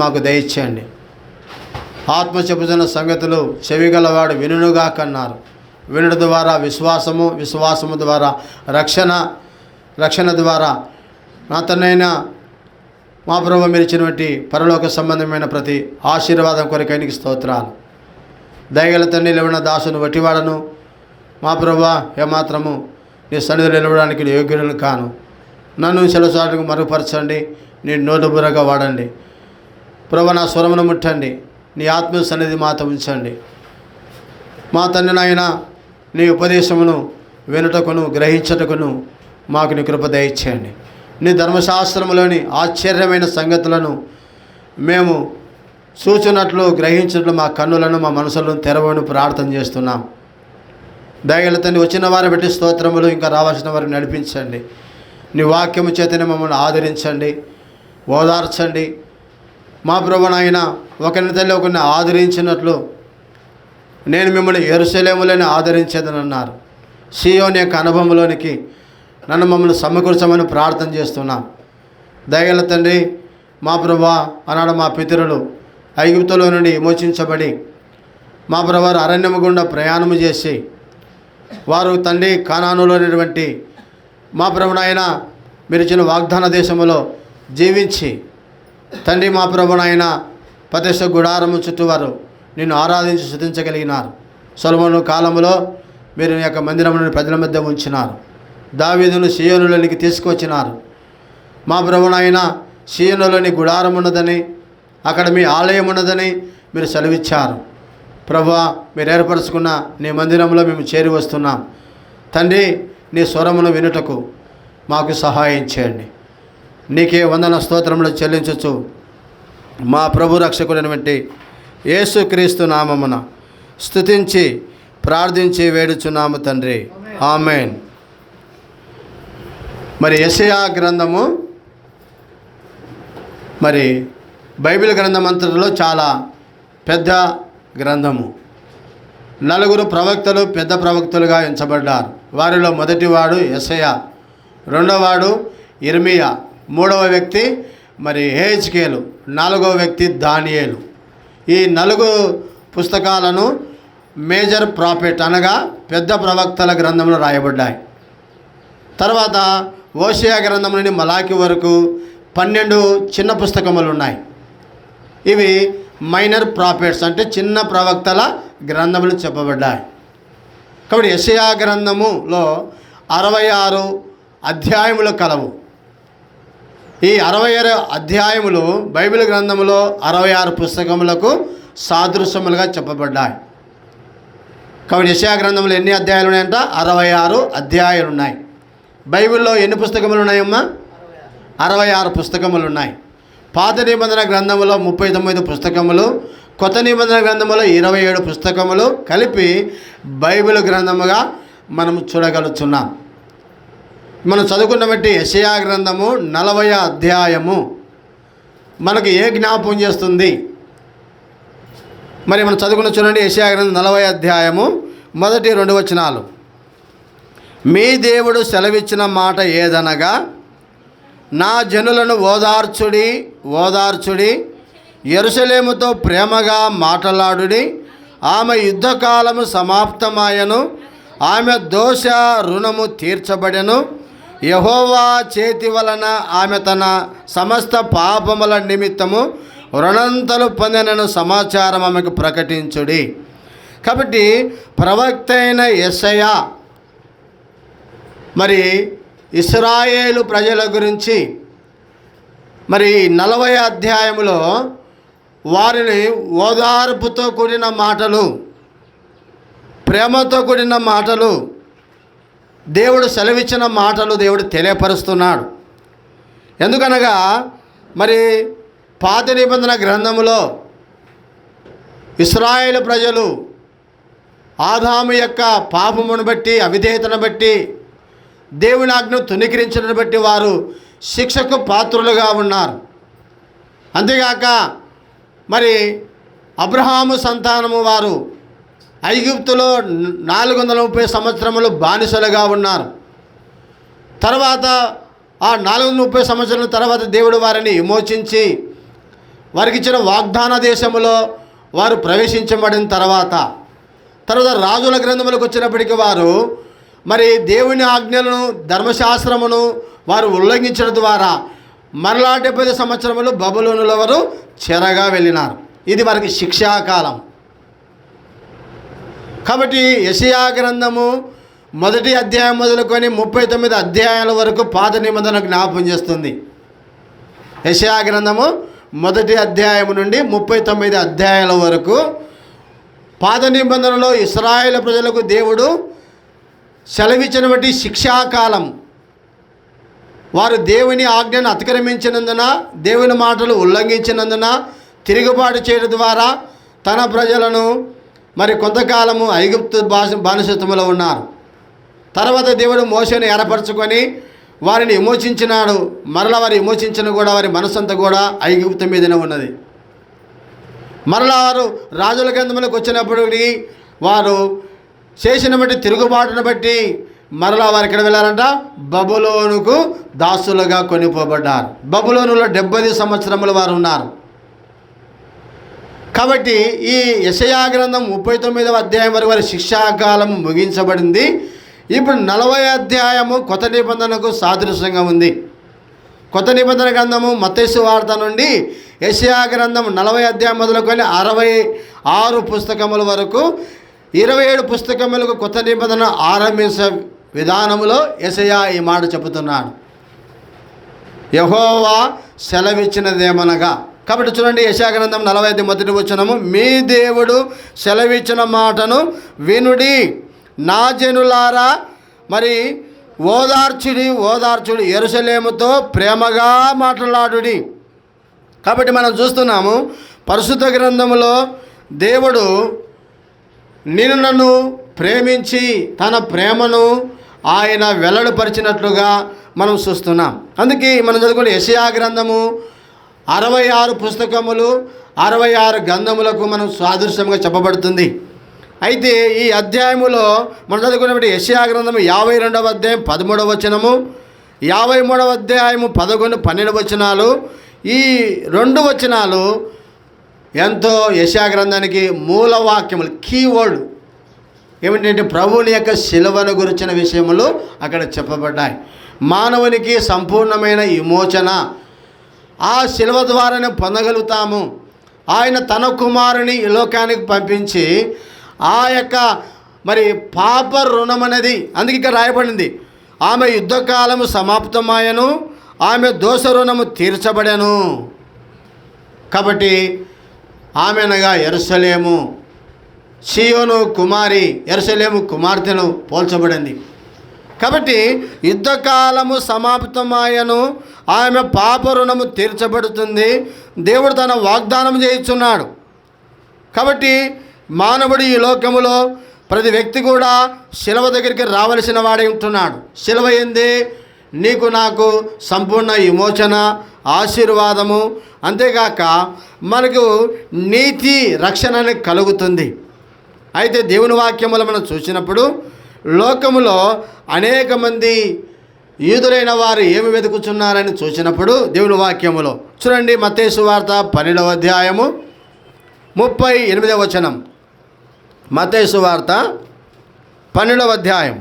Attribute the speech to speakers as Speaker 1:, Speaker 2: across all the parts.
Speaker 1: మాకు దయచేయండి. ఆత్మ చెప్పుతున్న సంగతులు చెవిగలవాడు వినుగా కన్నారు. వినుడు ద్వారా విశ్వాసము, విశ్వాసము ద్వారా రక్షణ ద్వారా నా తన్నైనా మా ప్రభువు మీరు ఇచ్చినటువంటి పరలోక సంబంధమైన ప్రతి ఆశీర్వాదం కొరకైనకి స్తోత్రాలు. దయగల తండ్రి లేవన దాసును వట్టివాడను మా ప్రభువా, ఏమాత్రము నీ సన్నిధిలో నిలవడానికి యోగ్యులను కాను. నన్ను సెలసాటుకు మరుగుపరచండి, నీ నోటు బుర్రగా వాడండి. ప్రభువా, నా స్వరమును ముట్టండి, నీ ఆత్మ సన్నిధి మాత ఉంచండి. మా తండ్రి నాయన నీ ఉపదేశమును వినుటకును గ్రహించటకును మాకు నీ కృప దయచేయండి. నీ ధర్మశాస్త్రములోని ఆశ్చర్యమైన సంగతులను మేము చూచున్నట్లు గ్రహించినట్లు మా కన్నులను మా మనసులను తెరవని ప్రార్థన చేస్తున్నాం. దయగల తండ్రి, వచ్చిన వారిని బట్టి స్తోత్రములు, ఇంకా రావాల్సిన వారిని నడిపించండి. నీ వాక్యము చేతనే మమ్మల్ని ఆదరించండి, ఓదార్చండి. మా ప్రభువు నాయన ఒకరిని తల్లి ఒకరిని ఆదరించినట్లు నేను మిమ్మల్ని యెరూషలేములోనే ఆదరించేదనన్నారు. సీయోని యొక్క అనుభవంలోనికి నన్ను మమ్మల్ని సమకూర్చమని ప్రార్థన చేస్తున్నాం. దయగల తండ్రి, మా ప్రభువా, ఆనాడు మా పితరులు ఐగుప్తులో నుండి విమోచించబడి మా ప్రభువారు అరణ్యము గుండా ప్రయాణము చేసి వారు తండ్రి కానానులోనేటువంటి మా ప్రభువు నాయన మీరు ఇచ్చిన వాగ్దాన దేశములో జీవించి తండ్రి మా ప్రభువు నాయన ప్రదేశ గుడారము చుట్టూ వారు నిన్ను ఆరాధించి స్తుతించగలిగినారు. సొలొమోను కాలంలో మీరు నీ యొక్క మందిరమును ప్రజల మధ్య ఉంచినారు. దావీదును సీయోనులోనికి తీసుకువచ్చినారు. మా ప్రభువు నాయన సీయోనులోని గుడారం ఉన్నదని, అక్కడ మీ ఆలయం ఉన్నదని మీరు సెలవిచ్చారు. ప్రభువా, మీరు ఏర్పరచుకున్న నీ మందిరంలో మేము చేరి వస్తున్నాం. తండ్రి, నీ స్వరమును వినుటకు మాకు సహాయం చేయండి. నీకే వందన స్తోత్రములు చెల్లించచ్చు మా ప్రభు రక్షకుడైనటువంటి యేసుక్రీస్తు నామమున స్తుతించి ప్రార్థించి వేడుచున్నాము తండ్రి, ఆమేన్. మరి యెషయా గ్రంథము మరి బైబిల్ గ్రంథం అంతటిలో చాలా పెద్ద గ్రంథము. 4 ప్రవక్తలు పెద్ద ప్రవక్తలుగా ఎంచబడ్డారు. వారిలో మొదటివాడు యెషయా, రెండవవాడు ఇర్మియా, మూడవ వ్యక్తి మరి యెహెజ్కేలు, 4వ వ్యక్తి దానియేలు. ఈ 4 పుస్తకాలను మేజర్ ప్రాఫెట్ అనగా పెద్ద ప్రవక్తల గ్రంథంలో రాయబడ్డాయి. తర్వాత హోషేయ గ్రంథం నుండి మలాకి వరకు 12 చిన్న పుస్తకములు ఉన్నాయి. ఇవి మైనర్ ప్రాఫెట్స్ అంటే చిన్న ప్రవక్తల గ్రంథములు చెప్పబడ్డాయి. కాబట్టి యెషయా గ్రంథములో 66 అధ్యాయములు కలవు. ఈ 66 అధ్యాయములు బైబిల్ గ్రంథంలో 66 పుస్తకములకు సాదృశ్యములుగా చెప్పబడ్డాయి. కాబట్టి యెషయా గ్రంథంలో ఎన్ని అధ్యాయాలు ఉన్నాయంట? 66 అధ్యాయాలు ఉన్నాయి. బైబిల్లో ఎన్ని పుస్తకములు ఉన్నాయమ్మా? 66 పుస్తకములు ఉన్నాయి. పాత నిబంధన గ్రంథంలో 39 పుస్తకములు, కొత్త నిబంధన గ్రంథంలో 27 పుస్తకములు కలిపి బైబిల్ గ్రంథముగా మనం చూడగలుగుతున్నాం. మనం చదువుకున్న బట్టి యెషయా గ్రంథము 40వ అధ్యాయము మనకు ఏ జ్ఞాపకం చేస్తుంది? మరి మనం చదువుకున్న చూడండి, యెషయా గ్రంథం 40వ అధ్యాయము మొదటి 2 వచనాలు. మీ దేవుడు సెలవిచ్చిన మాట ఏదనగా, నా జనులను ఓదార్చుడి, యెరూషలేముతో ప్రేమగా మాటలాడుడి. ఆమె యుద్ధకాలము సమాప్తమాయను, ఆమె దోష రుణము తీర్చబడెను. యెహోవా చేతి వలన ఆమె తన సమస్త పాపముల నిమిత్తము రుణంతలు పొందినను సమాచారం ఆమెకు ప్రకటించుడి. కాబట్టి ప్రవక్త అయిన యెషయా మరి ఇశ్రాయేలు ప్రజల గురించి మరి 40వ అధ్యాయములో వారిని ఓదార్పుతో కూడిన మాటలు, ప్రేమతో కూడిన మాటలు, దేవుడు సెలవిచ్చిన మాటలు దేవుడు తెలియపరుస్తున్నాడు. ఎందుకనగా మరి పాత నిబంధన గ్రంథములో ఇశ్రాయేలు ప్రజలు ఆదాము యొక్క పాపమును బట్టి, అవిధేయతను బట్టి, దేవుని ఆజ్ఞను తుణీకరించడం బట్టి వారు శిక్షకు పాత్రులుగా ఉన్నారు. అంతేగాక మరి అబ్రహాము సంతానము వారు ఐగుప్తులో 430 సంవత్సరములు బానిసలుగా ఉన్నారు. తర్వాత ఆ 430 సంవత్సరాల తర్వాత దేవుడు వారిని విమోచించి వారికి ఇచ్చిన వాగ్దాన దేశములో వారు ప్రవేశించబడిన తర్వాత రాజుల గ్రంథములకు వచ్చినప్పటికీ వారు మరి దేవుని ఆజ్ఞలను ధర్మశాస్త్రమును వారు ఉల్లంఘించడం ద్వారా మరలా 70 సంవత్సరములు బబులోనులో వారు చెరగా వెళ్ళినారు. ఇది వారికి శిక్షాకాలం. కాబట్టి యెషయా గ్రంథము 1వ అధ్యాయం మొదలుకొని 39 అధ్యాయాల వరకు పాత నిబంధన జ్ఞాపకం చేస్తుంది. యెషయా గ్రంథము 1వ అధ్యాయం నుండి 39 అధ్యాయాల వరకు పాత నిబంధనలో ఇశ్రాయేలు ప్రజలకు దేవుడు సెలవిచ్చినటువంటి శిక్షాకాలం. వారు దేవుని ఆజ్ఞను అతిక్రమించినందున, దేవుని మాటలు ఉల్లంఘించినందున, తిరుగుబాటు చేయడం ద్వారా తన ప్రజలను మరి కొంతకాలము ఐగుప్తు బానిసత్వములో ఉన్నారు. తర్వాత దేవుడు మోషేను ఏర్పరచుకొని వారిని విమోచించినాడు. మరలా వారి విమోచించిన కూడా వారి మనసంతా కూడా ఐగుప్తు మీదనే ఉన్నది. మరలా వారు రాజుల గ్రంథములకు వచ్చినప్పటికీ వారు చేసిన బట్టి తిరుగుబాటును బట్టి మరలా వారు ఎక్కడ వెళ్ళారంట? బబులోనుకు దాసులుగా కొనిపోబడ్డారు. బబులోనులో 70 సంవత్సరములు వారు ఉన్నారు. కాబట్టి ఈ యెషయా గ్రంథం 39వ అధ్యాయం వరకు వారి శిక్షాకాలం ముగించబడింది. ఇప్పుడు 40వ అధ్యాయము కొత్త నిబంధనకు సాదృశ్యంగా ఉంది. కొత్త నిబంధన గ్రంథము మత్తయి సువార్త నుండి యెషయా గ్రంథం 40వ అధ్యాయం మొదలుకొని 66 పుస్తకముల వరకు 27 పుస్తకములకు కొత్త నిబంధన ఆరంభించే విధానములో యెషయా ఈ మాట చెబుతున్నాడు. యెహోవా సెలవిచ్చినదేమనగా. కాబట్టి చూడండి, యెషయా గ్రంథం 40 మొదటి వచనము, మీ దేవుడు సెలవిచ్చిన మాటను వినుడి, నా జనులారా మరి ఓదార్చుడి యెరూషలేముతో ప్రేమగా మాట్లాడుడి. కాబట్టి మనం చూస్తున్నాము పరిశుద్ధ గ్రంథములో దేవుడు నన్ను ప్రేమించి తన ప్రేమను ఆయన వెల్లడిపరిచినట్లుగా మనం చూస్తున్నాం. అందుకే మనం చదువుకునే యెషయా గ్రంథము 66 పుస్తకములు 66 గ్రంథములకు మనం సాదృశ్యంగా చెప్పబడుతుంది. అయితే ఈ అధ్యాయములో మనం చదువుకున్నప్పుడు యెషయా గ్రంథము 52వ అధ్యాయం 13వ వచనము, 53వ అధ్యాయము 11, 12 వచనాలు, ఈ 2 వచనాలు ఎంతో యెషయా గ్రంథానికి మూలవాక్యములు, కీవర్డ్ ఏమిటంటే ప్రభువుని యొక్క శిలువను గురించిన విషయములు అక్కడ చెప్పబడ్డాయి. మానవునికి సంపూర్ణమైన విమోచన ఆ శిలువ ద్వారానే పొందగలుగుతాము. ఆయన తన కుమారుని ఈ లోకానికి పంపించి ఆ యొక్క మరి పాప రుణం అనేది, అందుకే ఇక్కడ రాయబడింది, ఆమె యుద్ధకాలము సమాప్తమాయను, ఆమె దోష రుణము తీర్చబడెను. కాబట్టి ఆమె అనగా యెరూషలేము, సీయోను కుమారి, యెరూషలేము కుమార్తెను పోల్చబడింది. కాబట్టి యుద్ధకాలము సమాప్తమాయను, ఆమె పాప రుణము తీర్చబడుతుంది. దేవుడు తన వాగ్దానం చేయించున్నాడు. కాబట్టి మానవుడు ఈ లోకములో ప్రతి వ్యక్తి కూడా శిలువ దగ్గరికి రావలసిన వాడే ఉంటున్నాడు. శిలువ ఏంది? నీకు నాకు సంపూర్ణ విమోచన, ఆశీర్వాదము, అంతేగాక మనకు నీతి రక్షణ కలుగుతుంది. అయితే దేవుని వాక్యములు మనం చూసినప్పుడు లోకములో అనేక మంది యూదులైన వారు ఏమి వెతుకుతున్నారని చూసినప్పుడు దేవుని వాక్యములో చూడండి, మత్తయి సువార్త 12వ అధ్యాయము 38వ వచనం. మత్తయి సువార్త 12వ అధ్యాయం.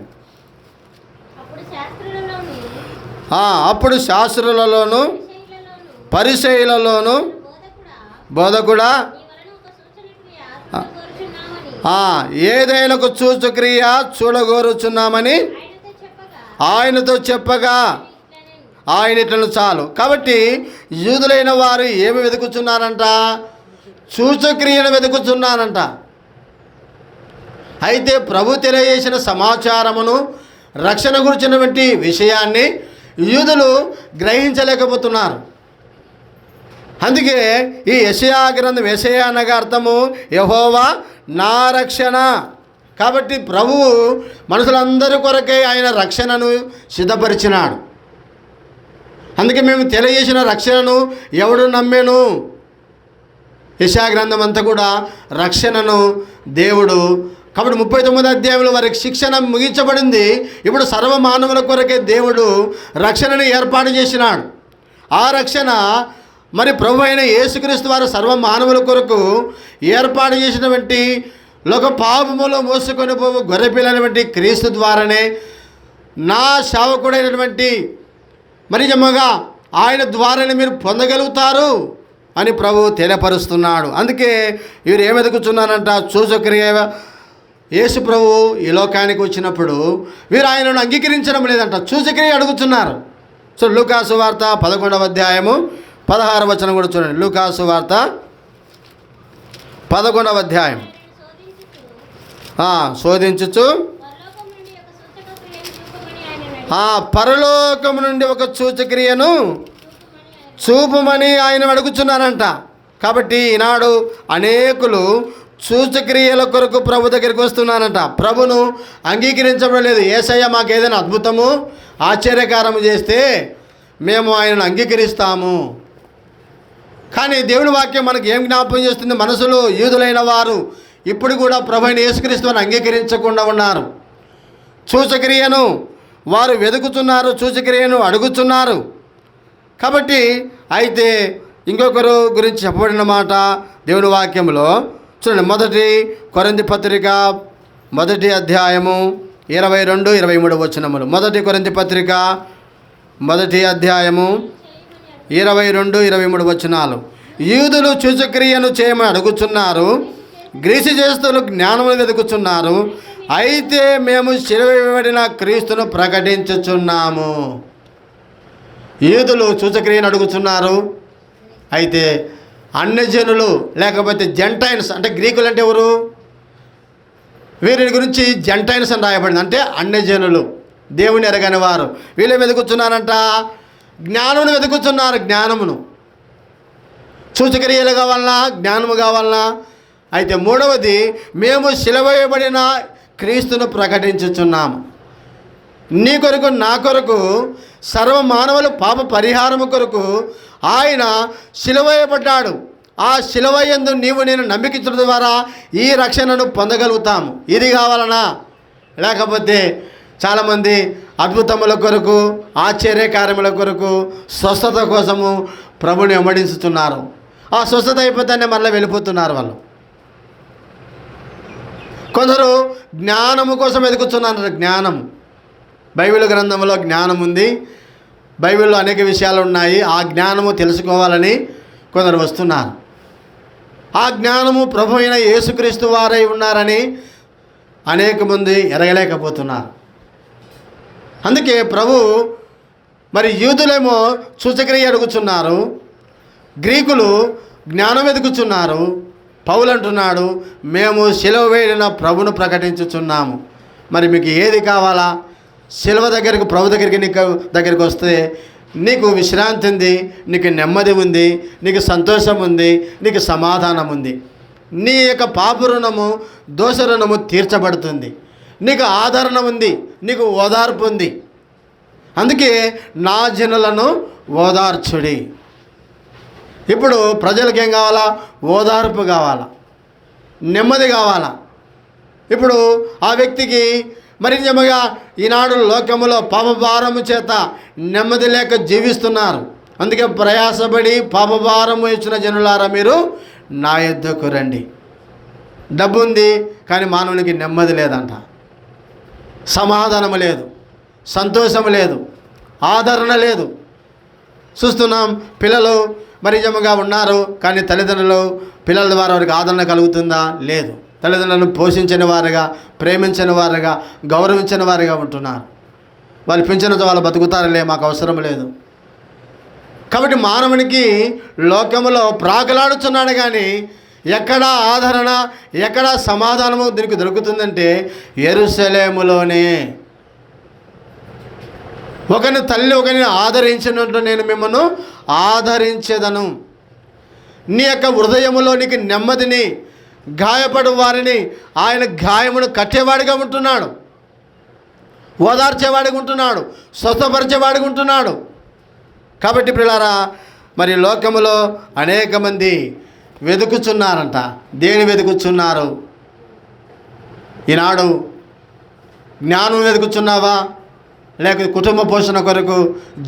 Speaker 1: అప్పుడు శాస్త్రులలోను పరిసయ్యులలోను బోధకుడా ఏదైనా ఒక సూచక్రియ చూడగోరుచున్నామని ఆయనతో చెప్పగా ఆయన ఇట్లను చాలు. కాబట్టి యూదులైన వారు ఏమి వెతుకుతున్నారంట? సూచక్రియను వెతుకుతున్నారంట. అయితే ప్రభు తెలియజేసిన సమాచారమును, రక్షణ గురించినటువంటి విషయాన్ని యూదులు గ్రహించలేకపోతున్నారు. అందుకే ఈ యెషయా గ్రంథం, యెషయా అనగా అర్థము యెహోవా నా రక్షణ. కాబట్టి ప్రభువు మనుషులందరి కొరకై ఆయన రక్షణను సిద్ధపరిచినాడు. అందుకే మేము తెలియజేసిన రక్షణను ఎవడు నమ్మేను? యెషయా గ్రంథం అంతా కూడా రక్షణను దేవుడు. కాబట్టి 39వ అధ్యాయంలో వారికి శిక్షణ ముగించబడింది. ఇప్పుడు సర్వమానవుల కొరకే దేవుడు రక్షణను ఏర్పాటు చేసినాడు. ఆ రక్షణ మరి ప్రభు అయిన యేసుక్రీస్తు వారు సర్వ మానవుల కొరకు ఏర్పాటు చేసినటువంటి లోక పాపములో మోసుకొని పోవు గొర్రెపిల్లైనటువంటి క్రీస్తు ద్వారానే నా సేవకుడైనటువంటి మరి నిజముగా ఆయన ద్వారానే మీరు పొందగలుగుతారు అని ప్రభు తెలియపరుస్తున్నాడు. అందుకే వీరు ఏమి ఎదుగుతున్నారంట, సూచక్రియ. యేసు ప్రభు ఈ లోకానికి వచ్చినప్పుడు వీరు ఆయనను అంగీకరించడం లేదంట, సూచక్రియ అడుగుతున్నారు. సో లూకాసు వార్త 11వ అధ్యాయము 16వ వచనం కూడా చూడండి. లూకాసు వార్త 11వ అధ్యాయం. శోధించుచు పరలోకము నుండి ఒక సూచక్రియను చూపమని ఆయన అడుగుతున్నారంట. కాబట్టి ఈనాడు అనేకులు సూచక్రియల కొరకు ప్రభు దగ్గరికి వస్తున్నారంట. ప్రభును అంగీకరించడం లేదు. యేసయ్య మాకు ఏదైనా అద్భుతము ఆశ్చర్యకారము చేస్తే మేము ఆయనను అంగీకరిస్తాము. కానీ దేవుని వాక్యం మనకు ఏం జ్ఞాపకం చేస్తుంది? మనసులో యూదులైన వారు ఇప్పుడు కూడా ప్రభు అయిన యేసుక్రీస్తుని అంగీకరించకుండా ఉన్నారు. సూచక్రియను వారు వెతుకుతున్నారు, సూచక్రియను అడుగుతున్నారు. కాబట్టి అయితే ఇంకొకరు గురించి చెప్పబడిన మాట దేవుని వాక్యంలో చూడండి. 1 కొరింథీ పత్రిక 1వ అధ్యాయము 22-23 వచనములు. 1 కొరింథీ పత్రిక 1వ అధ్యాయము 22-23 వచనాలు. యూదులు సూచక్రియను చేయమని అడుగుతున్నారు, గ్రీసు చేస్తులు జ్ఞానమును వెతుకుతున్నారు, అయితే మేము శిలువబడిన క్రీస్తును ప్రకటించుచున్నాము. యూదులు సూచక్రియను అడుగుతున్నారు, అయితే అన్యజనులు లేకపోతే జెంటైన్స్, అంటే గ్రీకులు అంటే ఎవరు? వీరి గురించి జెంటైన్స్ అని రాయబడింది, అంటే అన్యజనులు, దేవుని ఎరగని వారు. వీళ్ళు వెతుకుతున్నారంట, జ్ఞానమును వెతుకుతున్నారు. జ్ఞానమును, సూచక్రియలు కావాలన్నా జ్ఞానము కావాలన్నా. అయితే మూడవది, మేము శిలువబడిన క్రీస్తును ప్రకటించుచున్నాము. నీ కొరకు నా కొరకు సర్వ మానవుల పాప పరిహారము కొరకు ఆయన శిలువయబడ్డాడు. ఆ శిలువ యందు నీవు నేను నమ్మికించడం ద్వారా ఈ రక్షణను పొందగలుగుతాము. ఇది కావాలనా? లేకపోతే చాలామంది అద్భుతముల కొరకు, ఆశ్చర్యకార్యముల కొరకు, స్వస్థత కోసము ప్రభుని వెంబడించుతున్నారు. ఆ స్వస్థత అయిపోతేనే మళ్ళీ వెళ్ళిపోతున్నారు వాళ్ళు. కొందరు జ్ఞానము కోసం వెతుకుతున్నారు. జ్ఞానం, బైబిల్ గ్రంథంలో జ్ఞానం ఉంది, బైబిల్లో అనేక విషయాలు ఉన్నాయి. ఆ జ్ఞానము తెలుసుకోవాలని కొందరు వస్తున్నారు. ఆ జ్ఞానము ప్రభు అయిన యేసుక్రీస్తు వారై ఉన్నారని అనేక మంది ఎరగలేకపోతున్నారు. అందుకే ప్రభు మరి యూదులేమో సూచక్రియ అడుగుతున్నారు, గ్రీకులు జ్ఞానం వెతుకుతున్నారు. పౌలు అంటున్నాడు, మేము శిలువ వేడిన ప్రభును ప్రకటించుచున్నాము. మరి మీకు ఏది కావాలా? శిలువ దగ్గరికి, ప్రభు దగ్గరికి దగ్గరికి వస్తే నీకు విశ్రాంతి ఉంది, నీకు నెమ్మది ఉంది, నీకు సంతోషం ఉంది, నీకు సమాధానం ఉంది. నీ యొక్క పాప రుణము, దోష రుణము తీర్చబడుతుంది. నీకు ఆదరణ ఉంది, నీకు ఓదార్పు ఉంది. అందుకే నా జనులను ఓదార్చుడి. ఇప్పుడు ప్రజలకు ఏం కావాలా? ఓదార్పు కావాలా, నెమ్మది కావాలా. ఇప్పుడు ఆ వ్యక్తికి మరి నిజముగా ఈనాడు లోకములో పాపభారము చేత నెమ్మది లేక జీవిస్తున్నారు. అందుకే ప్రయాసపడి పాపభారము ఇచ్చిన జనులారా మీరు నా యొద్దకు రండి. డబ్బు ఉంది కానీ మానవునికి నెమ్మది లేదంట, సమాధానము లేదు, సంతోషము లేదు, ఆదరణ లేదు. చూస్తున్నాం, పిల్లలు మరి నిజముగా ఉన్నారు కానీ తల్లిదండ్రులు పిల్లల ద్వారా వారికి ఆదరణ కలుగుతుందా? లేదు. తల్లిదండ్రులను పోషించని వారుగా, ప్రేమించని వారుగా, గౌరవించని వారుగా ఉంటున్నారు. వాళ్ళు పెంచినంత వాళ్ళు బతుకుతారులే, మాకు అవసరం లేదు. కాబట్టి మానవునికి లోకములో ప్రాకులాడుతున్నాడు కానీ ఎక్కడ ఆదరణ, ఎక్కడ సమాధానము దీనికి దొరుకుతుందంటే యెరూషలేములోనే. ఒకరిని తల్లి ఒకరిని ఆదరించినట్టు నేను మిమ్మల్ని ఆదరించేదను. నీ యొక్క హృదయములో నీకు నెమ్మదిని, గాయపడు వారిని ఆయన గాయమును కట్టేవాడిగా ఉంటున్నాడు, ఓదార్చేవాడిగా ఉంటున్నాడు, స్వస్థపరిచేవాడిగా ఉంటున్నాడు. కాబట్టి ప్రియులారా, మరి లోకములో అనేక మంది వెతుకుచున్నారంట. దేని వెతుకుచున్నారు? ఈనాడు జ్ఞానం వెతుకుచున్నావా? లేక కుటుంబ పోషణ కొరకు,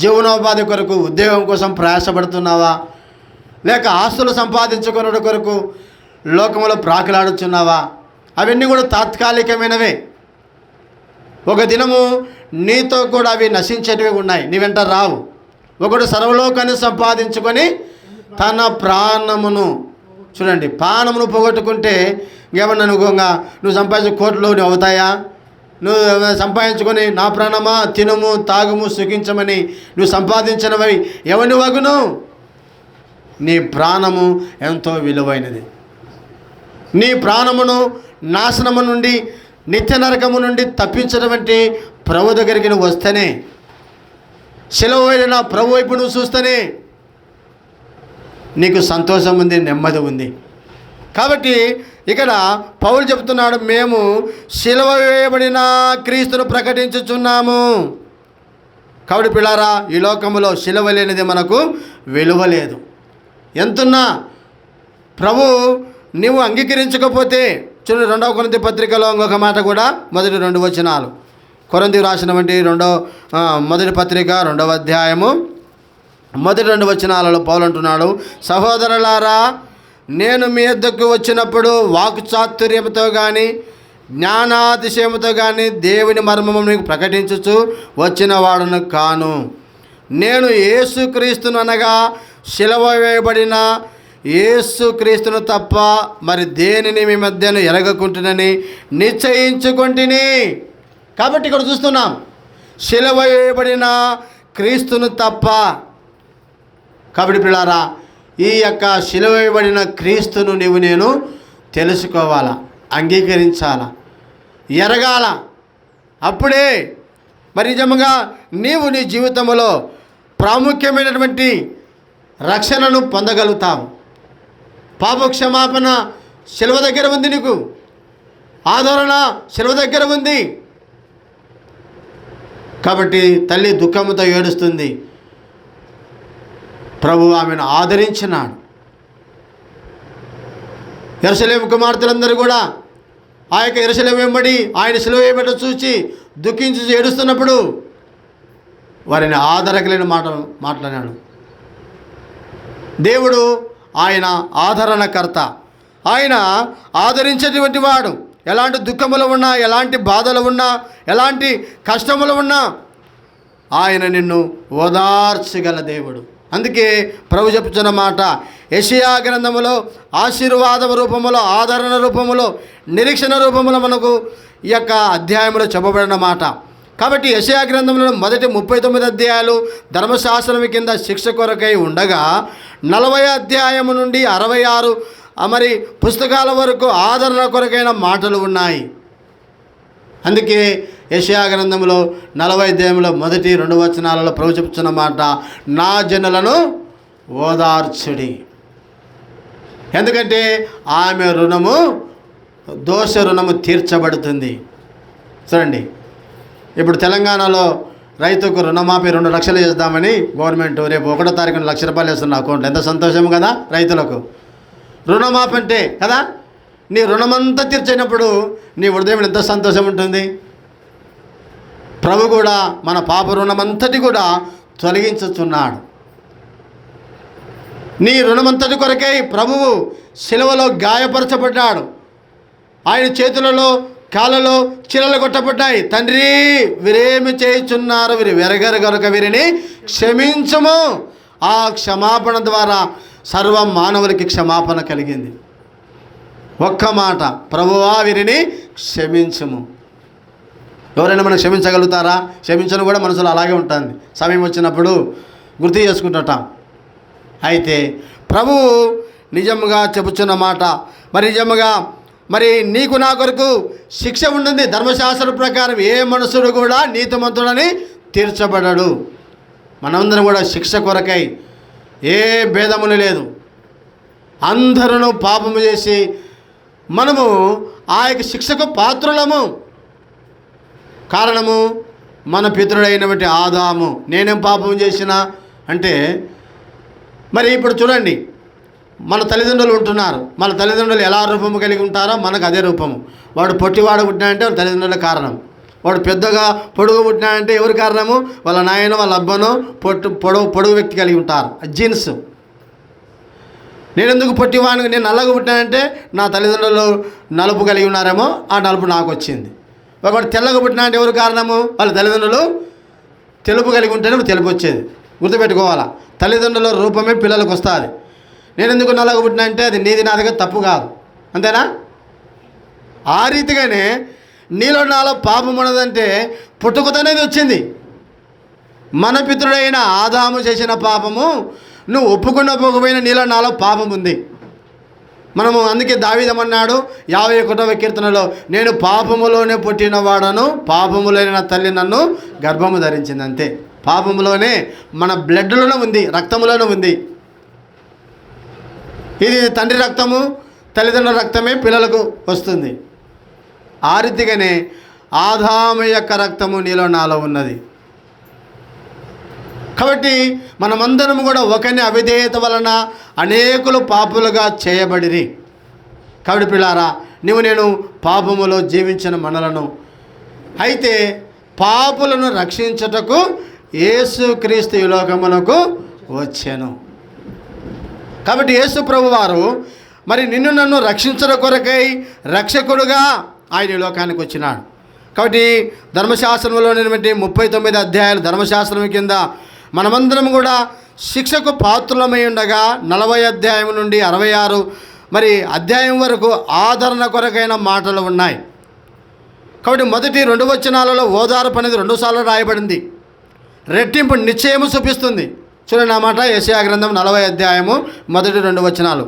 Speaker 1: జీవనోపాధి కొరకు, ఉద్యోగం కోసం ప్రయాసపడుతున్నావా? లేక ఆస్తులు సంపాదించుకునే కొరకు లోకంలో ప్రాకులాడుచున్నావా? అవన్నీ కూడా తాత్కాలికమైనవే. ఒక దినము నీతో కూడా అవి నశించేటివి ఉన్నాయి, నీ వెంట రావు. ఒకడు సర్వలోకాన్ని సంపాదించుకొని తన ప్రాణమును, చూడండి, ప్రాణమును పోగొట్టుకుంటే ఏమన్నా నువ్వు సంపాదించే కోట్లు నువ్వు అవుతాయా? నువ్వు సంపాదించుకొని నా ప్రాణమా తినము తాగుము సుఖించమని నువ్వు సంపాదించినవి ఎవని వగును? నీ ప్రాణము ఎంతో విలువైనది. నీ ప్రాణమును నాశనము నుండి నిత్య నరకము నుండి తప్పించినటువంటి ప్రభు దగ్గరికి నువ్వు వస్తేనే, శిలువ వెళ్ళిన ప్రభు వైపు నువ్వు చూస్తేనే నీకు సంతోషం ఉంది, నెమ్మది ఉంది. కాబట్టి ఇక్కడ పౌలు చెప్తున్నాడు, మేము శిలువ వేయబడిన క్రీస్తును ప్రకటించుచున్నాము. కాబట్టి పిల్లారా, ఈ లోకములో శిలువ లేనిది మనకు విలువ లేదు. ఎంతున్నా ప్రభు నీవు అంగీకరించకపోతే, చూడండి 2వ కొరింథీ పత్రికలో ఇంకొక మాట కూడా, మొదటి 2 వచనాలు, కొరింథీ రాసినటువంటి మొదటి పత్రిక 2వ అధ్యాయము మొదటి 2 వచనాలలో పౌలు అంటున్నాడు, సహోదరులారా, నేను మీ యొద్దకు వచ్చినప్పుడు వాక్చాతుర్యముతో కానీ జ్ఞానాతిశయముతో కానీ దేవుని మర్మము మీకు ప్రకటించుచు వచ్చిన వాడను కాను. నేను యేసుక్రీస్తును అనగా శిలువ వేయబడిన యేసుక్రీస్తును తప్ప మరి దేనిని మీ మధ్యను ఎరగకుంటునని నిశ్చయించుకుంటుని. కాబట్టి ఇక్కడ చూస్తున్నాం, శిలువ వేయబడిన క్రీస్తును తప్ప. కాబట్టి పిల్లారా, ఈ యొక్క శిలువ వేయబడిన క్రీస్తును నేను తెలుసుకోవాలా, అంగీకరించాలా, ఎరగాల. అప్పుడే మరి నిజంగా నీవు నీ జీవితంలో ప్రాముఖ్యమైనటువంటి రక్షణను పొందగలుగుతావు. పాపక్షమాపణ శిలువ దగ్గర ఉంది, నీకు ఆదరణ శిలువ దగ్గర ఉంది. కాబట్టి తల్లి దుఃఖముతో ఏడుస్తుంది, ప్రభు ఆమెను ఆదరించినాడు. యెరూషలేము కుమార్తెలందరూ కూడా ఆ యొక్క యెరూషలేము వెంబడి ఆయన శిలువ వేయబడటం చూసి దుఃఖించి ఏడుస్తున్నప్పుడు వారిని ఆదరగలేని మాట్లాడాడు. దేవుడు ఆయన ఆదరణకర్త, ఆయన ఆదరించేటువంటి వాడు. ఎలాంటి దుఃఖములు ఉన్నా, ఎలాంటి బాధలు ఉన్నా, ఎలాంటి కష్టములు ఉన్నా ఆయన నిన్ను ఓదార్చగల దేవుడు. అందుకే ప్రభు చెప్తున్న మాట యెషయా గ్రంథములో ఆశీర్వాద రూపములో, ఆదరణ రూపములో, నిరీక్షణ రూపములో మనకు ఈ యొక్క అధ్యాయంలో చెప్పబడిన మాట. కాబట్టి యెషయా గ్రంథంలో మొదటి 39 అధ్యాయాలు ధర్మశాస్త్రం కింద శిక్ష కొరకై ఉండగా 40 అధ్యాయము నుండి 66 మరి పుస్తకాల వరకు ఆదరణ కొరకైన మాటలు ఉన్నాయి. అందుకే యెషయా గ్రంథంలో 40 అధ్యాయంలో మొదటి 2 వచనాలలో ప్రభు చెప్తున్న మాట, నా జనులను ఓదార్చుడి. ఎందుకంటే ఆమె రుణము, దోష రుణము తీర్చబడుతుంది. చూడండి, ఇప్పుడు తెలంగాణలో రైతుకు రుణమాఫీ 2 లక్షలు చేద్దామని గవర్నమెంట్ రేపు 1వ తారీఖున ₹1,00,000 వేస్తున్న అకౌంట్లో. ఎంత సంతోషం కదా రైతులకు. రుణమాఫీ అంటే కదా, నీ రుణమంతా తీర్చినప్పుడు నీ హృదయం ఎంత సంతోషం ఉంటుంది. ప్రభు కూడా మన పాప రుణమంతటి కూడా తొలగించుచున్నాడు. నీ రుణమంతటి కొరకై ప్రభువు శిలువలో గాయపరచబడ్డాడు. ఆయన చేతులలో కాళ్ళలో చీలలు కొట్టబడ్డాయి. తండ్రి, వీరేమి చేయుచున్నారు, వీరు వెరగరు కనుక వీరిని క్షమించుము. ఆ క్షమాపణ ద్వారా సర్వ మానవులకి క్షమాపణ కలిగింది. ఒక్క మాట, ప్రభువా వీరిని క్షమించుము. ఎవరైనా మనం క్షమించగలుగుతారా? క్షమించను కూడా మనసులో అలాగే ఉంటుంది. సమయం వచ్చినప్పుడు గుర్తు చేసుకుంటాం. అయితే ప్రభువు నిజముగా చెబుతున్న మాట, మరి నిజముగా మరి నీకు నా కొరకు శిక్ష ఉంటుంది. ధర్మశాస్త్ర ప్రకారం ఏ మనుషుడు కూడా నీతిమంతుడని తీర్చబడడు. మనందరం కూడా శిక్ష కొరకై ఏ భేదములు లేదు. అందరూ పాపము చేసి మనము ఆ యొక్క శిక్షకు పాత్రులము. కారణము మన పితరుడైనటువంటి ఆదాము. నేనేం పాపం చేసినా అంటే, మరి ఇప్పుడు చూడండి, మన తల్లిదండ్రులు ఉంటున్నారు. మన తల్లిదండ్రులు ఎలా రూపము కలిగి ఉంటారో మనకు అదే రూపము. వాడు పొట్టివాడు పుట్టినాడంటే వాళ్ళ తల్లిదండ్రుల కారణం. వాడు పెద్దగా పొడుగు పుట్టినాడంటే ఎవరి కారణము? వాళ్ళ నాయన, వాళ్ళ అబ్బను పొడుగు వ్యక్తి కలిగి ఉంటారు. జీన్స్. నేను ఎందుకు పొట్టివాడిని, నేను నల్లగా పుట్టినానంటే నా తల్లిదండ్రులు నలుపు కలిగి ఉన్నారేమో, ఆ నలుపు నాకు వచ్చింది. ఒకటి తెల్లగా పుట్టినా అంటే ఎవరు కారణము? వాళ్ళ తల్లిదండ్రులు తెలుపు కలిగి ఉంటేనే తెలుపు వచ్చేది. గుర్తుపెట్టుకోవాలా, తల్లిదండ్రుల రూపమే పిల్లలకు వస్తుంది. నేను ఎందుకు నల్లగా పుట్టినా అంటే అది నీది నాదిగా తప్పు కాదు, అంతేనా? ఆ రీతిగానే నీలో నాలో పాపం ఉన్నదంటే పుట్టుకతోనేది వచ్చింది. మన పితృడైన ఆదాము చేసిన పాపము నువ్వు ఒప్పుకుపోకపోయినా నీలో నాలో పాపం ఉంది. మనము అందుకే దావీదమన్నాడు 51వ కీర్తనలో, నేను పాపములోనే పుట్టినవాడను, పాపములోనే నా తల్లి నన్ను గర్భము ధరించింది. అంతే, పాపములోనే మన బ్లడ్లోనే ఉంది, రక్తములోనే ఉంది. ఇది తండ్రి రక్తము, తల్లిదండ్రుల రక్తమే పిల్లలకు వస్తుంది. ఆ రీతిగానే ఆదాము యొక్క రక్తము నీలో నాలో ఉన్నది. కాబట్టి మనమందరం కూడా ఒకని అవిధేయత వలన అనేకులు పాపులుగా చేయబడిరి. కాబట్టి పిల్లారా, నేను పాపములో జీవించిన మనలను అయితే పాపులను రక్షించుటకు యేసుక్రీస్తు ఈ లోకమునకు వచ్చాను. కాబట్టి యేసు ప్రభు వారు మరి నిన్ను నన్ను రక్షించడం కొరకై రక్షకుడుగా ఆయన ఈ లోకానికి వచ్చినాడు. కాబట్టి ధర్మశాస్త్రంలో 39 అధ్యాయాలు ధర్మశాస్త్రం కింద మనమందరం కూడా శిక్షకు పాత్రులమై ఉండగా 40 అధ్యాయం నుండి 66 మరి అధ్యాయం వరకు ఆదరణ కొరకైన మాటలు ఉన్నాయి. కాబట్టి మొదటి 2 వచనాలలో ఓదార్పు అనేది 2 సార్లు రాయబడింది. రెట్టింపు నిశ్చయము చూపిస్తుంది. చూడండి ఆ మాట, యెషయా గ్రంథం 40 అధ్యాయము మొదటి 2 వచనాలు.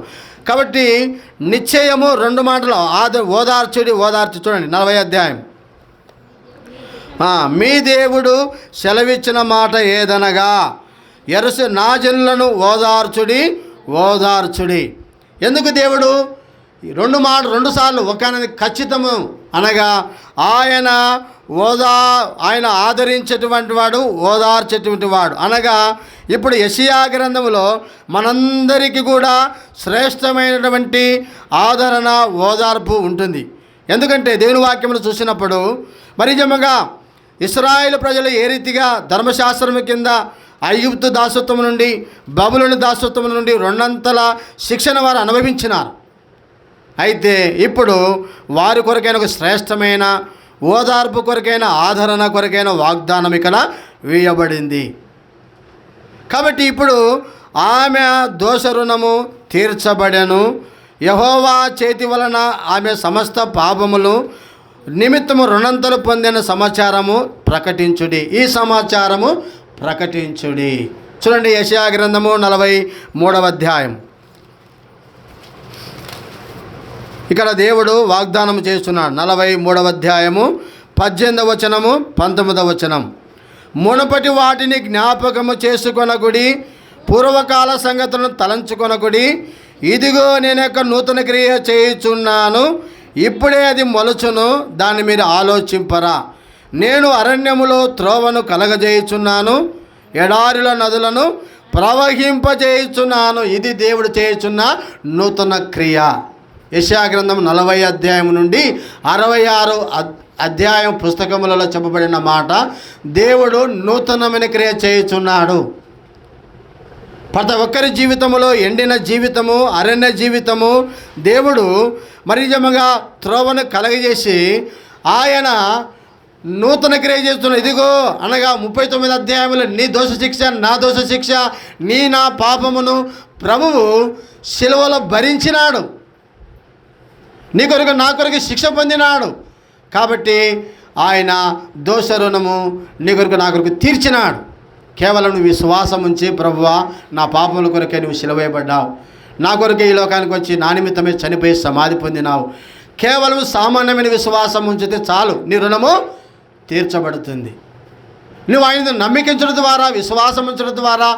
Speaker 1: కాబట్టి నిశ్చయము 2 మాటలు, ఓదార్చు. చూడండి 40 అధ్యాయం. మీ దేవుడు సెలవిచ్చిన మాట ఏదనగా నా జనులను ఓదార్చుడి. ఎందుకు దేవుడు 2 సార్లు ఒక అనేది ఖచ్చితము అనగా ఆయన ఆదరించేటువంటి వాడు, ఓదార్చేటువంటి వాడు అనగా ఇప్పుడు యెషయా గ్రంథములో మనందరికీ కూడా శ్రేష్టమైనటువంటి ఆదరణ, ఓదార్పు ఉంటుంది. ఎందుకంటే దేవుని వాక్యమును చూసినప్పుడు మరి నిజంగా ఇశ్రాయేలు ప్రజలు ఏ రీతిగా ధర్మశాస్త్రం కింద ఐగుప్తు దాసత్వం నుండి, బబులోను దాసత్వం నుండి 2 అంతల శిక్షణ వారు అనుభవించినారు. అయితే ఇప్పుడు వారి కొరకైన ఒక శ్రేష్టమైన ఓదార్పు కొరకైన ఆదరణ కొరకైన వాగ్దానం ఇక్కడ వేయబడింది. కాబట్టి ఇప్పుడు ఆమె దోష రుణము తీర్చబడెను, యెహోవా చేతి వలన ఆమె సమస్త పాపములు నిమిత్తము 2 అంతలు పొందిన సమాచారము ప్రకటించుడి. ఈ సమాచారము ప్రకటించుడి. చూడండి యెషయా గ్రంథము 43వ అధ్యాయం. ఇక్కడ దేవుడు వాగ్దానం చేస్తున్నాడు. 43వ అధ్యాయము 18వ వచనము 19వ వచనం. మునుపటి వాటిని జ్ఞాపకము చేసుకొనకుడి, పూర్వకాల సంగతులను తలంచుకొనకుడి. ఇదిగో నేను యొక్క నూతన క్రియ చేయుచున్నాను, ఇప్పుడే అది మొలచును, దాన్ని మీరు ఆలోచింపరా. నేను అరణ్యములో త్రోవను కలగజేయుచున్నాను, ఎడారిలో నదులను ప్రవహింపజేయుచున్నాను. ఇది దేవుడు చేయుచున్న నూతన క్రియ. యెషయా గ్రంథం 40 అధ్యాయం నుండి 66 అధ్యాయం పుస్తకములలో చెప్పబడిన మాట, దేవుడు నూతనమైన క్రియ చేయుచున్నాడు. ప్రతి ఒక్కరి జీవితంలో ఎండిన జీవితము, అరణ్య జీవితము దేవుడు మరి నిజంగా త్రోవను కలగజేసి ఆయన నూతన క్రియ చేస్తున్నాడు. ఇదిగో అనగా 39 అధ్యాయంలో నీ దోష శిక్ష, నా దోష శిక్ష, నా పాపమును ప్రభువు శిలువలో భరించినాడు, నీ కొరకు నా కొరకు శిక్ష పొందినాడు. కాబట్టి ఆయన దోష రుణము నీ కొరకు నా కొరకు తీర్చినాడు. కేవలం నువ్వు విశ్వాసం ఉంచి, ప్రభువా నా పాపముల కొరకే నువ్వు శిలువేయబడ్డావు, నా కొరకే ఈ లోకానికి వచ్చి నా నిమిత్తమే చనిపోయి సమాధి పొందినావు. కేవలం సామాన్యమైన విశ్వాసం ఉంచితే చాలు, నీ రుణము తీర్చబడుతుంది. నువ్వు ఆయన నమ్మికించడం ద్వారా, విశ్వాసం ఉంచడం ద్వారా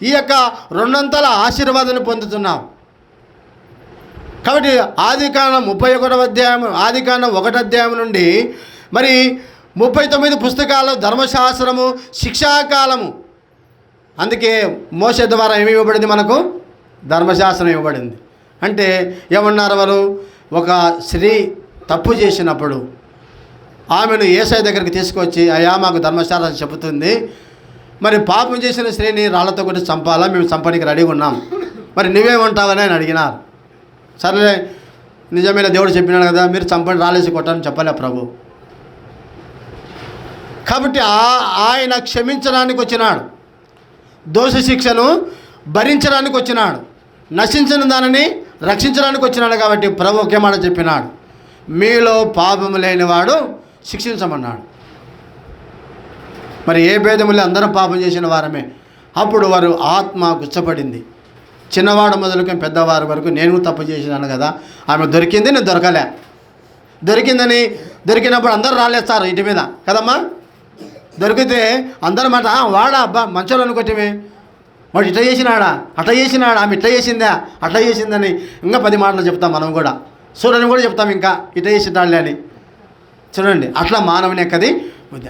Speaker 1: ఈ యొక్క 2 అంతల ఆశీర్వాదాన్ని పొందుతున్నావు. కాబట్టి ఆదికాండం 31వ అధ్యాయం, ఆదికాండం 1వ అధ్యాయం నుండి మరి 39 పుస్తకాలు ధర్మశాస్త్రము, శిక్షాకాలము. అందుకే మోషే ద్వారా ఏమి ఇవ్వబడింది? మనకు ధర్మశాస్త్రం ఇవ్వబడింది. అంటే ఏమన్నారు వారు? ఒక స్త్రీ తప్పు చేసినప్పుడు ఆమెను యేసయ్య దగ్గరికి తీసుకొచ్చి, అయ్యా మాకు ధర్మశాస్త్రం చెబుతుంది, మరి పాపం చేసిన స్త్రీని రాళ్లతో కొట్టి చంపాలా, మేము చంపడానికి రెడీగా ఉన్నాం, మరి నువ్వేమంటావని ఆయన అడిగినారు. సరే నిజమైన దేవుడు చెప్పినాడు కదా, మీరు చంపండి రాలేసి కొట్టని చెప్పలే ప్రభు. కాబట్టి ఆయన క్షమించడానికి వచ్చినాడు, దోష శిక్షను భరించడానికి వచ్చినాడు, నశించిన దానిని రక్షించడానికి వచ్చినాడు. కాబట్టి ప్రభు ఒకే మాట చెప్పినాడు, మీలో పాపము లేనివాడు శిక్షించమన్నాడు. మరి ఏ భేదములే అందరం పాపం చేసిన వారమే. అప్పుడు వారు ఆత్మ గుచ్చపడింది. చిన్నవాడు మొదలుకొని పెద్దవారి వరకు నేను తప్పు చేసినాను కదా, ఆమె దొరికింది, నేను దొరకలే. దొరికినప్పుడు అందరూ రాలేస్తారు ఇంటి మీద కదమ్మా. దొరికితే అందరూ మాట వాడా అబ్బా మంచోళ్ళని కొట్టిమే, వాడు ఇట్లా చేసినాడా, అట్లా చేసినాడా, ఆమె ఇట్లా చేసిందా, అట్లా చేసిందని ఇంకా 10 మాటలు చెప్తాం. మనం కూడా చూడని కూడా చెప్తాం, ఇంకా ఇట్లా చేసినాడులే అని. చూడండి, అట్లా మానవుని ఎక్కది.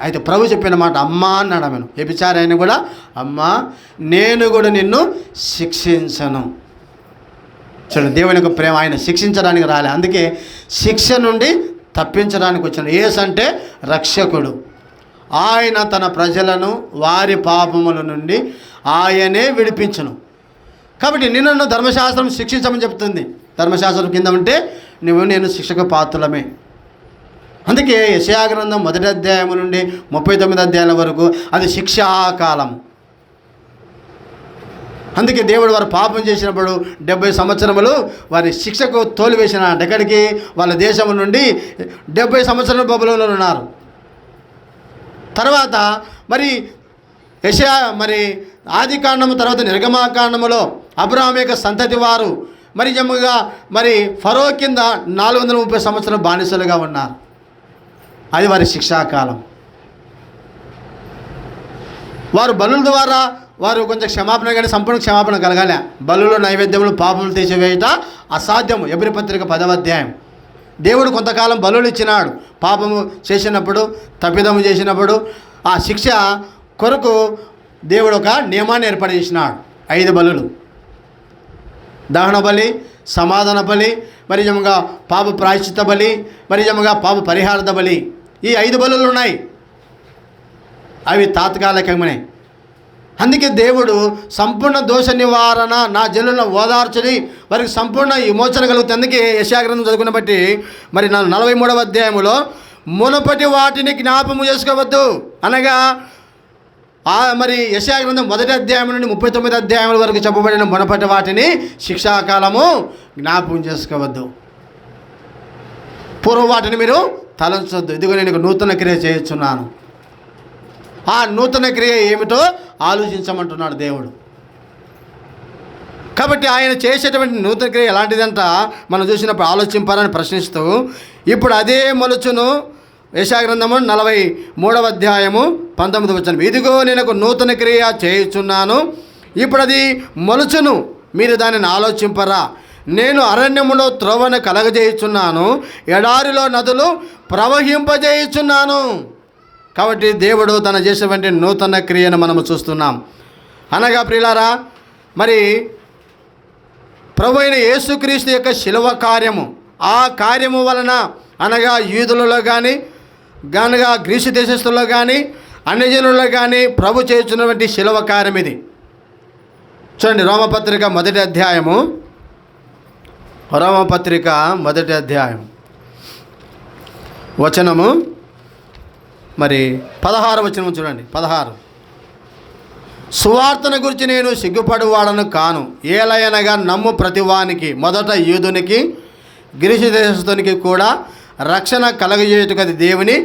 Speaker 1: అయితే ప్రభు చెప్పిన మాట అమ్మా అన్నాడు. ఆమెను వ్యభిచారి అయిన కూడా, అమ్మా నేను కూడా నిన్ను శిక్షించను. చూడండి, దేవుని యొక్క ప్రేమ, ఆయన శిక్షించడానికి రాలే, అందుకే శిక్ష నుండి తప్పించడానికి వచ్చాడు. యేసు అంటే రక్షకుడు. ఆయన తన ప్రజలను వారి పాపముల నుండి ఆయనే విడిపించును. కాబట్టి నిన్ను ధర్మశాస్త్రం శిక్షించమని చెప్తుంది. ధర్మశాస్త్రం కింద ఉంటే నేను శిక్షకు పాత్రలమే. అందుకే యెషయా గ్రంథం 1వ అధ్యాయం నుండి 39 అధ్యాయాల వరకు అది శిక్షాకాలం. అందుకే దేవుడు వారు పాపం చేసినప్పుడు 70 సంవత్సరములు వారి శిక్షకు తోలివేసిన ఎక్కడికి, వాళ్ళ దేశం నుండి 70 సంవత్సరాలు బబులోనులో ఉన్నారు. తర్వాత మరి యెషయా మరి ఆది కాండము తర్వాత నిర్గమాకాండములో అబ్రాహాము యొక్క సంతతి వారు మరి జమ్ముగా మరి ఫరో కింద 430 సంవత్సరాలు బానిసలుగా ఉన్నారు. అది వారి శిక్షాకాలం. వారు బలుల ద్వారా వారు కొంచెం క్షమాపణ, కానీ సంపూర్ణ క్షమాపణ కలగాలి. బలులు నైవేద్యములు పాపములు తీసివేయట అసాధ్యము. ఎబ్రీ పత్రిక 10వ అధ్యాయం. దేవుడు కొంతకాలం బలులు ఇచ్చినాడు. పాపము చేసినప్పుడు, తప్పిదము చేసినప్పుడు ఆ శిక్ష కొరకు దేవుడు ఒక నియమాన్ని ఏర్పాటు చేసినాడు. 5 బలులు: దహన బలి, సమాధాన బలి, మరి నిజంగా పాప ప్రాయశ్చిత్త బలి, మరి నిజంగా పాప పరిహారార్థ బలి. ఈ 5 బలులు ఉన్నాయి. అవి తాత్కాలికమే. అందుకే దేవుడు సంపూర్ణ దోష నివారణ, నా జనులను ఓదార్చని వారికి సంపూర్ణ విమోచన కలుగుతుంది. అందుకే యెషయా గ్రంథం చదువుకున్న బట్టి మరి 43వ అధ్యాయములో మునుపటి వాటిని జ్ఞాపము చేసుకోవద్దు అనగా, మరి యెషయా గ్రంథం 1వ అధ్యాయం నుండి 39 అధ్యాయముల వరకు చెప్పబడిన మునుపటి వాటిని శిక్షాకాలము జ్ఞాపకం చేసుకోవద్దు. పూర్వ వాటిని మీరు తలంచొద్దు. ఇదిగో నేను నూతన క్రియ చేయుచున్నాను. ఆ నూతన క్రియ ఏమిటో ఆలోచించమంటున్నాడు దేవుడు. కాబట్టి ఆయన చేసేటువంటి నూతన క్రియ ఎలాంటిదంట మనం చూసినప్పుడు ఆలోచింపాలని ప్రశ్నిస్తూ, ఇప్పుడు అదే మొలుచును. యెషయా గ్రంథము 43వ అధ్యాయము 19వ వచనం. ఇదిగో నేను ఒక నూతన క్రియ చేయుచున్నాను, ఇప్పుడు అది మొలుచును, మీరు దానిని ఆలోచింపరా. నేను అరణ్యములో త్రోవను కలగజేయుచున్నాను, ఎడారిలో నదులు ప్రవహింపజేయుచున్నాను. కాబట్టి దేవుడు తన చేసేటువంటి నూతన క్రియను మనము చూస్తున్నాం. అనగా ప్రియులారా, మరి ప్రభు అయిన యేసుక్రీస్తు యొక్క శిలువ కార్యము, ఆ కార్యము వలన అనగా యూదులలో కానీ గనగా గ్రీసు దేశస్తుల్లో కానీ అన్యజనుల్లో కానీ ప్రభు చేస్తున్నటువంటి శిలువ కార్యం ఇది. చూడండి, రోమపత్రిక 1వ అధ్యాయము, రోమపత్రిక 1వ అధ్యాయం వచనము మరి 16వ వచనం చూడండి. 16, సువార్తను గురించి నేను సిగ్గుపడువాడను కాను, ఏలయనగా నమ్ము ప్రతివానికి, మొదట యూదునికి గ్రీసు దేశస్తునికి కూడా రక్షణ కలగజేయుటకు అది దేవుని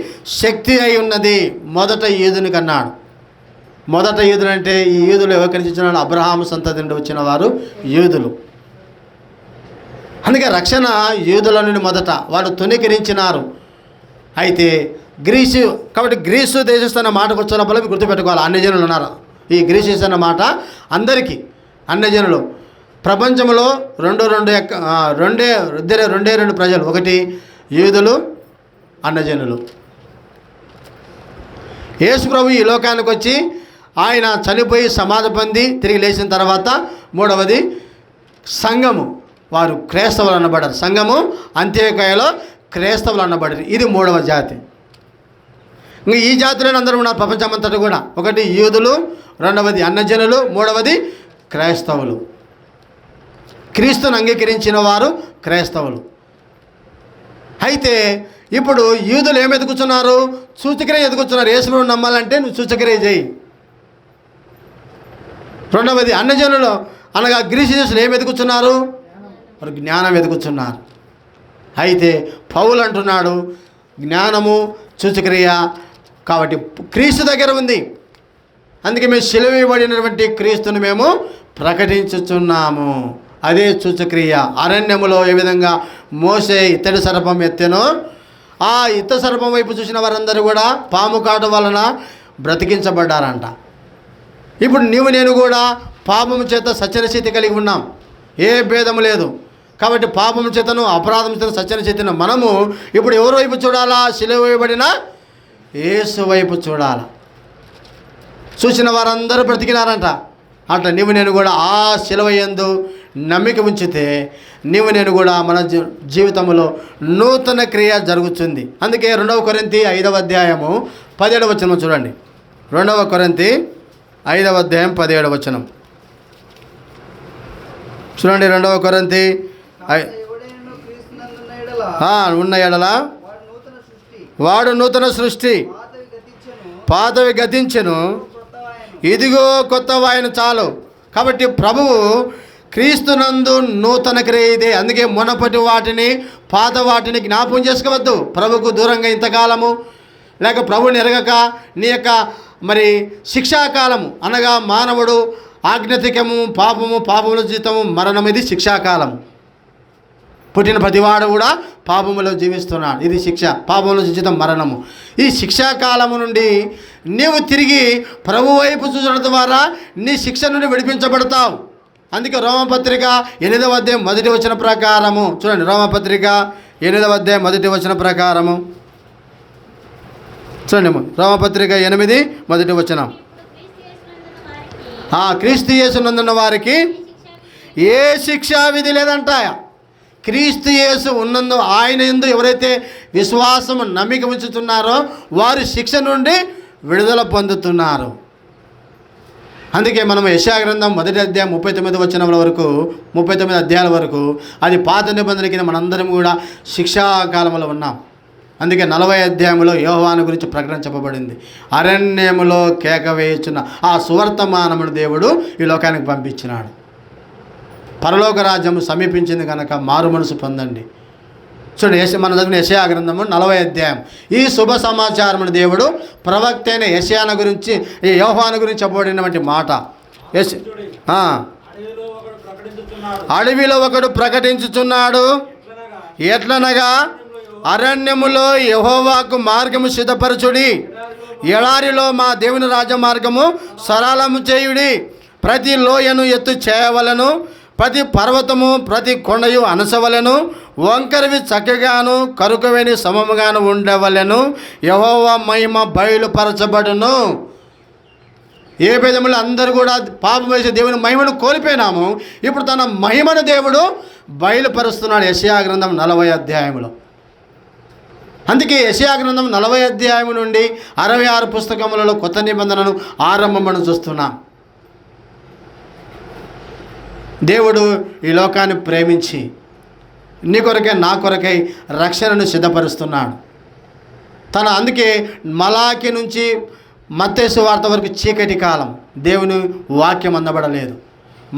Speaker 1: శక్తి అయి ఉన్నది. మొదట యూదునికి అన్నాడు. మొదట యూదులు అంటే ఈ యూదులు ఎవరికి ఇచ్చినాడు? అబ్రహాము సంతతి నుండి వచ్చిన వారు యూదులు. అందుకే రక్షణ యూదుల నుండి మొదట వారు తునీకరించినారు. అయితే గ్రీసు, కాబట్టి గ్రీసు దేశస్థాన మాటకు వచ్చినప్పుడు గుర్తుపెట్టుకోవాలి, అన్యజనులు ఉన్నారు. ఈ గ్రీసు అన్న మాట అందరికీ అన్యజనులు. ప్రపంచంలో రెండే రెండు ప్రజలు, ఒకటి యూదులు, అన్యజనులు. యేసు ప్రభు ఈ లోకానికి వచ్చి ఆయన చనిపోయి సమాధి పొంది తిరిగి లేచిన తర్వాత మూడవది సంఘము, వారు క్రైస్తవులు అనబడ్డారు. సంఘము అంత్యోకయలో క్రైస్తవులు అనబడ్డారు. ఇది 3వ జాతి. ఇంకా ఈ జాతిలోనే అందరూ ఉన్నారు ప్రపంచమంతటా కూడా. ఒకటి యూదులు, రెండవది అన్యజనులు, మూడవది క్రైస్తవులు. క్రీస్తుని అంగీకరించిన వారు క్రైస్తవులు. అయితే ఇప్పుడు యూదులు ఏమి ఎదుగుతున్నారు? సూచక్రియ ఎదుగుతున్నారు. యేసును నమ్మాలంటే నువ్వు సూచక్రియ చేయి. రెండవది, అన్యజనులు అనగా గ్రీసు దేశంలో ఏమి ఎదుగుతున్నారు? వారు జ్ఞానం ఎదుగుతున్నారు. అయితే పౌలు అంటున్నాడు జ్ఞానము సూచక్రియ కాబట్టి క్రీస్తు దగ్గర ఉంది. అందుకే మేము సిలువేయబడినటువంటి క్రీస్తుని మేము ప్రకటించుచున్నాము. అదే సూచక్రియ. అరణ్యములో ఏ విధంగా మోసే ఇత్తడి సర్పం ఎత్తెనో ఆ ఇత్త సర్పం వైపు చూసిన వారందరూ కూడా పాము కాటు వలన బ్రతికించబడ్డారంట. ఇప్పుడు నీవు నేను కూడా పాపము చేత సత్యన స్థితి కలిగి ఉన్నాం. ఏ భేదము లేదు. కాబట్టి పాపము చేతను అపరాధం చేత సత్యన స్థితిని మనము ఇప్పుడు ఎవరి వైపు చూడాలా? సిలువ వేయబడిన యేసు వైపు చూడాలా. చూసిన వారందరూ బ్రతికినారంట. అట్లా నీవు నేను కూడా ఆ సిలువ యందు నమ్మిక ఉంచితే నీవు నేను కూడా మన జీవితంలో నూతన క్రియ జరుగుతుంది. అందుకే 2 కొరింథీ 5వ అధ్యాయము 17వ వచనం చూడండి. 2 కొరింథీ 5వ అధ్యాయం 17వ వచనం చూడండి. 2 కొరింథీ ఉన్న ఎడల వాడు నూతన సృష్టి, పాతవి గతించెను, ఇదిగో కొత్త వాయన చాలు. కాబట్టి ప్రభువు క్రీస్తునందు నూతన క్రియ ఇదే. అందుకే మునపటి వాటిని పాత వాటిని జ్ఞాపకం చేసుకోవద్దు. ప్రభుకు దూరంగా ఇంతకాలము లేక ప్రభుని ఎరగక నీ యొక్క మరి శిక్షాకాలము అనగా మానవుడు ఆజ్ఞతికము పాపముల జీతము మరణం. ఇది శిక్షాకాలం. పుట్టిన ప్రతివాడు కూడా పాపములో జీవిస్తున్నాడు. ఇది శిక్ష. పాపములో జీవితం మరణము. ఈ శిక్షాకాలము నుండి నీవు తిరిగి ప్రభు వైపు చూడడం ద్వారా నీ శిక్ష నుండి విడిపించబడతావు. అందుకే రోమపత్రిక 8వ అధ్యాయం 1వ వచనం ప్రకారము చూడండి. రోమపత్రిక 8వ అధ్యాయం 1వ వచనం ప్రకారము చూడండి. రోమపత్రిక 8 1వ వచనం. క్రీస్తు యేసునందున్న వారికి ఏ శిక్షా విధి లేదంట. క్రీస్తు యేసు ఉన్నందు ఆయన యందు ఎవరైతే విశ్వాసము నమ్మిక ఉంచుతున్నారో వారు శిక్ష నుండి విడుదల పొందుతున్నారు. అందుకే మనం యెషయా గ్రంథం 1వ అధ్యాయం 39వ వచనం వరకు 39 అధ్యాయాల వరకు అది పాత నిబంధన కింద మనందరం కూడా శిక్షాకాలంలో ఉన్నాం. అందుకే 40వ అధ్యాయంలో యోహాను గురించి ప్రకటన చెప్పబడింది. అరణ్యములో కేక వేయుచున్న ఆ సువర్తమానమును దేవుడు ఈ లోకానికి పంపించినాడు. పరలోక రాజ్యము సమీపించింది కనుక మారు మనసు పొందండి. చూడండి, మన చదివిన యెషయా గ్రంథము 40వ అధ్యాయం. ఈ శుభ సమాచారమును దేవుడు ప్రవక్త అయిన యెషయాను గురించి ఈ యోహాను గురించి చెప్పబడినటువంటి మాట. అడవిలో ఒకడు ప్రకటించుచున్నాడు. ఎట్లనగా అరణ్యములో యెహోవాకు మార్గము సిద్ధపరచుడి, ఎడారిలో మా దేవుని రాజ మార్గము సరళము చేయుడి. ప్రతి లోయను ఎత్తు చేయవలను, ప్రతి పర్వతము ప్రతి కొండయు అనసవలను, వంకరవి చక్కగాను కరుకవేని సమముగాను ఉండవలను. యెహోవా మహిమ బయలుపరచబడును. ఏ విధములు అందరూ కూడా పాపం వేసే దేవుని మహిమను కోల్పోయినాము. ఇప్పుడు తన మహిమను దేవుడు బయలుపరుస్తున్నాడు యెషయా గ్రంథం 40వ అధ్యాయంలో. అందుకే యెషయా గ్రంథం 40వ అధ్యాయం నుండి 66 పుస్తకములలో కొత్త నిబంధనను ఆరంభమని చూస్తున్నాం. దేవుడు ఈ లోకాన్ని ప్రేమించి నీ కొరకై నా కొరకై రక్షణను సిద్ధపరుస్తున్నాడు. అందుకే మలాకి నుంచి మత్తయి సువార్త వరకు చీకటి కాలం. దేవుని వాక్యం అందబడలేదు.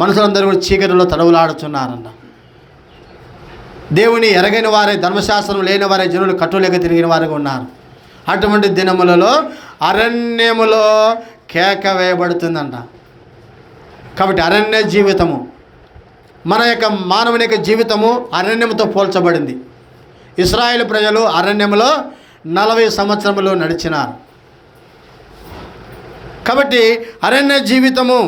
Speaker 1: మనుషులందరూ కూడా చీకటిలో తడవులాడుతున్నారన్న. దేవుని ఎరగని వారే, ధర్మశాస్త్రం లేని వారే, జనులు కట్టులేక తిరిగిన వారుగా ఉన్నారు. అటువంటి దినములలో అరణ్యములో కేక వేయబడుతుందంట. కాబట్టి అరణ్య జీవితము మన యొక్క మానవుని యొక్క జీవితము అరణ్యముతో పోల్చబడింది. ఇశ్రాయేలు ప్రజలు అరణ్యములో 40 సంవత్సరములు నడిచినారు. కాబట్టి అరణ్య జీవితము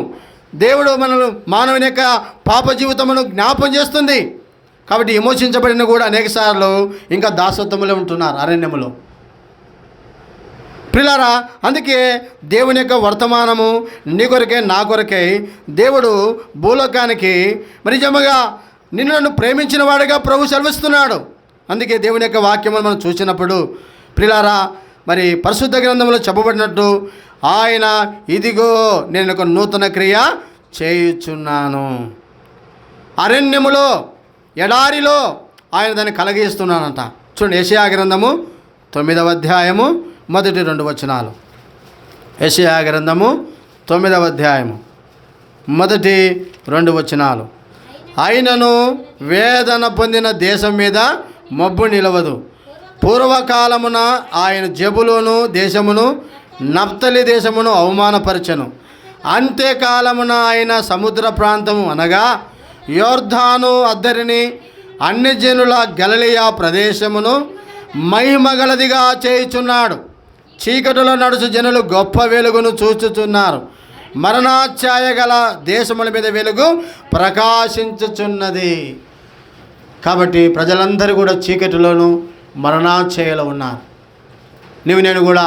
Speaker 1: దేవుడు మనల్ని మానవుని యొక్క పాప జీవితమును జ్ఞాపం చేస్తుంది. కాబట్టి విమోచించబడిన కూడా అనేక సార్లు ఇంకా దాసత్వములో ఉంటున్నారు అరణ్యములో. ప్రియులారా, అందుకే దేవుని యొక్క వర్తమానము నీ కొరకై నా కొరకై దేవుడు భూలోకానికి నిజముగా నిన్ను నన్ను ప్రేమించిన వాడిగా ప్రభు సెలవిస్తున్నాడు. అందుకే దేవుని యొక్క వాక్యమును మనం చూసినప్పుడు ప్రియులారా, మరి పరిశుద్ధ గ్రంథంలో చెప్పబడినట్టు ఆయన ఇదిగో నేను ఒక నూతన క్రియ చేయుచున్నాను. అరణ్యములో, ఎడారిలో ఆయన దాన్ని కలగిస్తున్నానంట. చూడండి, యెషయా గ్రంథము 9వ అధ్యాయము మొదటి 2 వచనాలు. యెషయా గ్రంథము 9వ అధ్యాయము మొదటి 2 వచనాలు. అయినను వేదన పొందిన దేశం మీద మబ్బు నిలవదు. పూర్వకాలమున ఆయన జెబూలూను దేశమును, నఫ్తలి దేశమును అవమానపరచెను. అంత్యకాలమున ఆయన సముద్ర ప్రాంతము అనగా యోర్దాను అద్దరిని, అన్యజనుల గలిలయ ప్రదేశమును మహిమగలదిగా చేయుచున్నాడు. చీకటిలో నడుచు జనులు గొప్ప వెలుగును చూచుచున్నారు. మరణాఛాయ గల దేశముల మీద వెలుగు ప్రకాశించుచున్నది. కాబట్టి ప్రజలందరూ కూడా చీకటిలోను మరణాఛాయలో ఉన్నారు. నేను కూడా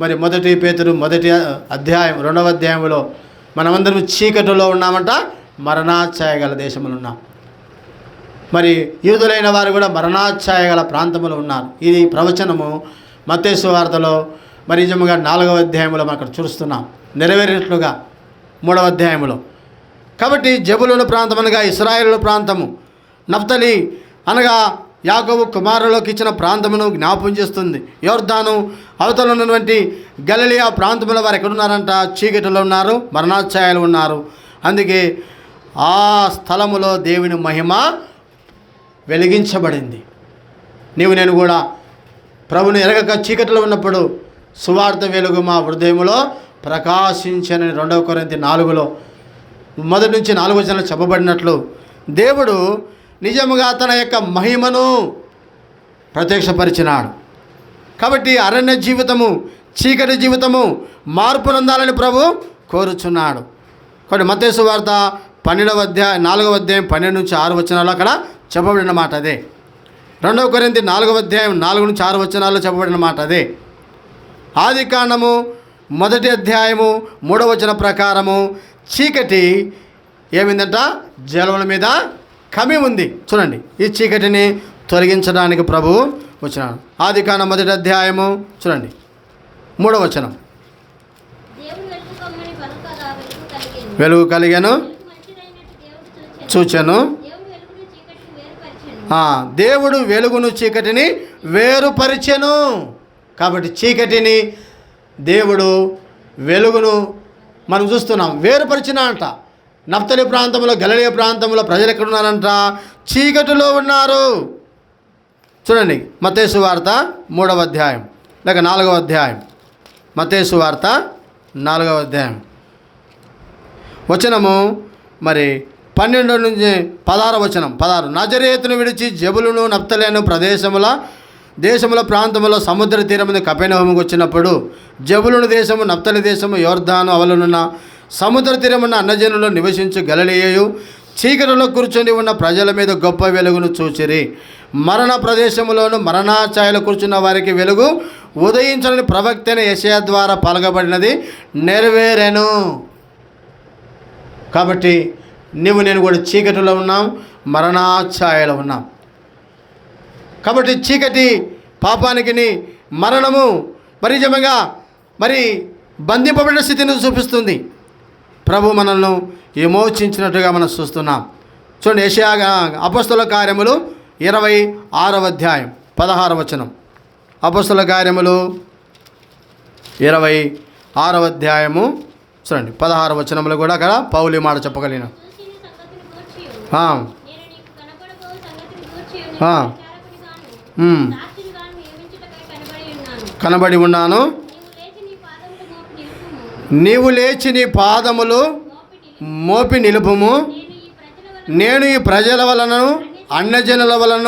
Speaker 1: మరి 1 పేతురు 1వ అధ్యాయం 2వ అధ్యాయంలో మనమందరం చీకటిలో ఉన్నామంట, మరణాఛాయ గల దేశములు ఉన్నాం. మరి యూదులైన వారు కూడా మరణాఛాయ గల ప్రాంతములు ఉన్నారు. ఇది ప్రవచనము మత్తయి సువార్తలో మరి నిజముగా 4వ అధ్యాయంలో మనం అక్కడ చూస్తున్నాం, నెరవేరినట్లుగా 3వ అధ్యాయంలో. కాబట్టి జెబూలూను ప్రాంతం అనగా ఇశ్రాయేలు ప్రాంతము, నఫ్తలి అనగా యాకోబు కుమారులకు ఇచ్చిన ప్రాంతమును జ్ఞాపం చేస్తుంది. యోర్దాను అవతల ఉన్నటువంటి గలిలయ ప్రాంతంలో వారు ఎక్కడున్నారంట? చీకటిలో ఉన్నారు, మరణాఛాయలు ఉన్నారు. అందుకే ఆ స్థలములో దేవుని మహిమ వెలిగించబడింది. నేను కూడా ప్రభుని ఎరగక చీకటిలో ఉన్నప్పుడు సువార్త వెలుగు మా హృదయములో ప్రకాశించని 2 కొరింథీ 4లో 1 నుంచి 4 వచనాలు చెప్పబడినట్లు దేవుడు నిజముగా తన యొక్క మహిమను ప్రత్యక్షపరిచినాడు. కాబట్టి అరణ్య జీవితము, చీకటి జీవితము మార్పు నొందాలని ప్రభు కోరుచున్నాడు. కాబట్టి మత్తయి సువార్త 4వ అధ్యాయం 12 నుంచి 6 వచనాలు అక్కడ చెప్పబడిన మాట అదే. 2 కొరింథీ 4వ అధ్యాయం 4 నుంచి 6 వచనాల్లో చెప్పబడిన మాట అదే. ఆదికాండము 1వ అధ్యాయము 3వ వచనం ప్రకారము చీకటి ఏమిందంట? జలముల మీద కమ్మి ఉంది. చూడండి, ఈ చీకటిని తొలగించడానికి ప్రభువు వచ్చినాడు. ఆదికాండం 1వ అధ్యాయము చూడండి 3వ వచనం. వెలుగు కలిగాను చూచెను. దేవుడు వెలుగును చీకటిని వేరుపరిచెను. కాబట్టి చీకటిని దేవుడు వెలుగును మనం చూస్తున్నాం వేరుపరిచిన అంట. నఫ్తలి ప్రాంతంలో, గలిలయ ప్రాంతంలో ప్రజలు ఎక్కడున్నారంట? చీకటిలో ఉన్నారు. చూడండి, మత్తయి సువార్త 3వ అధ్యాయం లేక 4వ అధ్యాయం. మత్తయి సువార్త 4వ అధ్యాయం వచనము మరి 12 నుంచి 16 వచనం. 16 నజరేతును విడిచి జెబూలూను నఫ్తలి అను దేశముల ప్రాంతములో సముద్ర తీరమున కపెర్నహూముకు వచ్చినప్పుడు జెబూలూను దేశము, నఫ్తలి దేశము, యోర్దాను అవలనున్న సముద్ర తీరమున్న అన్నజనులు నివసించు గలిలయయు చీకటిలో కూర్చొని ఉన్న ప్రజల మీద గొప్ప వెలుగును చూచిరి. మరణ ప్రదేశములోను మరణాఛాయలు కూర్చున్న వారికి వెలుగు ఉదయించని ప్రవక్త అయిన యెషయా ద్వారా పలకబడినది నెరవేరెను. కాబట్టి నేను కూడా చీకటిలో ఉన్నాం, మరణాఛాయలో ఉన్నాం. కాబట్టి చీకటి పాపానికి, మరణము మరి నిజంగా మరి బంధింపబడిన స్థితిని చూపిస్తుంది. ప్రభు మనల్ని విమోచించినట్టుగా మనం చూస్తున్నాం. చూడండి, యెషయా అపొస్తలుల కార్యములు 26వ అధ్యాయం 16వ వచనం. అపొస్తలుల కార్యములు 26వ అధ్యాయము చూడండి 16వ వచనంలో కూడా అక్కడ పౌలు మాట చెప్పగలిగిన కనబడి ఉన్నాను. నీవు లేచి నీ పాదములు మోపి నిలుపుము. నేను ఈ ప్రజల వలన, అన్యజనుల వలన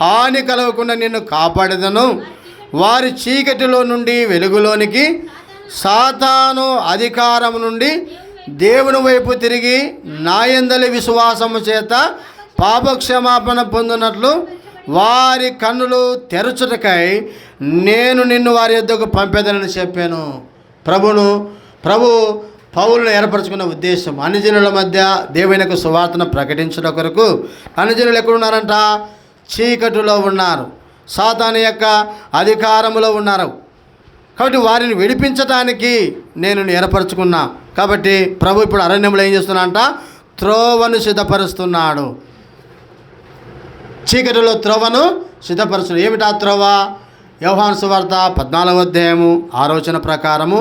Speaker 1: హాని కలగకుండా నిన్ను కాపాడదను. వారి చీకటిలో నుండి వెలుగులోనికి, సాతాను అధికారం నుండి దేవుని వైపు తిరిగి నాయందలి విశ్వాసము చేత పాపక్షమాపణ పొందినట్లు వారి కన్నులు తెరచుటకై నేను నిన్ను వారి యొద్దకు పంపేదనని చెప్పాను. ప్రభు పౌలును ఏర్పరచుకున్న ఉద్దేశం అన్యజనుల మధ్య దేవునికి సువార్తను ప్రకటించడం కొరకు. అన్యజనులు ఎక్కడున్నారంట? చీకటిలో ఉన్నారు, సాతాను యొక్క అధికారములో ఉన్నారు. కాబట్టి వారిని విడిపించడానికి నేను ఏర్పరచుకున్నా. కాబట్టి ప్రభు ఇప్పుడు అరణ్యంలో ఏం చేస్తున్నా అంట? త్రోవను సిద్ధపరుస్తున్నాడు. చీకటిలో త్రోవను సిద్ధపరుస్తున్నాడు. ఏమిటా త్రోవ? యోహాను సువార్త 14వ అధ్యాయము 6వ వచనం ప్రకారము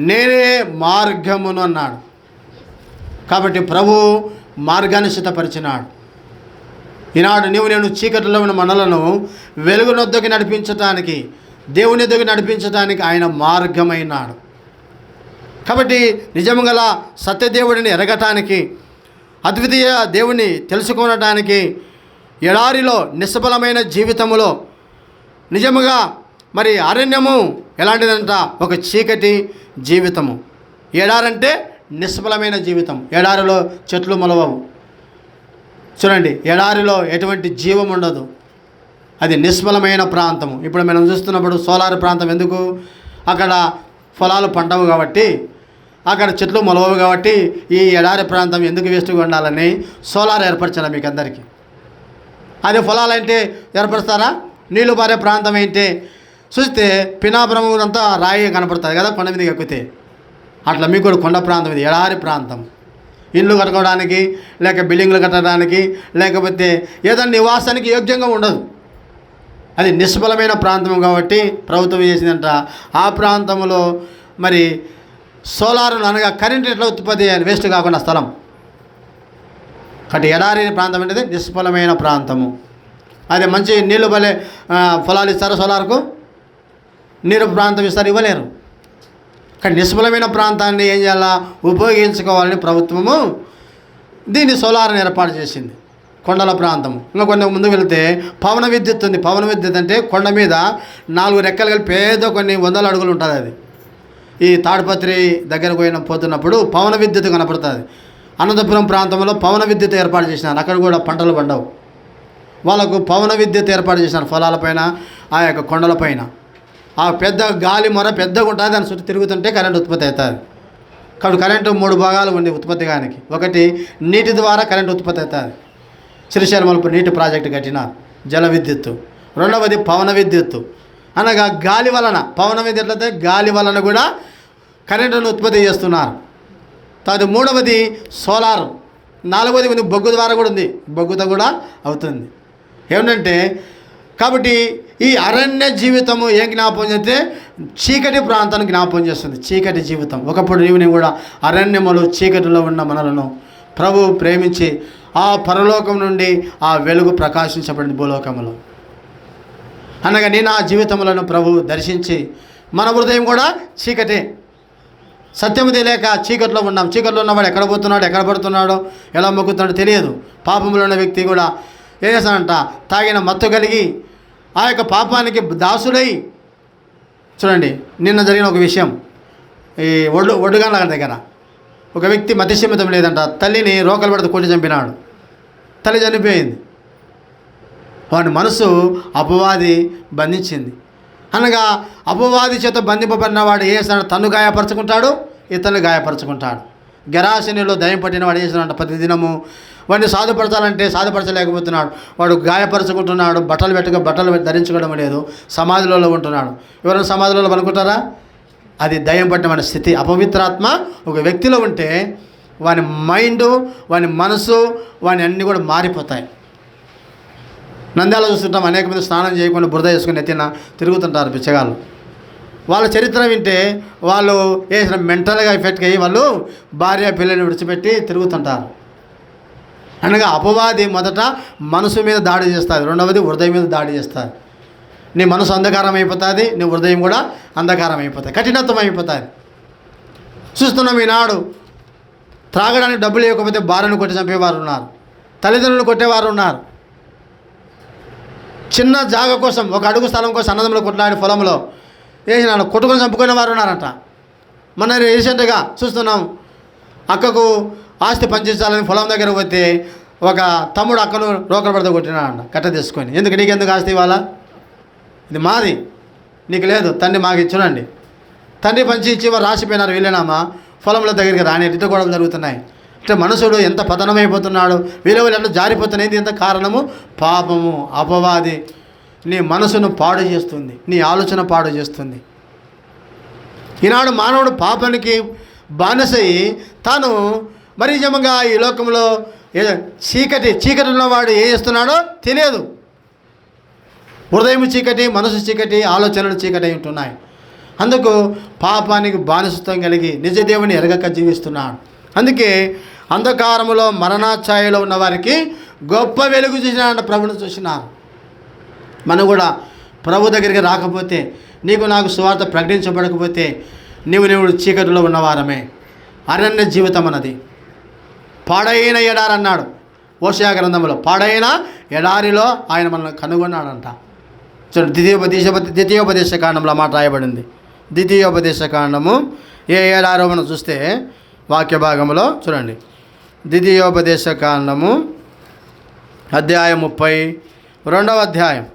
Speaker 1: నేనే మార్గమును అన్నాడు. కాబట్టి ప్రభు మార్గాన్ని సిద్ధపరిచినాడు. ఈనాడు నేను చీకటిలో ఉన్న మనలను వెలుగునొద్దకు నడిపించటానికి, దేవుని ఎద్దకు నడిపించడానికి ఆయన మార్గమైనాడు. కాబట్టి నిజము గల సత్యదేవుడిని ఎరగటానికి, అద్వితీయ దేవుని తెలుసుకొనటానికి, ఎడారిలో నిస్సఫలమైన జీవితములో నిజముగా మరి అరణ్యము ఎలాంటిదంట? ఒక చీకటి జీవితము. ఎడారంటే నిస్ఫలమైన జీవితం. ఎడారిలో చెట్లు మొలవవు. చూడండి, ఎడారిలో ఎటువంటి జీవం ఉండదు. అది నిస్ఫలమైన ప్రాంతము. ఇప్పుడు మనం చూస్తున్నప్పుడు సోలార్ ప్రాంతం ఎందుకు? అక్కడ పొలాలు పండవు కాబట్టి, అక్కడ చెట్లు మొలవవు కాబట్టి ఈ ఎడారి ప్రాంతం ఎందుకు వేస్ట్గా ఉండాలని సోలార్ ఏర్పరచాలి మీకు అందరికీ. అదే పొలాలంటే ఏర్పరుస్తారా? నీళ్లు పారే ప్రాంతం ఏంటి? చూస్తే పినాపురం అంతా రాయి కనపడుతుంది కదా కొండ మీదకి ఎక్కితే. అట్లా మీకు కూడా కొండ ప్రాంతం ఇది, ఎడారి ప్రాంతం. ఇల్లు కట్టుకోవడానికి, లేక బిల్డింగ్లు కట్టడానికి, లేకపోతే ఏదైనా నివాసానికి యోగ్యంగా ఉండదు. అది నిష్ఫలమైన ప్రాంతం కాబట్టి ప్రభుత్వం చేసిందంట ఆ ప్రాంతంలో మరి సోలార్ అనగా కరెంట్ ఎట్లా ఉత్పత్తి చేయాలి వేస్ట్ కాకుండా స్థలం. కాబట్టి ఎడారి ప్రాంతం అనేది నిష్ఫలమైన ప్రాంతము. అదే మంచి నీళ్ళు బలే పొలాలు ఇస్తారా? సోలార్కు నీరు ప్రాంతం ఇస్తారు? ఇవ్వలేరు. కానీ నిష్ఫలమైన ప్రాంతాన్ని ఏం చేయాలా? ఉపయోగించుకోవాలని ప్రభుత్వము దీన్ని సోలార్ని ఏర్పాటు చేసింది. కొండల ప్రాంతము. ఇంకా కొన్ని ముందుకు వెళితే పవన విద్యుత్ ఉంది. పవన విద్యుత్ అంటే కొండ మీద 4 రెక్కలు కలిపి పేద కొన్ని 100 అడుగులు ఉంటుంది. అది ఈ తాడిపత్రి దగ్గరకు పోతున్నప్పుడు పవన విద్యుత్ కనపడుతుంది. అనంతపురం ప్రాంతంలో పవన విద్యుత్ ఏర్పాటు చేసినారు. అక్కడ కూడా పంటలు పండవు. వాళ్ళకు పవన విద్యుత్ ఏర్పాటు చేసినారు పొలాలపైన, ఆ యొక్క కొండలపైన. ఆ పెద్ద గాలి మొర పెద్దగా ఉంటుంది, దాని చుట్టూ తిరుగుతుంటే కరెంట్ ఉత్పత్తి అవుతుంది. కాబట్టి కరెంటు 3 భాగాలు ఉంది ఉత్పత్తి కానికి. ఒకటి నీటి ద్వారా కరెంట్ ఉత్పత్తి అవుతుంది. శ్రీశైలం మలుపు నీటి ప్రాజెక్టు కట్టినారు, జల విద్యుత్తు. రెండవది పవన విద్యుత్తు అనగా గాలి వలన. పవన విద్యుత్ అయితే గాలి వలన కూడా కరెంటును ఉత్పత్తి చేస్తున్నారు. తర్వాత మూడవది సోలార్. నాలుగవది ఉంది బొగ్గు ద్వారా కూడా ఉంది, బొగ్గుతో కూడా అవుతుంది. ఏమిటంటే కాబట్టి ఈ అరణ్య జీవితము ఏం జ్ఞాపకం చేస్తే చీకటి ప్రాంతాన్ని జ్ఞాపకం చేస్తుంది. చీకటి జీవితం. ఒకప్పుడు నీవు కూడా అరణ్యములు చీకటిలో ఉన్న మనలను ప్రభు ప్రేమించి ఆ పరలోకం నుండి ఆ వెలుగు ప్రకాశించబడింది భూలోకములో. అనగా నేను ఆ జీవితములను ప్రభు దర్శించి, మన హృదయం కూడా చీకటే, సత్యము తెలియక చీకట్లో ఉన్నాం. చీకట్లో ఉన్నవాడు ఎక్కడ పోతున్నాడు, ఎక్కడ పడుతున్నాడో, ఎలా మొక్కుతున్నాడో తెలియదు. పాపంలో ఉన్న వ్యక్తి కూడా ఏం చేస్తాడంట? తాగిన మత్తు కలిగి ఆ యొక్క పాపానికి దాసుడై. చూడండి, నిన్న జరిగిన ఒక విషయం. ఈ ఒడ్డుగాల దగ్గర ఒక వ్యక్తి మతిస్థిమితం లేదంట, తల్లిని రోకలు పడితే కొట్టి చంపినాడు. తల్లి చనిపోయింది. వాడి మనసు అపవాది బంధించింది. అనగా అపవాది చేత బంధింపబడిన వాడు ఏ చేస్తాడు? తను గాయపరచుకుంటాడు, ఇతరులు గాయపరచుకుంటాడు. గెరాసినిలో దయ్యం పట్టిన వాడు చేస్తున్నాడు ప్రతి దినము. వాడిని సాధుపరచాలంటే సాధుపరచలేకపోతున్నాడు. వాడు గాయపరచుకుంటున్నాడు. బట్టలు ధరించుకోవడం లేదు. సమాధిలో ఉంటున్నాడు. ఎవరైనా సమాధిలో పనుకుంటారా? అది దయ్యం పట్టిన వాడి స్థితి. అపవిత్రాత్మ ఒక వ్యక్తిలో ఉంటే వాని మైండు, వాని మనసు, వాని అన్నీ కూడా మారిపోతాయి. నంద్యాల చూస్తుంటాం, అనేక మంది స్నానం చేయకుండా బురద వేసుకుని ఎత్తిన తిరుగుతుంటారు బిచ్చగాళ్ళు. వాళ్ళ చరిత్ర వింటే వాళ్ళు వేసిన మెంటల్గా ఎఫెక్ట్ అయ్యి వాళ్ళు భార్య పిల్లల్ని విడిచిపెట్టి తిరుగుతుంటారు. అనగా అపవాది మొదట మనసు మీద దాడి చేస్తుంది, రెండవది హృదయం మీద దాడి చేస్తుంది. నీ మనసు అంధకారం అయిపోతుంది, నీ హృదయం కూడా అంధకారం అయిపోతుంది, కఠినత్వం అయిపోతుంది. చూస్తున్నాం ఈనాడు త్రాగడానికి డబ్బులు ఇవ్వకపోతే భార్యను కొట్టి చంపేవారు ఉన్నారు, తల్లిదండ్రులను కొట్టేవారు ఉన్నారు. చిన్న జాగ కోసం, ఒక అడుగు స్థలం కోసం అన్నదమ్ములు కొట్లాడి పొలంలో వేసినాడు, కొట్టుకొని చంపుకునే వారు ఉన్నారంట. మన రీసెంట్గా చూస్తున్నాం, అక్కకు ఆస్తి పంచించాలని పొలం దగ్గర పోతే ఒక తమ్ముడు అక్కను రోకలు పడితే కొట్టినాడంట కట్ట తీసుకొని. నీకెందుకు ఆస్తి ఇవ్వాలా? ఇది మాది, నీకు లేదు, తండ్రి మాకు ఇచ్చునండి. తండ్రి పంచి ఇచ్చి వారు రాసిపోయినారు. వీళ్ళేనామా పొలంలో దగ్గరికి రాని ఇటు గొడవలు జరుగుతున్నాయి. అంటే మనుషుడు ఎంత పతనమైపోతున్నాడు, విలువలు ఎట్లా జారిపోతున్నాయి. ఎంత కారణము? పాపము, అపవాది నీ మనసును పాడు చేస్తుంది, నీ ఆలోచన పాడు చేస్తుంది. ఈనాడు మానవుడు పాపానికి బానిసయి తాను మరి నిజంగా ఈ లోకంలో చీకటి ఉన్నవాడు ఏం చేస్తున్నాడో తెలియదు. హృదయం చీకటి, మనసు చీకటి, ఆలోచనలు చీకటి అయి ఉంటున్నాయి. అందుకు పాపానికి బానిసత్వం కలిగి నిజ దేవుని ఎరగక జీవిస్తున్నాడు. అందుకే అంధకారములో మరణాఛాయలో ఉన్న వారికి గొప్ప వెలుగు చూసినాడు, ప్రభుని చూసినారు. మనం కూడా ప్రభు దగ్గరికి రాకపోతే, నీకు నాకు సువార్త ప్రకటించబడకపోతే నీవు చీకటిలో ఉన్నవారమే. అరణ్య జీవితం అన్నది పాడైన ఎడారి అన్నాడు హోషేయ గ్రంథంలో. పాడైన ఎడారిలో ఆయన మనల్ని కనుగొన్నాడంట. చూడండి, ద్వితీయోపదేశ కాండంలో మాట రాయబడింది. ద్వితీయోపదేశ కాండము ఏ ఎడారో మనం చూస్తే వాక్య భాగంలో చూడండి. ద్వితీయోపదేశ కాండము అధ్యాయం 32వ అధ్యాయం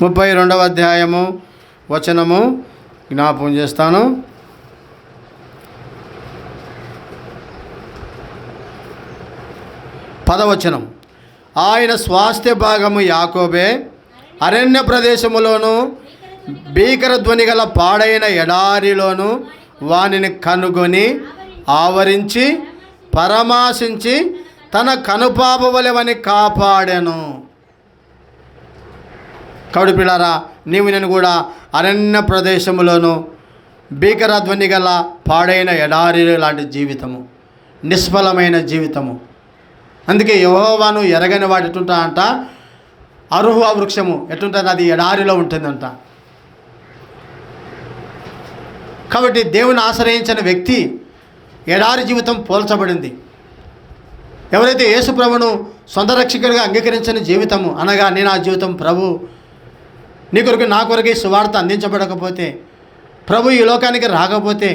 Speaker 1: 32వ అధ్యాయము వచనము జ్ఞాపకం చేస్తాను. 10వ వచనం. ఆయన స్వాస్థ్య భాగము యాకోబే, అరణ్య ప్రదేశములోను భీకర ధ్వని గల పాడైన ఎడారిలోను వానిని కనుగొని ఆవరించి పరమాశించి తన కనుపాప వలెవని కాపాడెను. కౌడి పిల్లారా, నీవు నేను కూడా అరణ్య ప్రదేశములోను భీకర ధ్వని గల పాడైన ఎడారి లాంటి జీవితము, నిష్ఫలమైన జీవితము. అందుకే యెహోవాను ఎరగని వాడు ఎట్టుంటా అంట, అరుహువ వృక్షము ఎట్టుంటుంది, అది ఎడారిలో ఉంటుందంట. కాబట్టి దేవుని ఆశ్రయించిన వ్యక్తి ఎడారి జీవితం పోల్చబడింది. ఎవరైతే యేసు ప్రభును సొంత రక్షకుడిగా అంగీకరించిన జీవితము అనగా, నేను ఆ జీవితం ప్రభు నీ కొరకు నా కొరకే సువార్త అందించబడకపోతే, ప్రభు ఈ లోకానికి రాకపోతే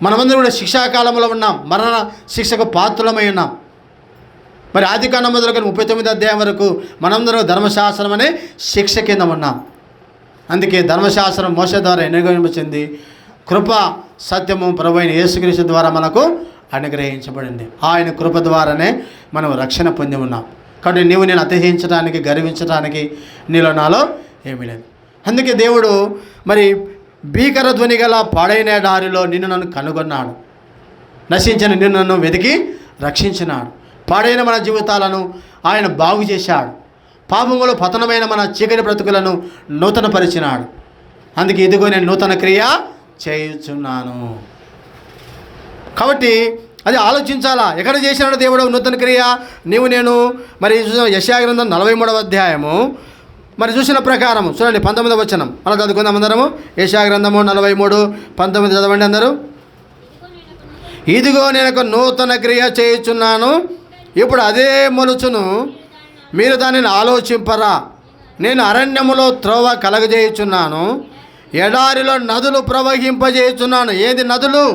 Speaker 1: మనమందరం కూడా శిక్షాకాలంలో ఉన్నాం, మరణ శిక్షకు పాత్రలమై ఉన్నాం. మరి ఆదికాండం మొదలుకొని 39వ అధ్యాయం వరకు మనందరం ధర్మశాస్త్రం అనే శిక్ష కింద ఉన్నాం. అందుకే ధర్మశాస్త్రం మోషే ద్వారా అనుగ్రహించింది, కృప సత్యము ప్రభు అయిన యేసుక్రీస్తు ద్వారా మనకు అనుగ్రహించబడింది. ఆయన కృప ద్వారానే మనం రక్షణ పొంది ఉన్నాం. కాబట్టి నీవు నేను అతిశయించడానికి, గర్వించడానికి నీలో నాలో ఏమీ లేదు. అందుకే దేవుడు మరి భీకర ధ్వని గల పాడైన దారిలో నిన్ను నన్ను కనుగొన్నాడు, నశించిన నిన్ను నన్ను వెతికి రక్షించినాడు. పాడైన మన జీవితాలను ఆయన బాగు చేశాడు. పాపములో పతనమైన మన చీకటి బ్రతుకులను నూతనపరిచినాడు. అందుకే ఇదిగో నేను నూతన క్రియ చేయుచున్నాను. కాబట్టి అది ఆలోచించాలా, ఎక్కడ చేసినాడు దేవుడు నూతన క్రియ? నీవు నేను మరి యెషయా గ్రంథం 43వ అధ్యాయము మరి చూసిన ప్రకారం చూడండి, 19వ వచనం మనం చదువుకుందాం అందరము. యెషయా గ్రంథము 43:19 చదవండి అందరూ. ఇదిగో నేను ఒక నూతన క్రియ చేయుచున్నాను, ఇప్పుడు అదే మొలుచును, మీరు దానిని ఆలోచింపరా. నేను అరణ్యములో త్రోవ కలగజేయుచున్నాను, ఎడారిలో నదులు ప్రవహింపజేయుచున్నాను. ఏది నదులు?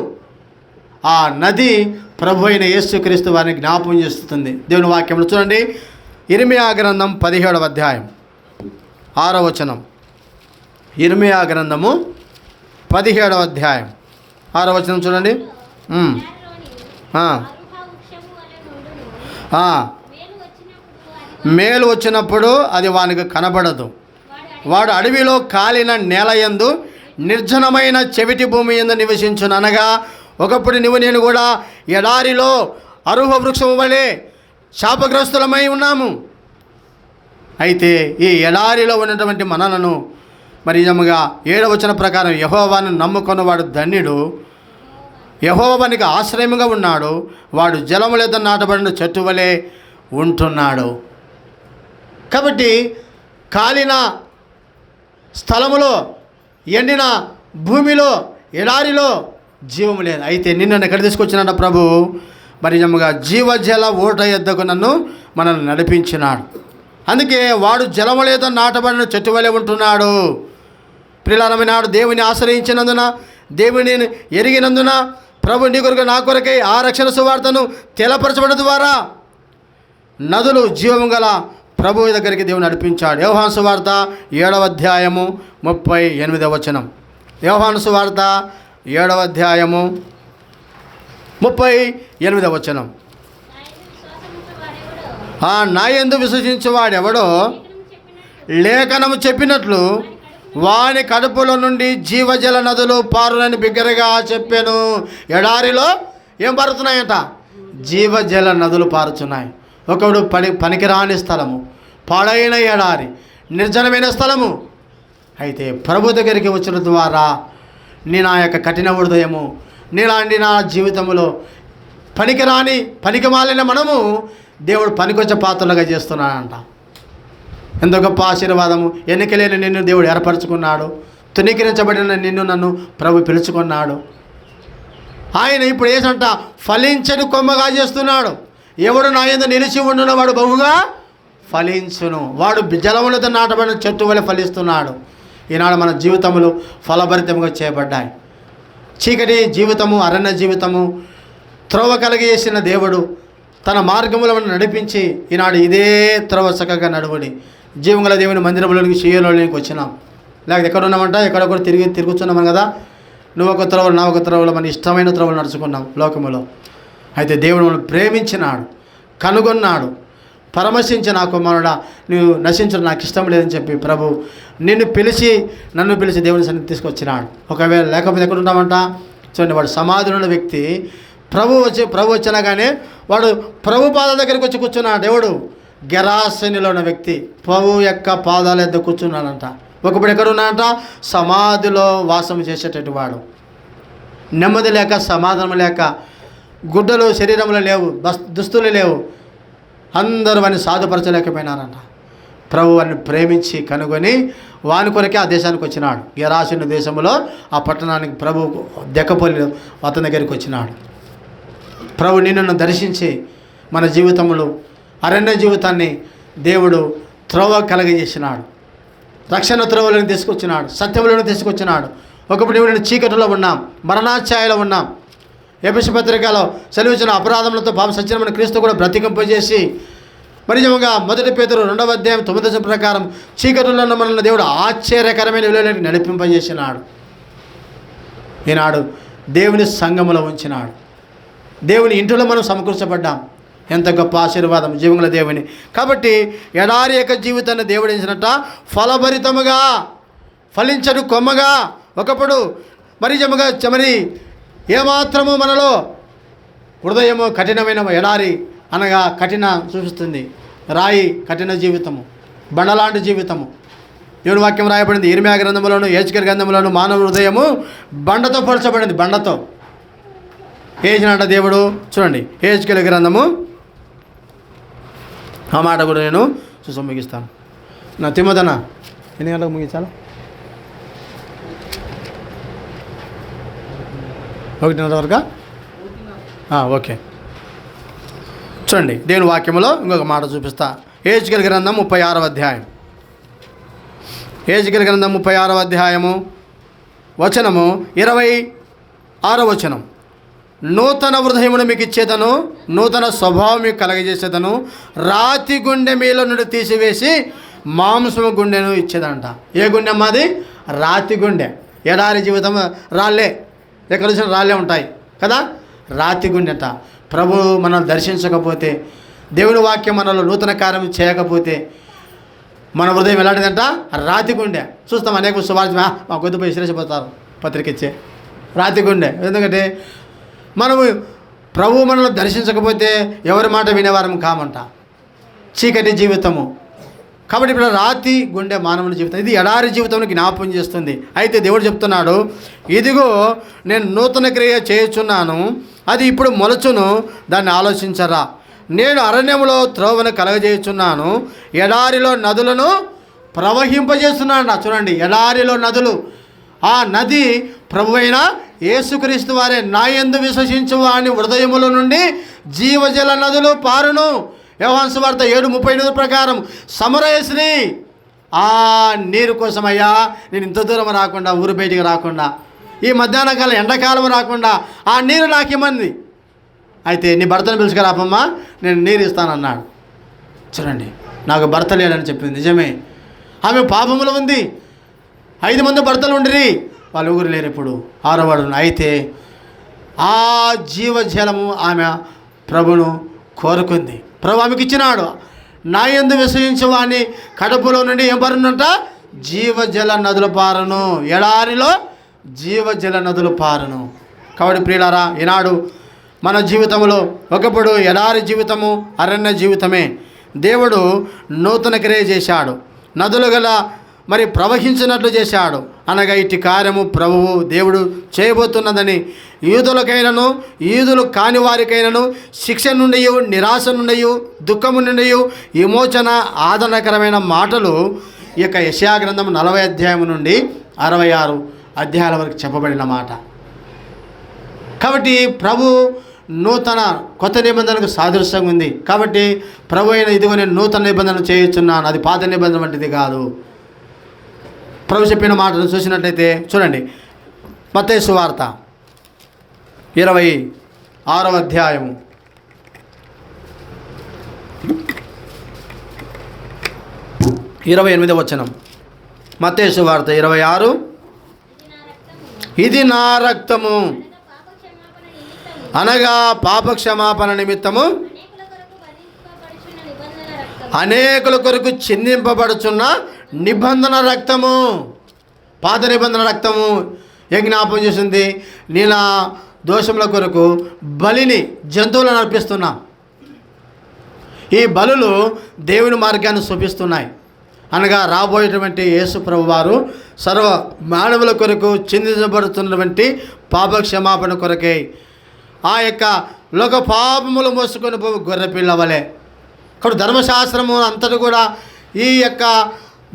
Speaker 1: ఆ నది ప్రభు అయిన యేసుక్రీస్తు వారిని జ్ఞాపకం చేస్తుంది. దేవుని వాక్యంలో చూడండి, ఇర్మియా గ్రంథం 17వ అధ్యాయం 6వ వచనం. ఇర్మియా గ్రంథము 17వ అధ్యాయం 6వ వచనం చూడండి. మేలు వచ్చినప్పుడు అది వానికి కనబడదు. వాడు అడవిలో కాలిన నేల యందు నిర్జనమైన చెవిటి భూమి యందు నివసించును. అనగా ఒకప్పుడు నువ్వు నేను కూడా ఎడారిలో అరుహ వృక్షము వలె శాపగ్రస్తులమై ఉన్నాము. అయితే ఈ ఎడారిలో ఉన్నటువంటి మనలను మరి నిజముగా 7వ వచనం ప్రకారం యెహోవాను నమ్ముకున్నవాడు ధన్యుడు, యెహోవానికి ఆశ్రయముగా ఉన్నాడు, వాడు జలముల యొద్ద నాటబడిన చెట్టు వలె ఉంటున్నాడు. కాబట్టి కాలిన స్థలములో, ఎండిన భూమిలో, ఎడారిలో జీవము లేదు. అయితే నిన్ను ఎక్కడ తీసుకొచ్చినాడు ప్రభు? మరి నిజముగా జీవజల ఓట యొద్దకు మనల్ని నడిపించినాడు. అందుకే వాడు జలముల యొద్ద నాటబడిన చెట్టు వలె ఉంటున్నాడు. ప్రియులారా, నాడు దేవుని ఆశ్రయించినందున, దేవుని ఎరిగినందున ప్రభు నీ కొరకు నా కొరకై ఆ రక్షణ సువార్తను తెలపరచబడి ద్వారా నదులు జీవము గల ప్రభు దగ్గరికి దేవుని నడిపించాడు. యోహాను సువార్త 7వ అధ్యాయము 38వ వచనం. యోహాను సువార్త 7వ అధ్యాయము 38వ వచనం. నా యందు విశ్వసించేవాడెవడో లేఖనము చెప్పినట్లు వాని కడుపులో నుండి జీవజల నదులు పారునని బిగ్గరగా చెప్పాను. ఎడారిలో ఏం పారుతున్నాయంట? జీవజల నదులు పారుతున్నాయి. ఒకడు పనికిరాని స్థలము, పాడైన ఎడారి, నిర్జనమైన స్థలము. అయితే ప్రభు దగ్గరికి వచ్చిన ద్వారా నా యొక్క కఠిన హృదయము, నా జీవితంలో పనికిరాని పనికిమాలిన మనము దేవుడు పనికొచ్చే పాత్రలుగా చేస్తున్నాడంట. ఎంత గొప్ప ఆశీర్వాదము! ఎన్నికలేని నిన్ను దేవుడు ఏర్పరచుకున్నాడు. తునీకరించబడిన నిన్ను నన్ను ప్రభు పిలుచుకున్నాడు. ఆయన ఇప్పుడు ఏంటంట? ఫలించని కొమ్మగా చేస్తున్నాడు. ఎవడు నా యందు నిలిచి ఉండునో వాడు బహుగా ఫలించును. వాడు జలములతో నాటబడిన చెట్టు వలె ఫలిస్తున్నాడు. ఈనాడు మన జీవితములు ఫలభరితంగా చేయబడ్డాయి. చీకటి జీవితము, అరణ్య జీవితము త్రోవ కలిగేసిన దేవుడు తన మార్గములను నడిపించి ఈనాడు ఇదే త్రోవ చక్కగా నడువుడి జీవముల దేవుని మందిరంలోనికి షియోనులోనికి వచ్చినాం. లేకపోతే ఎక్కడ ఉన్నామంట? ఎక్కడొక్కడ తిరుగుతున్నాం కదా. నువ్వు ఒక త్రోవలు, నా ఒక త్రోవలు, మన ఇష్టమైన త్రోవలు నడుచుకున్నాం లోకములో. అయితే దేవుడు మనం ప్రేమించినాడు, కనుగొన్నాడు, పరమశించి నా కుమారుడా నువ్వు నశించడం నాకు ఇష్టం లేదని చెప్పి ప్రభు నన్ను పిలిచి దేవుని సన్నిధి తీసుకొచ్చినాడు. ఒకవేళ లేకపోతే ఎక్కడ ఉంటామంట? చూడండి, వాడు సమాధిలో ఉన్న వ్యక్తి ప్రభు వచ్చినా కానీ వాడు ప్రభు పాదాల దగ్గరికి వచ్చి కూర్చున్నాడు. దేవుడు గెరాసనిలో ఉన్న వ్యక్తి ప్రభు యొక్క పాదాల దగ్గర కూర్చున్నాడంట. ఒకప్పుడు ఎక్కడ ఉన్నాడంట? సమాధిలో వాసం చేసేటట్టు వాడు. నెమ్మది లేక, సమాధానం లేక, గుడ్డలు శరీరంలో లేవు, దుస్తులు లేవు, అందరూ వాడిని సాధుపరచలేకపోయినారంట. ప్రభు వారిని ప్రేమించి కనుగొని వాని కొరకే ఆ దేశానికి వచ్చినాడు. గెరాసీను దేశంలో ఆ పట్టణానికి ప్రభు దెక్కపోలి అతని దగ్గరికి వచ్చినాడు. ప్రభు నిన్ను దర్శించి మన జీవితంలో అరణ్య జీవితాన్ని దేవుడు త్రోవ కలగజేసినాడు. రక్షణ త్రోవలను తీసుకొచ్చినాడు, సత్యంలోనే తీసుకొచ్చినాడు. ఒకప్పుడు నేను చీకటిలో ఉన్నాం, మరణాఛాయలో ఉన్నాం. ఎఫెసు పత్రికలో సెలవిచ్చిన అపరాధములతో పాప సత్యమైన క్రీస్తు కూడా బ్రతికింపజేసి మరి నిజంగా 1 పేతురు 2వ అధ్యాయం 9వ ప్రకారం చీకటిలో ఉన్న మనల్ని దేవుడు ఆశ్చర్యకరమైన విలువలోకి నడిపింపజేసినాడు. ఈనాడు దేవుని సంఘములో ఉంచినాడు. దేవుని ఇంటిలో మనం సమకూర్చబడ్డాం. ఎంత గొప్ప ఆశీర్వాదం జీవముల దేవుని. కాబట్టి ఎడారి యొక్క జీవితాన్ని దేవుడు ఇచ్చినట్ట ఫలభరితముగా, ఫలించడు కొమ్మగా. ఒకప్పుడు మరి ఏమాత్రము మనలో హృదయము కఠినమైన ఎడారి అనగా కఠిన సూచిస్తుంది. రాయి కఠిన జీవితము, బండలాంటి జీవితము. దేవుని వాక్యం రాయబడింది ఇర్మియా గ్రంథంలోను, హెజ్కేలు గ్రంథంలోను మానవ హృదయము బండతో పోల్చబడింది. బండతో వేసినట్ట దేవుడు. చూడండి హెజ్కేలు గ్రంథము, ఆ మాట కూడా నేను చూసి ముగిస్తాను. నా తిమ్మదన ఎన్ని గంటలకు ముగించాలా? 1:30 వరకు? ఓకే. చూడండి దేవుని వాక్యములో ఇంకొక మాట చూపిస్తా. హెజ్కేలు గ్రంథం 36వ అధ్యాయం. హెజ్కేలు గ్రంథం 36వ అధ్యాయము వచనము 26వ వచనం. నూతన హృదయమును మీకు ఇచ్చేదను, నూతన స్వభావం మీకు కలగజేసేదను, రాతి గుండె మీలో నుండి తీసివేసి మాంసము గుండెను ఇచ్చేదంట. ఏ గుండె అమ్మాది? రాతి గుండె. ఎడారి జీవితం రాళ్ళే, ఎక్కడ చూసిన రాళ్ళే ఉంటాయి కదా. రాతి గుండెట. ప్రభు మనల్ని దర్శించకపోతే, దేవుని వాక్యం మనలో నూతన కార్యం చేయకపోతే మన హృదయం ఎలాంటిదంట? రాతి గుండె. చూస్తాం అనేక సువార్త మా కొద్దిపోయి విశ్లేషిపోతారు పత్రిక ఇచ్చే రాతి గుండె. ఎందుకంటే మనము ప్రభు మనల్ని దర్శించకపోతే ఎవరి మాట వినేవారం కామంట. చీకటి జీవితము. కాబట్టి ఇప్పుడు రాతి గుండె మానవుని జీవితం, ఇది ఎడారి జీవితంలో జ్ఞాపకం చేస్తుంది. అయితే దేవుడు చెప్తున్నాడు, ఇదిగో నేను నూతన క్రియ చేయుచున్నాను, అది ఇప్పుడు మొలచును, దాన్ని ఆలోచించరా. నేను అరణ్యంలో త్రోవను కలగజేయుచున్నాను, ఎడారిలో నదులను ప్రవహింపజేస్తున్నాను. చూడండి, ఎడారిలో నదులు. ఆ నది ప్రభువైన యేసుక్రీస్తు వారే. నా యందు విశ్వసించు వాని హృదయముల నుండి జీవజల నదులు పారును. యోహాను సువార్త 7:38 ప్రకారం సమరయశ్రీ ఆ నీరు కోసమయ్యా నేను ఇంత దూరం రాకుండా, ఊరు బయటికి రాకుండా, ఈ మధ్యాహ్న కాలం ఎండాకాలం రాకుండా ఆ నీరు నాకేమంది. అయితే నీ భర్తను పిలుచుకురాపమ్మా, నేను నీరు ఇస్తానన్నాడు. చూడండి, నాకు భర్త లేడని చెప్పింది. నిజమే, ఆమె పాపములో ఉంది. 5 మంది భర్తలు ఉండిరి, వాళ్ళు ఊరు లేరు. ఇప్పుడు 6వ వాడు. అయితే ఆ జీవజలము ఆమె ప్రభును కోరుకుంది. ప్రభు ఆమెకి ఇచ్చినాడు. నా యందు విశ్వసించు వాని కడుపులో నుండి ఏం పరునంట? జీవజల నదులు పారును. ఎడారిలో జీవజల నదులు పారును. కాబట్టి ప్రియులారా, ఈనాడు మన జీవితంలో ఒకప్పుడు ఎడారి జీవితము, అరణ్య జీవితమే. దేవుడు నూతన క్రియ చేశాడు. నదులు గల మరి ప్రవహించినట్లు చేశాడు. అనగా ఇట్టి కార్యము ప్రభువు దేవుడు చేయబోతున్నదని యూదులకైనను యూదులు కాని వారికైనను శిక్ష నుండి, నిరాశ నుండి, దుఃఖము నుండి విమోచన ఆదరణకరమైన మాటలు ఈ యొక్క యెషయా గ్రంథం 40 అధ్యాయం నుండి 66 అధ్యాయాల వరకు చెప్పబడిన మాట. కాబట్టి ప్రభు నూతన కొత్త నిబంధనకు సాదృశ్యంగా ఉంది. కాబట్టి ప్రభు అయిన ఇదిగో నేను నూతన నిబంధన చేయుచున్నాను, అది పాత నిబంధన వంటిది కాదు. ప్రభు చెప్పిన మాటను చూసినట్లయితే చూడండి, మత్తయి సువార్త 26వ అధ్యాయము 28వ వచనం. మత్తయి సువార్త 26, ఇది నా రక్తము అనగా పాప క్షమాపణ నిమిత్తము అనేకుల కొరకు చిందింపబడుచున్న నిబంధన రక్తము. పాత నిబంధన రక్తము ఏ జ్ఞాపకం చేసింది? నేను దోషముల కొరకు బలిని, జంతువులను అర్పిస్తున్నా. ఈ బలులు దేవుని మార్గాన్ని చూపిస్తున్నాయి. అనగా రాబోయేటువంటి యేసు ప్రభు వారు సర్వ మానవుల కొరకు చిందించబడుతున్నటువంటి పాప క్షమాపణ కొరకే ఆ యొక్క లోక పాపములు మోసుకొని పోవు గొర్రెపిల్ల వలె. కాబట్టి ధర్మశాస్త్రము అంతటి కూడా ఈ యొక్క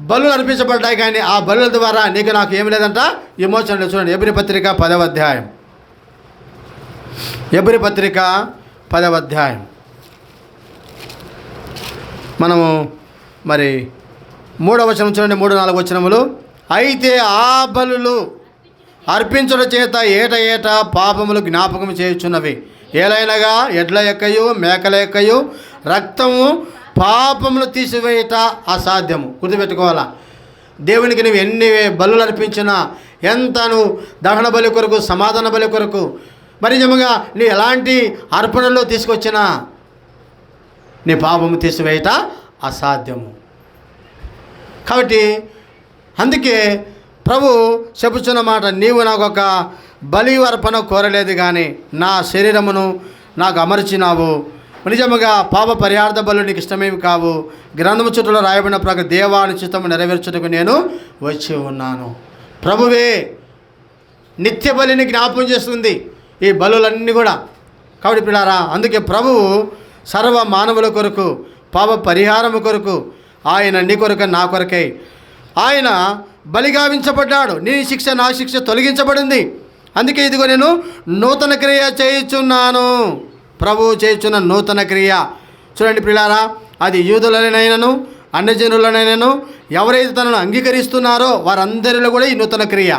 Speaker 1: బలులు అర్పించబడ్డాయి. కానీ ఆ బలుల ద్వారా నీకు నాకు ఏమి లేదంట, విమోచన లేదు. చూడండి, ఎబ్రీ పత్రిక 10వ అధ్యాయం. ఎబ్రీ పత్రిక 10వ అధ్యాయం. మనము మరి 3వ వచనం చూడండి, 3-4 వచనములు. అయితే ఆ బలులు అర్పించుట చేత ఏట పాపములు జ్ఞాపకం చేయుచున్నవి. ఏలైనగా ఎడ్ల యొక్కయు మేకల యొక్కయు రక్తము పాపములు తీసివేయట అసాధ్యము. గుర్తుపెట్టుకోవాలా, దేవునికి నువ్వు ఎన్ని బలులు అర్పించినా, ఎంత నువ్వు దహన బలి కొరకు, సమాధాన బలి కొరకు, మరి నిజంగా నీ ఎలాంటి అర్పణలో తీసుకొచ్చినా నీ పాపము తీసివేయట అసాధ్యము. కాబట్టి అందుకే ప్రభు చెప్పుచున్న మాట, నీవు నాకు ఒక బలి అర్పణ కోరలేదు కానీ నా శరీరమును నాకు అమర్చినావు. నిజముగా పాప పరిహార్థ బలు నీకు ఇష్టమేమి కావు. గ్రంథము చుట్టూలో రాయబడిన ప్రకారం దేవాని చిత్తము నెరవేర్చుటకు నేను వచ్చి ఉన్నాను. ప్రభువే నిత్య బలిని జ్ఞాపకం చేస్తుంది ఈ బలులన్నీ కూడా. కాబట్టి పిల్లారా, అందుకే ప్రభువు సర్వ మానవుల కొరకు, పాప పరిహారము కొరకు ఆయన నీ కొరకు నా కొరకై ఆయన బలిగావించబడ్డాడు. నీ శిక్ష నా శిక్ష తొలగించబడింది. అందుకే ఇదిగో నేను నూతన క్రియ చేయుచున్నాను. ప్రభువు చేయుచున్న నూతన క్రియ చూడండి పిల్లారా, అది యూదులనైనను అన్యజనులనైనను ఎవరైతే తనను అంగీకరిస్తున్నారో వారందరిలో కూడా ఈ నూతన క్రియ.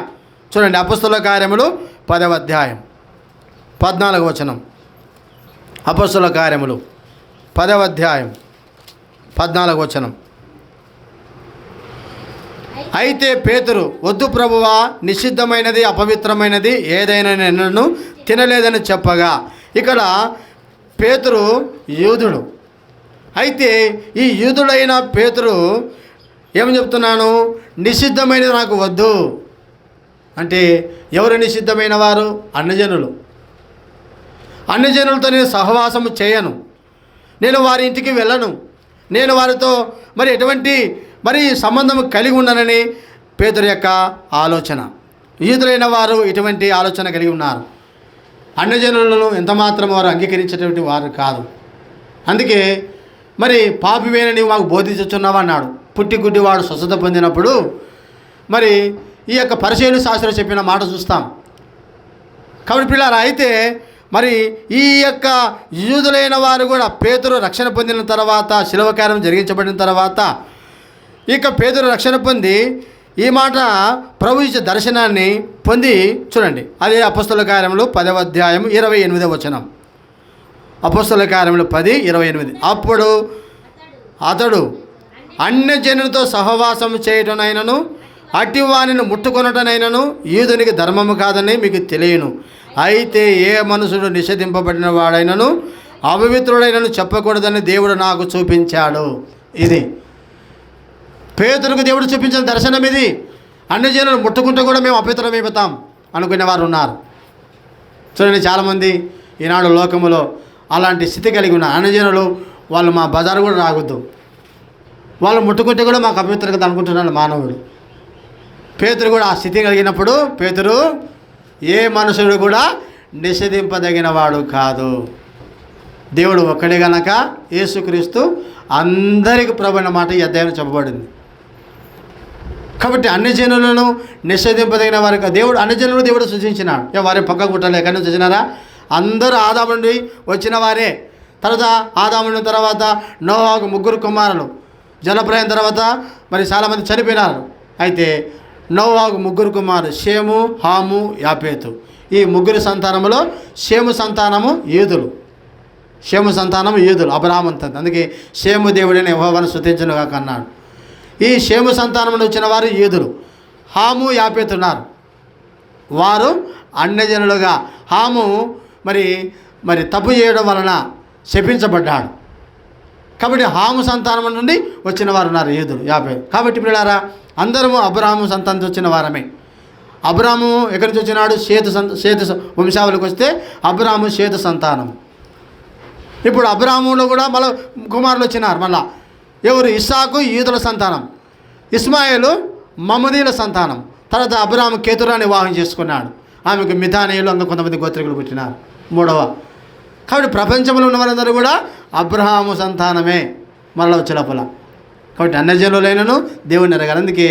Speaker 1: చూడండి, అపొస్తలుల కార్యములు 10వ అధ్యాయం 14వ వచనం. అపొస్తలుల కార్యములు 10వ అధ్యాయం 14వ వచనం. అయితే పేతురు, వద్దు ప్రభువా, నిషిద్ధమైనది అపవిత్రమైనది ఏదైనా నేను తినలేదని చెప్పగా, ఇక్కడ పేతురు యూదుడు. అయితే ఈ యూదుడైన పేతురు ఏమని చెప్తున్నాను, నిషిద్ధమైనది నాకు వద్దు అంటే ఎవరు నిషిద్ధమైన వారు? అన్యజనులు. అన్యజనులతో నేను సహవాసము చేయను, నేను వారి ఇంటికి వెళ్ళను, నేను వారితో మరి ఎటువంటి సంబంధం కలిగి ఉండనని పేతురు యొక్క ఆలోచన. యూదులైన వారు ఇటువంటి ఆలోచన కలిగి ఉన్నారు. అన్యజనులను ఎంతమాత్రం వారు అంగీకరించేటువంటి వారు కాదు. అందుకే మరి పాపివేనని మాకు బోధించుచున్నావు అన్నాడు. పుట్టి గుడ్డివాడు స్వస్థత పొందినప్పుడు మరి ఈ యొక్క పరిశీలన శాస్త్రం చెప్పిన మాట చూస్తాం. కాబట్టి పిల్లారా, అయితే మరి ఈ యొక్క యూదులైన వారు కూడా పేతురు రక్షణ పొందిన తర్వాత, శిలువ కార్యం జరిగించబడిన తర్వాత ఇక పేతురు రక్షణ పొంది ఈ మాట ప్రభు ఇచ్చే దర్శనాన్ని పొంది చూడండి, అదే అపొస్తలుల కార్యములు 10వ అధ్యాయం 28వ వచనం. అపొస్తలుల కార్యములు 10:28. అప్పుడు అతడు అన్యజనులతో సహవాసం చేయటనైనను అట్టి వానిని ముట్టుకొనటనైనను యూదునికి ధర్మము కాదని మీకు తెలియను. అయితే ఏ మనుషుడు నిషేధింపబడిన వాడైనను అపవిత్రుడైనను చెప్పకూడదని దేవుడు నాకు చూపించాడు. ఇది పేతురుకు దేవుడు చూపించిన దర్శనం ఇది. అన్ని జనులు ముట్టుకుంటూ కూడా మేము అపవిత్రమైపోతాం అనుకునే వారు ఉన్నారు. చూడండి, చాలామంది ఈనాడు లోకములో అలాంటి స్థితి కలిగి ఉన్నారు. అన్ని జనులు వాళ్ళు మా బజారు కూడా రాగొద్దు, వాళ్ళు ముట్టుకుంటే కూడా మాకు అపవిత్రత అనుకుంటున్నాడు మానవుడు. పేతురు కూడా ఆ స్థితి కలిగినప్పుడు పేతురు ఏ మనుషుడు కూడా నిషేధింపదగిన వాడు కాదు. దేవుడు ఒక్కడే గనక యేసుక్రీస్తు అందరికి ప్రభు అన్న మాట ఈ అధ్యాయంలో చెప్పబడింది. కాబట్టి అన్ని జనులను నిషేధింపదగిన వారికి దేవుడు అన్ని జనులు దేవుడు సృజించినాడు. వారి పక్కకు పుట్టాలి, ఎక్కడి నుంచి వచ్చినారా? అందరూ ఆదాము నుండి వచ్చిన వారే. తర్వాత ఆదాము తర్వాత నోవాకు 3 కుమారులు. జలప్రలయం తర్వాత మరి చాలామంది చనిపోయినారు. అయితే నోవాకు 3 కుమారులు, షేము, హాము, యాపేతు. ఈ 3 సంతానములో షేము సంతానము యూదులు. షేము సంతానం యూదులు, అబ్రహాము అంత. అందుకే షేము దేవుడిని యెహోవాను స్తుతించును గాక అన్నాడు. ఈ షేము సంతానం నుండి వచ్చిన వారు యూదులు. హాము, యాపేతు ఉన్నారు. వారు అన్యజనులుగా, హాము మరి తప్పు చేయడం వలన శపించబడ్డాడు. కాబట్టి హాము సంతానం నుండి వచ్చిన వారు ఉన్నారు యూదులు, యాపేతు. కాబట్టి పిల్లారా, అందరము అబ్రహాము సంతానం వచ్చిన వారమే. అబ్రహాము ఎక్కడి నుంచి వచ్చినాడు? షేతు వంశావళికి వస్తే అబ్రహాము షేతు సంతానం. ఇప్పుడు అబ్రహాములో కూడా మళ్ళీ కుమారులు వచ్చినారు. మళ్ళా ఎవరు? ఇస్సాకు యూదుల సంతానం, ఇస్మాయిలు మమదీల సంతానం. తర్వాత అబ్రహాము కేతురాని వివాహం చేసుకున్నాడు. ఆమెకు మిథానీయులు అందుకు కొంతమంది గోత్రికులు పుట్టినారు, 3వ. కాబట్టి ప్రపంచంలో ఉన్న వారందరూ కూడా అబ్రహాము సంతానమే మళ్ళీ వచ్చే లోపల. కాబట్టి అన్యజనులైనను దేవుని ఎరగాలి. అందుకే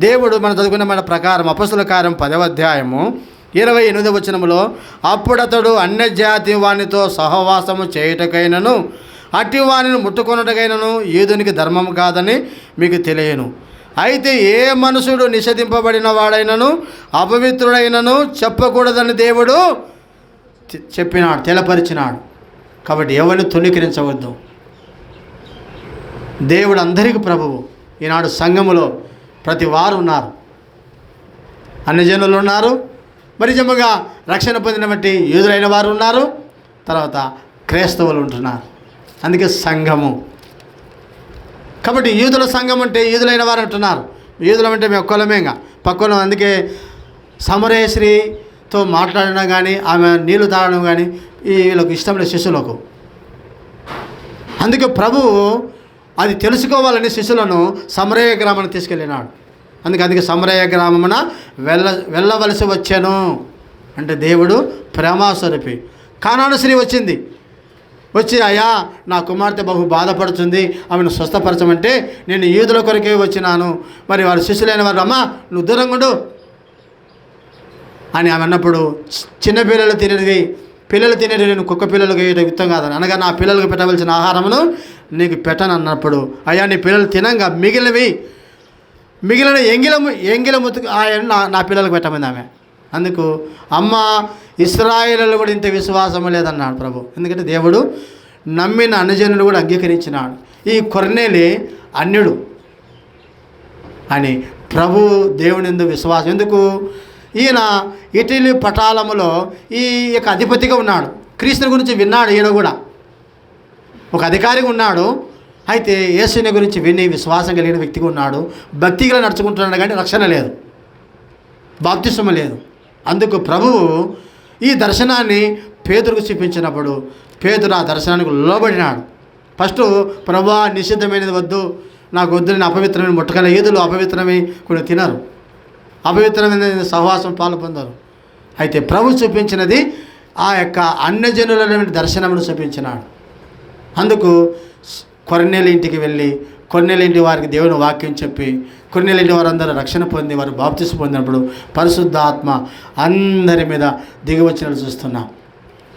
Speaker 1: దేవుడు మనం చదువుకున్న మన ప్రకారం అపొస్తలుల కార్యం 10వ అధ్యాయము 28వ వచనములో, అప్పుడతడు అన్యజాతి వానితో సహవాసము చేయుటకైనను అట్టి వానిని ముట్టుకొనుటకైనను యూదునికి ధర్మం కాదని మీకు తెలియను. అయితే ఏ మనుషుడు నిషేధింపబడిన వాడైనను అపవిత్రుడైనను చెప్పకూడదని దేవుడు చెప్పినాడు, తెలపరిచినాడు. కాబట్టి ఎవరిని తృణీకరించవద్దు. దేవుడు అందరికీ ప్రభువు. ఈనాడు సంఘములో ప్రతి వారు ఉన్నారు, అన్ని జనులు ఉన్నారు, మరి నిజముగా రక్షణ పొందిన బట్టి యూదులైన వారు ఉన్నారు, తర్వాత క్రైస్తవులు ఉంటున్నారు. అందుకే సంఘము. కాబట్టి యూదుల సంఘం అంటే యూదులైన వారు అంటున్నారు. యూదులం అంటే మేము ఒక్కలమేగా పక్కన. అందుకే సమరేశ్రీతో మాట్లాడడం కానీ, ఆమె నీళ్లు తాగడం కానీ వీళ్ళకు ఇష్టం లేదు శిష్యులకు. అందుకే ప్రభువు అది తెలుసుకోవాలని శిష్యులను సమరయ గ్రామానికి తీసుకెళ్ళినాడు. అందుకే సమరయ గ్రామమున వెళ్ళవలసి వచ్చాను అంటే దేవుడు ప్రేమాస్వరూపి. కానాను స్త్రీ వచ్చి అయ్యా నా కుమార్తె బహు బాధపడుతుంది, ఆమెను స్వస్థపరచమంటే నేను యూదుల కొరకే వచ్చినాను, మరి వారు శిష్యులైన వారు అమ్మా నువ్వు దూరంగా ఉండు అని ఆమె అన్నప్పుడు, చిన్నపిల్లలు తినేది నేను కుక్క పిల్లలకు యుక్తం కాదని అనగా నా పిల్లలకు పెట్టవలసిన ఆహారమును నీకు పెట్టను అన్నప్పుడు, అయ్యా నీ పిల్లలు తినంగా మిగిలిన ఎంగిలము నా పిల్లలకు పెట్టమంది ఆమె. అందుకు అమ్మ ఇశ్రాయేలులో కూడా ఇంత విశ్వాసము లేదన్నాడు ప్రభు. ఎందుకంటే దేవుడు నమ్మిన అన్యజనులు కూడా అంగీకరించినాడు. ఈ కొర్నేలి అన్యుడు అని ప్రభు దేవుని ఎందుకు విశ్వాసం. ఎందుకు? ఈయన ఇటలీ పటాలములో ఈ యొక్క అధిపతిగా ఉన్నాడు. క్రీస్తుని గురించి విన్నాడు. ఈయన కూడా ఒక అధికారిగా ఉన్నాడు. అయితే యేసుని గురించి విని విశ్వాసం కలిగిన వ్యక్తిగా ఉన్నాడు. భక్తిగా నడుచుకుంటున్నాడు, కానీ రక్షణ లేదు, బాప్తిస్మం లేదు. అందుకు ప్రభువు ఈ దర్శనాన్ని పేతురుకు చూపించినప్పుడు పేతురు ఆ దర్శనానికి లోబడినాడు. ఫస్ట్ ప్రభువా నిషిద్ధమైనది వద్దు, నాకు వద్దు, నేను అపవిత్రమైన ముట్టకల. యూదులు అపవిత్రమై కొన్ని తినరు, అపవిత్రమైన సహవాసం పాలు పొందరు. అయితే ప్రభు చూపించినది ఆ యొక్క అన్యజనులైన దర్శనమును చూపించినాడు. అందుకు కొర్నేలి ఇంటికి వెళ్ళి కొర్నేలి ఇంటి వారికి దేవుని వాక్యం చెప్పి కొర్నేలి ఇంటి వారందరూ రక్షణ పొంది వారు బాప్తిసం పొందినప్పుడు పరిశుద్ధాత్మ అందరి మీద దిగి వచ్చినట్టు చూస్తున్నాం.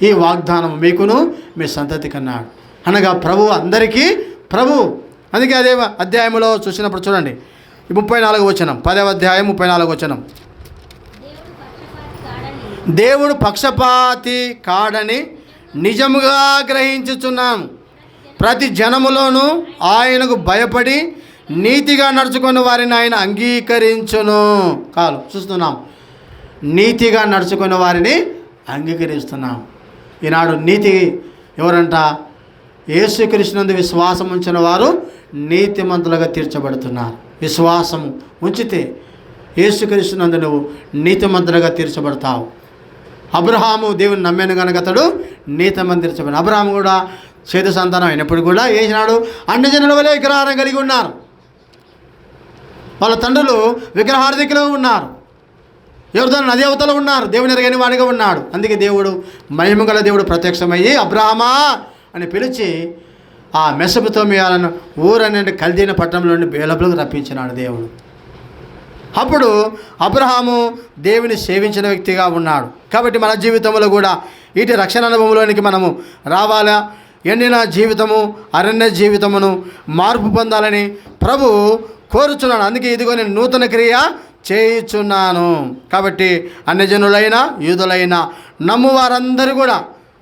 Speaker 1: ఈ వాగ్దానం మీకును మీ సంతతికి అన్నాడు. అనగా ప్రభు అందరికీ ప్రభు. అందుకే అదే అధ్యాయంలో చూసినప్పుడు చూడండి 34వ వచనం, 10వ అధ్యాయం 34వ వచనం, దేవుడు పక్షపాతి కాడని నిజముగా గ్రహించుచున్నాను. ప్రతి జనములోనూ ఆయనకు భయపడి నీతిగా నడుచుకున్న వారిని ఆయన అంగీకరించును. చూస్తున్నాం, నీతిగా నడుచుకున్న వారిని అంగీకరిస్తున్నాం. ఈనాడు నీతి ఎవరంట? యేసుక్రీస్తునందు విశ్వాసం ఉంచిన వారు నీతిమంతులుగా తీర్చబడుతున్నారు. విశ్వాసము ఉంచితే యేసుక్రీస్తునందు నువ్వు నీతిమంతులుగా తీర్చబడతావు. అబ్రహాము దేవుని నమ్మాను కనుక అతడు నీతిమంతుడుగా తీర్చబడి. అబ్రహాము కూడా చేదు సంతానం అయినప్పుడు కూడా ఏసినాడు అన్ని జనుల వలె విగ్రహారం కలిగి ఉన్నారు. వాళ్ళ తండ్రులు విగ్రహార్థికులు ఉన్నారు. యోర్దాను నది అవతల ఉన్నారు. దేవుని ఎరగని వాడిగా ఉన్నాడు. అందుకే దేవుడు మహిమగల దేవుడు ప్రత్యక్షమయ్యి అబ్రహామా అని పిలిచి ఆ మెసొపొతామియాలను ఊరనే కల్దీన పట్టణంలో నుండి బేలపులకు రప్పించినాడు దేవుడు. అప్పుడు అబ్రహాము దేవుని సేవించిన వ్యక్తిగా ఉన్నాడు. కాబట్టి మన జీవితంలో కూడా ఇటు రక్షణ అనుభవంలోనికి మనము రావాలా. ఎండిన జీవితము అరణ్య జీవితమును మార్పు పొందాలని ప్రభు కోరుచున్నాడు. అందుకే ఇదిగో నేను నూతన క్రియ చేయుచున్నాను. కాబట్టి అన్యజనులైన యూదులైన నమ్మువారందరూ కూడా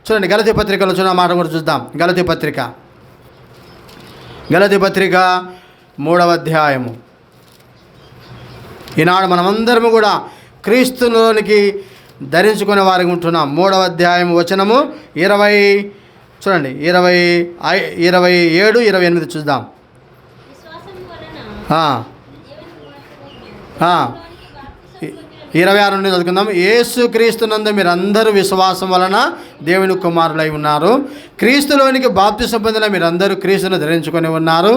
Speaker 1: చూడండి, గలతీ పత్రికలో చూడ మాట కూడా చూద్దాం. గలతీ పత్రిక 3వ అధ్యాయము. ఈనాడు మనమందరము కూడా క్రీస్తులోనికి ధరించుకునే వారికి ఉంటున్నాం. 3వ అధ్యాయం వచనము 20 చూడండి, 27, 28 చూద్దాం. 26 నుండి చదువుకుందాం. యేసుక్రీస్తునందు మీరందరూ విశ్వాసం వలన దేవుని కుమారులై ఉన్నారు. క్రీస్తులోనికి బాప్తిసం పొందిన మీరందరూ క్రీస్తును ధరించుకొని ఉన్నారు.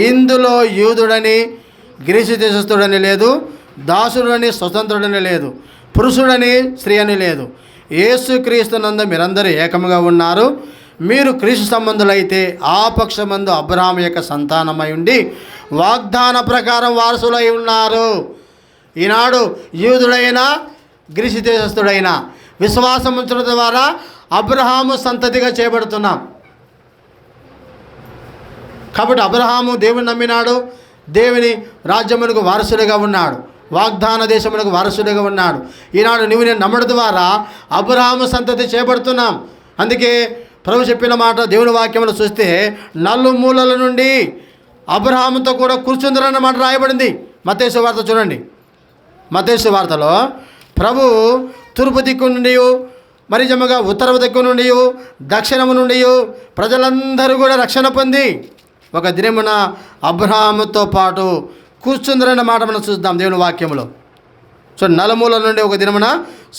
Speaker 1: ఇందులో యూదుడని గ్రీసు దేశస్థుడని లేదు, దాసుడని స్వతంత్రుడని లేదు, పురుషుడని స్త్రీ అని లేదు. యేసుక్రీస్తునందు మీరందరూ ఏకముగా ఉన్నారు. మీరు క్రీస్తు సంబంధులైతే ఆ పక్షమందు అబ్రహాము యొక్క సంతానమై ఉండి వాగ్దాన ప్రకారం వారసులై ఉన్నారు. ఈనాడు యూదుడైన గ్రీసు దేశస్థుడైన విశ్వాసం ఉంచడం ద్వారా అబ్రహాము సంతతిగా చేయబడుతున్నాం. కాబట్టి అబ్రహాము దేవుని నమ్మినాడు, దేవుని రాజ్యమునకు వారసుడిగా ఉన్నాడు, వాగ్దాన దేశమునకు వారసుడిగా ఉన్నాడు. ఈనాడు నువ్వు నేను నమ్మడం ద్వారా అబ్రహాము సంతతి చేయబడుతున్నాం. అందుకే ప్రభు చెప్పిన మాట దేవుని వాక్యములు చూస్తే నలుమూలల నుండి అబ్రహాముతో కూడా కూర్చుందరన్న మాట రాయబడింది. మత్తయి సువార్త చూడండి. మత్తయి సువార్తలో ప్రభు తూర్పు దిక్కు నుండి, మరి జమ్మగా ఉత్తర దిక్కు నుండి, దక్షిణము నుండి ప్రజలందరూ కూడా రక్షణ పొంది ఒక దినమున అబ్రహాముతో పాటు కూర్చుందరన్న మాట మనం చూద్దాం దేవుని వాక్యంలో. సో నలుమూల నుండి ఒక దినమున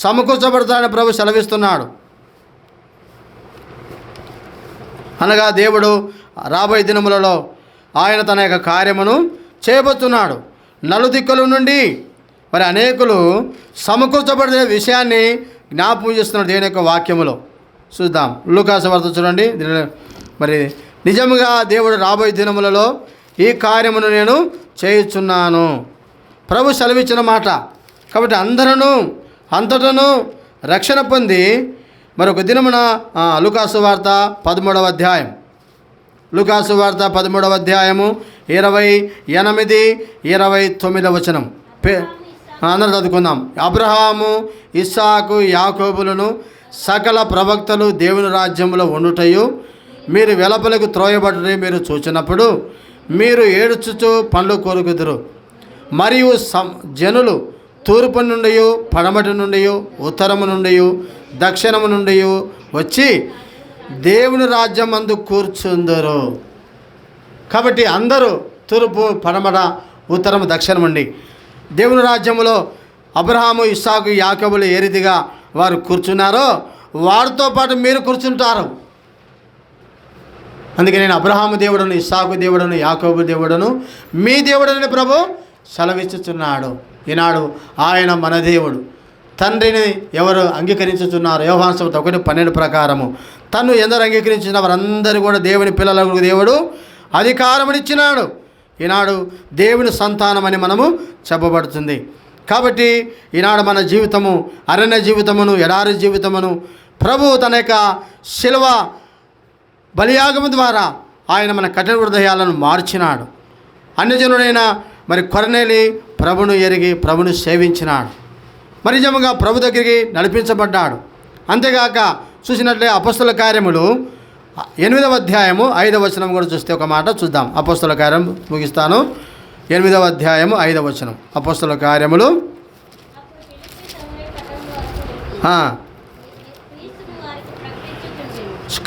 Speaker 1: సమకూర్చబడతాడని ప్రభు సెలవిస్తున్నాడు. అనగా దేవుడు రాబోయే దినములలో ఆయన తన యొక్క కార్యమును చేయబోతున్నాడు. నలుదిక్కుల నుండి మరి అనేకులు సమకూర్చబడిన విషయాన్ని జ్ఞాపకం చేస్తున్నాడు దేవుని యొక్క వాక్యములో. చూద్దాం లూకాసు వార్త చూడండి. మరి నిజముగా దేవుడు రాబోయే దినములలో ఈ కార్యమును నేను చేయుచున్నాను ప్రభు సెలవిచ్చిన మాట. కాబట్టి అందరూ అంతటను రక్షణ పొంది మరొక దినమున లూకాసు వార్త 13వ అధ్యాయం, లూకాసు వార్త 13వ అధ్యాయము 28, 29 వచనం అందరూ చదువుకుందాం. అబ్రహాము, ఇస్సాకు, యాకోబులను సకల ప్రవక్తలు దేవుని రాజ్యంలో ఉండుటయు మీరు వెలపలకు త్రోయబడి మీరు చూచినప్పుడు మీరు ఏడుచుచు పండ్లు కోరుకుదురు. మరియు జనులు తూర్పు నుండి, పడమటి నుండి, ఉత్తరము నుండి, దక్షిణము నుండి వచ్చి దేవుని రాజ్యం అందు కూర్చుందరు. కాబట్టి అందరూ తూర్పు, పడమట, ఉత్తరము, దక్షిణం ఉండి దేవుని రాజ్యములో అబ్రహాము, ఇస్సాకు, యాకోబులు ఏ రీతిగా వారు కూర్చున్నారో వారితో పాటు మీరు కూర్చుంటారు. అందుకే నేను అబ్రహాము దేవుడను, ఇస్సాకు దేవుడను, యాకోబు దేవుడను, మీ దేవుడని ప్రభు సెలవిచ్చుచున్నాడు. ఈనాడు ఆయన మన దేవుడు. తండ్రిని ఎవరు అంగీకరించుచున్నారు? యోహాను సువార్త 1:12 ప్రకారము తను ఎందరు అంగీకరించిన వారందరూ కూడా దేవుని పిల్లలకు దేవుడు అధికారమునిచ్చినాడు. ఈనాడు దేవుని సంతానమని మనము చెప్పబడుతుంది. కాబట్టి ఈనాడు మన జీవితము అరణ్య జీవితమును, ఎడారి జీవితమును ప్రభు తన యొక్క శిలువ బలియాగము ద్వారా ఆయన మన కఠిన హృదయాలను మార్చినాడు. అన్యజనుడైన మరి కొర్నేలి ప్రభును ఎరిగి ప్రభును సేవించినాడు. మరి నిజముగా ప్రభు దగ్గరికి నడిపించబడ్డాడు. అంతేగాక చూసినట్లే అపొస్తల కార్యములు 8వ అధ్యాయము 5వ వచనం కూడా చూస్తే ఒక మాట చూద్దాం. అపొస్తల కార్యం ముగిస్తాను. 8వ అధ్యాయము 5వ వచనం. అపొస్తల కార్యములు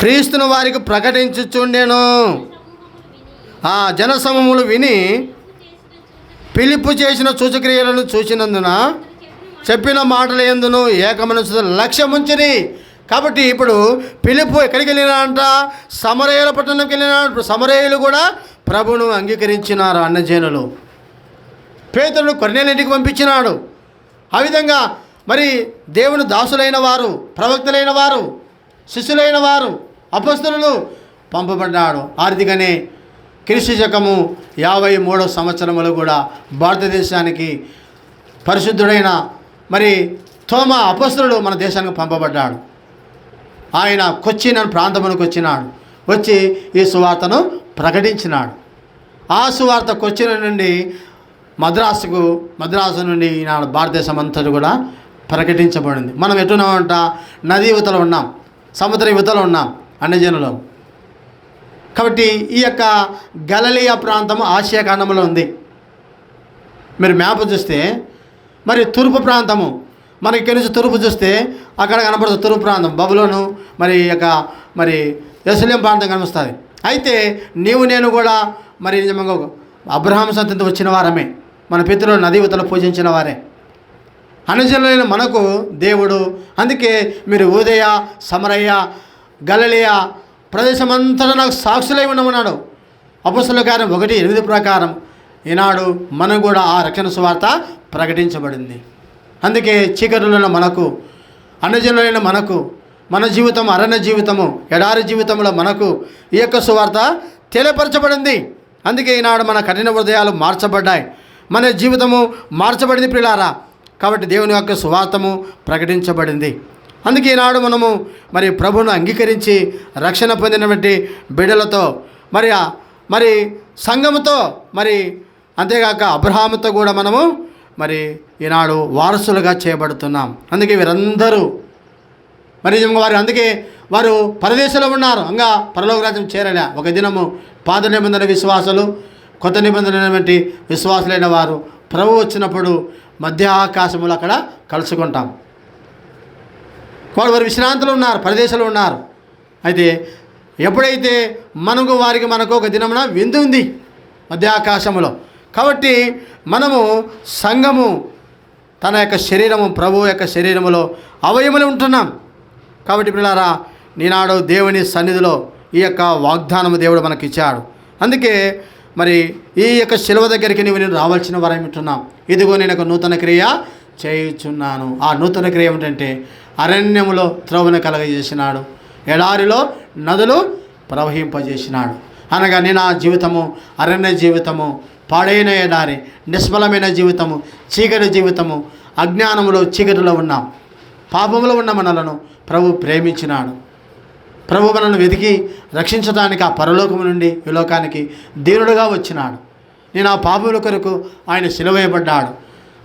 Speaker 1: క్రీస్తును వారికి ప్రకటించుచుండెను. జనసమూహములు విని ఫిలిప్పు చేసిన సూచక్రియలను చూసినందున చెప్పిన మాటలు ఎందును ఏకమనసు లక్ష్యముంచిరి. కాబట్టి ఇప్పుడు ఫిలిప్పు ఎక్కడికి వెళ్ళినారంట? సమరయుల పట్టణంకి వెళ్ళినారు. సమరయులు కూడా ప్రభువును అంగీకరించినారు. అన్నజనులు పేతురును కొర్నేలు ఇంటికి పంపించినాడు. ఆ విధంగా మరి దేవుని దాసులైన వారు, ప్రవక్తలైన వారు, శిష్యులైన వారు, అపొస్తలులు పంపబడ్డాడు. ఆర్థికనే క్రీస్తు శకము 53వ సంవత్సరములు కూడా భారతదేశానికి పరిశుద్ధుడైన మరి తోమా అపొస్తలుడు మన దేశానికి పంపబడ్డాడు. ఆయన కొచ్చిన్ ప్రాంతమునికి వచ్చినాడు. వచ్చి ఈ సువార్తను ప్రకటించినాడు. ఆ సువార్త కొచ్చిన్ నుండి మద్రాసు నుండి ఈనాడు భారతదేశం అంతటి కూడా ప్రకటించబడింది. మనం ఎటున్నామంట? నదీ యువతలో ఉన్నాం, సముద్ర యువతలో ఉన్నాం అన్యజనులు. కాబట్టి ఈ యొక్క గలిలయ ప్రాంతము ఆసియా ఖండంలో ఉంది. మీరు మ్యాప్ చూస్తే మరి తూర్పు ప్రాంతము, మనకి ఇక్కడి నుంచి తూర్పు చూస్తే అక్కడ కనపడుతుంది తూర్పు ప్రాంతం, బబులోను, మరి యొక్క మరి యెరూషలేము ప్రాంతం కనిపిస్తుంది. అయితే నీవు నేను కూడా మరి నిజంగా అబ్రహాము సంతతి వచ్చిన వారమే, మన పితరులు నదీ యువతలో పూజించిన వారే, అనుజనులైన మనకు దేవుడు. అందుకే మీరు యూదయ, సమరయ, గలిలయ ప్రదేశమంతా నాకు సాక్షులై ఉండమన్నాడు. అపొస్తలుల కార్యం 1:8 ప్రకారం ఈనాడు మనకు కూడా ఆ రక్షణ సువార్త ప్రకటించబడింది. అందుకే చీకటిలో మనకు, అన్యజనులైన మనకు, మన జీవితం అరణ్య జీవితము, ఎడారి జీవితంలో మనకు ఈ యొక్క సువార్త తెలియపరచబడింది. అందుకే ఈనాడు మన కఠిన హృదయాలు మార్చబడ్డాయి, మన జీవితము మార్చబడింది ప్రియులారా. కాబట్టి దేవుని యొక్క సువార్తము ప్రకటించబడింది. అందుకే ఈనాడు మనము మరి ప్రభువును అంగీకరించి రక్షణ పొందినటువంటి బిడ్డలతో మరి సంఘముతో మరి అంతేగాక అబ్రహాముతో కూడా మనము మరి ఈనాడు వారసులుగా చేయబడుతున్నాం. అందుకే వీరందరూ మరి వారు అందుకే వారు పరదేశంలో ఉన్నారు, ఇంకా పరలోక రాజ్యం చేరలే. ఒక దినము పాత నిబంధన విశ్వాసులు, కొత్త నిబంధన విశ్వాసులైన వారు ప్రభు వచ్చినప్పుడు మధ్య ఆకాశములు అక్కడ కలుసుకుంటాం. వారు విశ్రాంతిలో ఉన్నారు, పరదేశంలో ఉన్నారు. అయితే ఎప్పుడైతే మనకు ఒక దినమున విందు ఉంది మధ్య ఆకాశములో. కాబట్టి మనము సంఘము తన యొక్క శరీరము, ప్రభు యొక్క శరీరములో అవయములు ఉంటున్నాం. కాబట్టి పిల్లారా, ఈనాడు దేవుని సన్నిధిలో ఈ యొక్క వాగ్దానము దేవుడు మనకి ఇచ్చాడు. అందుకే మరి ఈ యొక్క శిలువ దగ్గరికి నేను రావాల్సిన వారం ఉంటున్నాం. ఇదిగో నేను ఒక నూతన క్రియ చేయుచున్నాను. ఆ నూతన క్రియ ఏమిటంటే అరణ్యములో త్రోవను కలగజేసినాడు, ఎడారిలో నదులు ప్రవహింపజేసినాడు. అనగా నేను ఆ జీవితము అరణ్య జీవితము, పాడైన ఎడారి, నిష్ఫలమైన జీవితము, చీకటి జీవితము, అజ్ఞానములో చీకటిలో ఉన్నాం, పాపములో ఉన్న మనలను ప్రభు ప్రేమించినాడు. ప్రభు మనల్ని వెతికి రక్షించడానికి ఆ పరలోకము నుండి ఈ లోకానికి దీనుడుగా వచ్చినాడు. నేను ఆ పాపముల కొరకు ఆయన సిలువేయబడ్డాడు.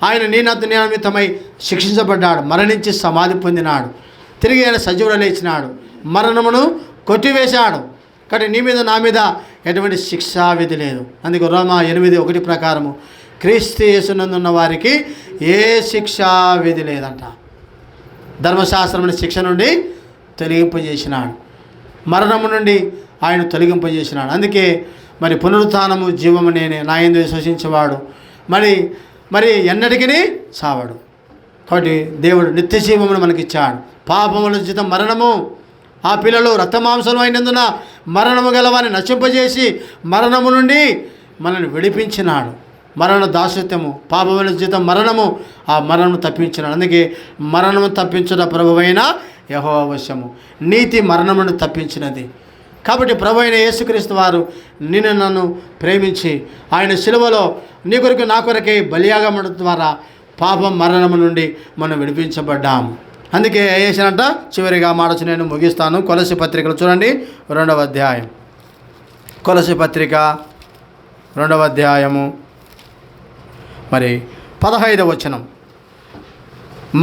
Speaker 1: ఆయన నిమిత్తమై శిక్షించబడ్డాడు, మరణించి సమాధి పొందినాడు, తిరిగి ఆయన సజీవుడు లేచినాడు, మరణమును కొట్టివేశాడు. కానీ నీ మీద నా మీద ఎటువంటి శిక్షా విధి లేదు. అందుకే రోమా 8:1 ప్రకారము క్రీస్తు యేసునందున్న వారికి ఏ శిక్షా విధి లేదంట. ధర్మశాస్త్రముని శిక్ష నుండి తొలగింపజేసినాడు, మరణము నుండి ఆయన తొలగింపజేసినాడు. అందుకే మరి పునరుత్థానము జీవము నేనే, నా యందు విశ్వసించేవాడు మరి ఎన్నటికీ సావడు. కాబట్టి దేవుడు నిత్య జీవమును మనకిచ్చాడు. పాపముల జీతం మరణము. ఆ పిల్లలు రక్తమాంసము అయినందున మరణము గలవాన్ని నశింపజేసి మరణము నుండి మనల్ని విడిపించినాడు. మరణ దాస్యత్వము, పాపముల జీతం మరణము, ఆ మరణము తప్పించినాడు. అందుకే మరణము తప్పించిన ప్రభువైన యెహోవా వశము, నీతి మరణమును తప్పించినది. కాబట్టి ప్రభు అయిన యేసుక్రీస్తు వారు నన్ను ప్రేమించి ఆయన శిలువలో నీ కొరకు నా కొరకే బలియాగమడం ద్వారా పాపం మరణము నుండి మనం విడిపించబడ్డాము. అందుకే చేసినట్ట చివరిగా మాడచ్చు నేను ముగిస్తాను. కొలసి పత్రికలు చూడండి, 2వ అధ్యాయం. కొలసి పత్రిక 2వ అధ్యాయము మరి 15వ వచనం.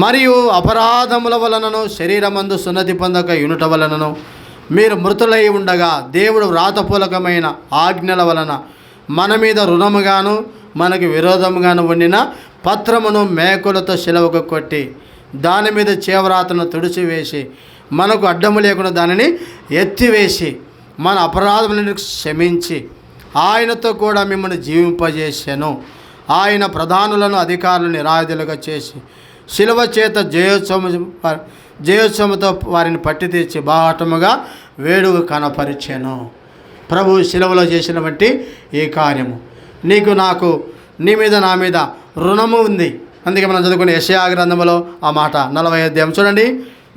Speaker 1: మరియు అపరాధముల వలనను శరీరమందు సున్నతి పొందక యునుట వలనను మీరు మృతులై ఉండగా దేవుడు వ్రాతపూలకమైన ఆజ్ఞల వలన మన మీద రుణముగాను మనకు విరోధముగాను ఉండిన పత్రమును మేకులతో శిలవకు కొట్టి దాని మీద చేవరాతను తుడిచివేసి మనకు అడ్డము లేకుండా దానిని ఎత్తివేసి మన అపరాధములను క్షమించి ఆయనతో కూడా మిమ్మల్ని జీవింపజేసాను. ఆయన ప్రధానులను అధికారులను నిరాయుధులుగా చేసి శిలువ చేత జయోత్సవముతో వారిని పట్టి తెచ్చి బాహటముగా వేడుక కనపరిచాను. ప్రభు శిలువలో చేసినటువంటి ఈ కార్యము నీకు నాకు నీ మీద నా మీద రుణము ఉంది. అందుకే మనం చదువుకునే యెషయా గ్రంథములో ఆ మాట 40వ అధ్యాయం చూడండి.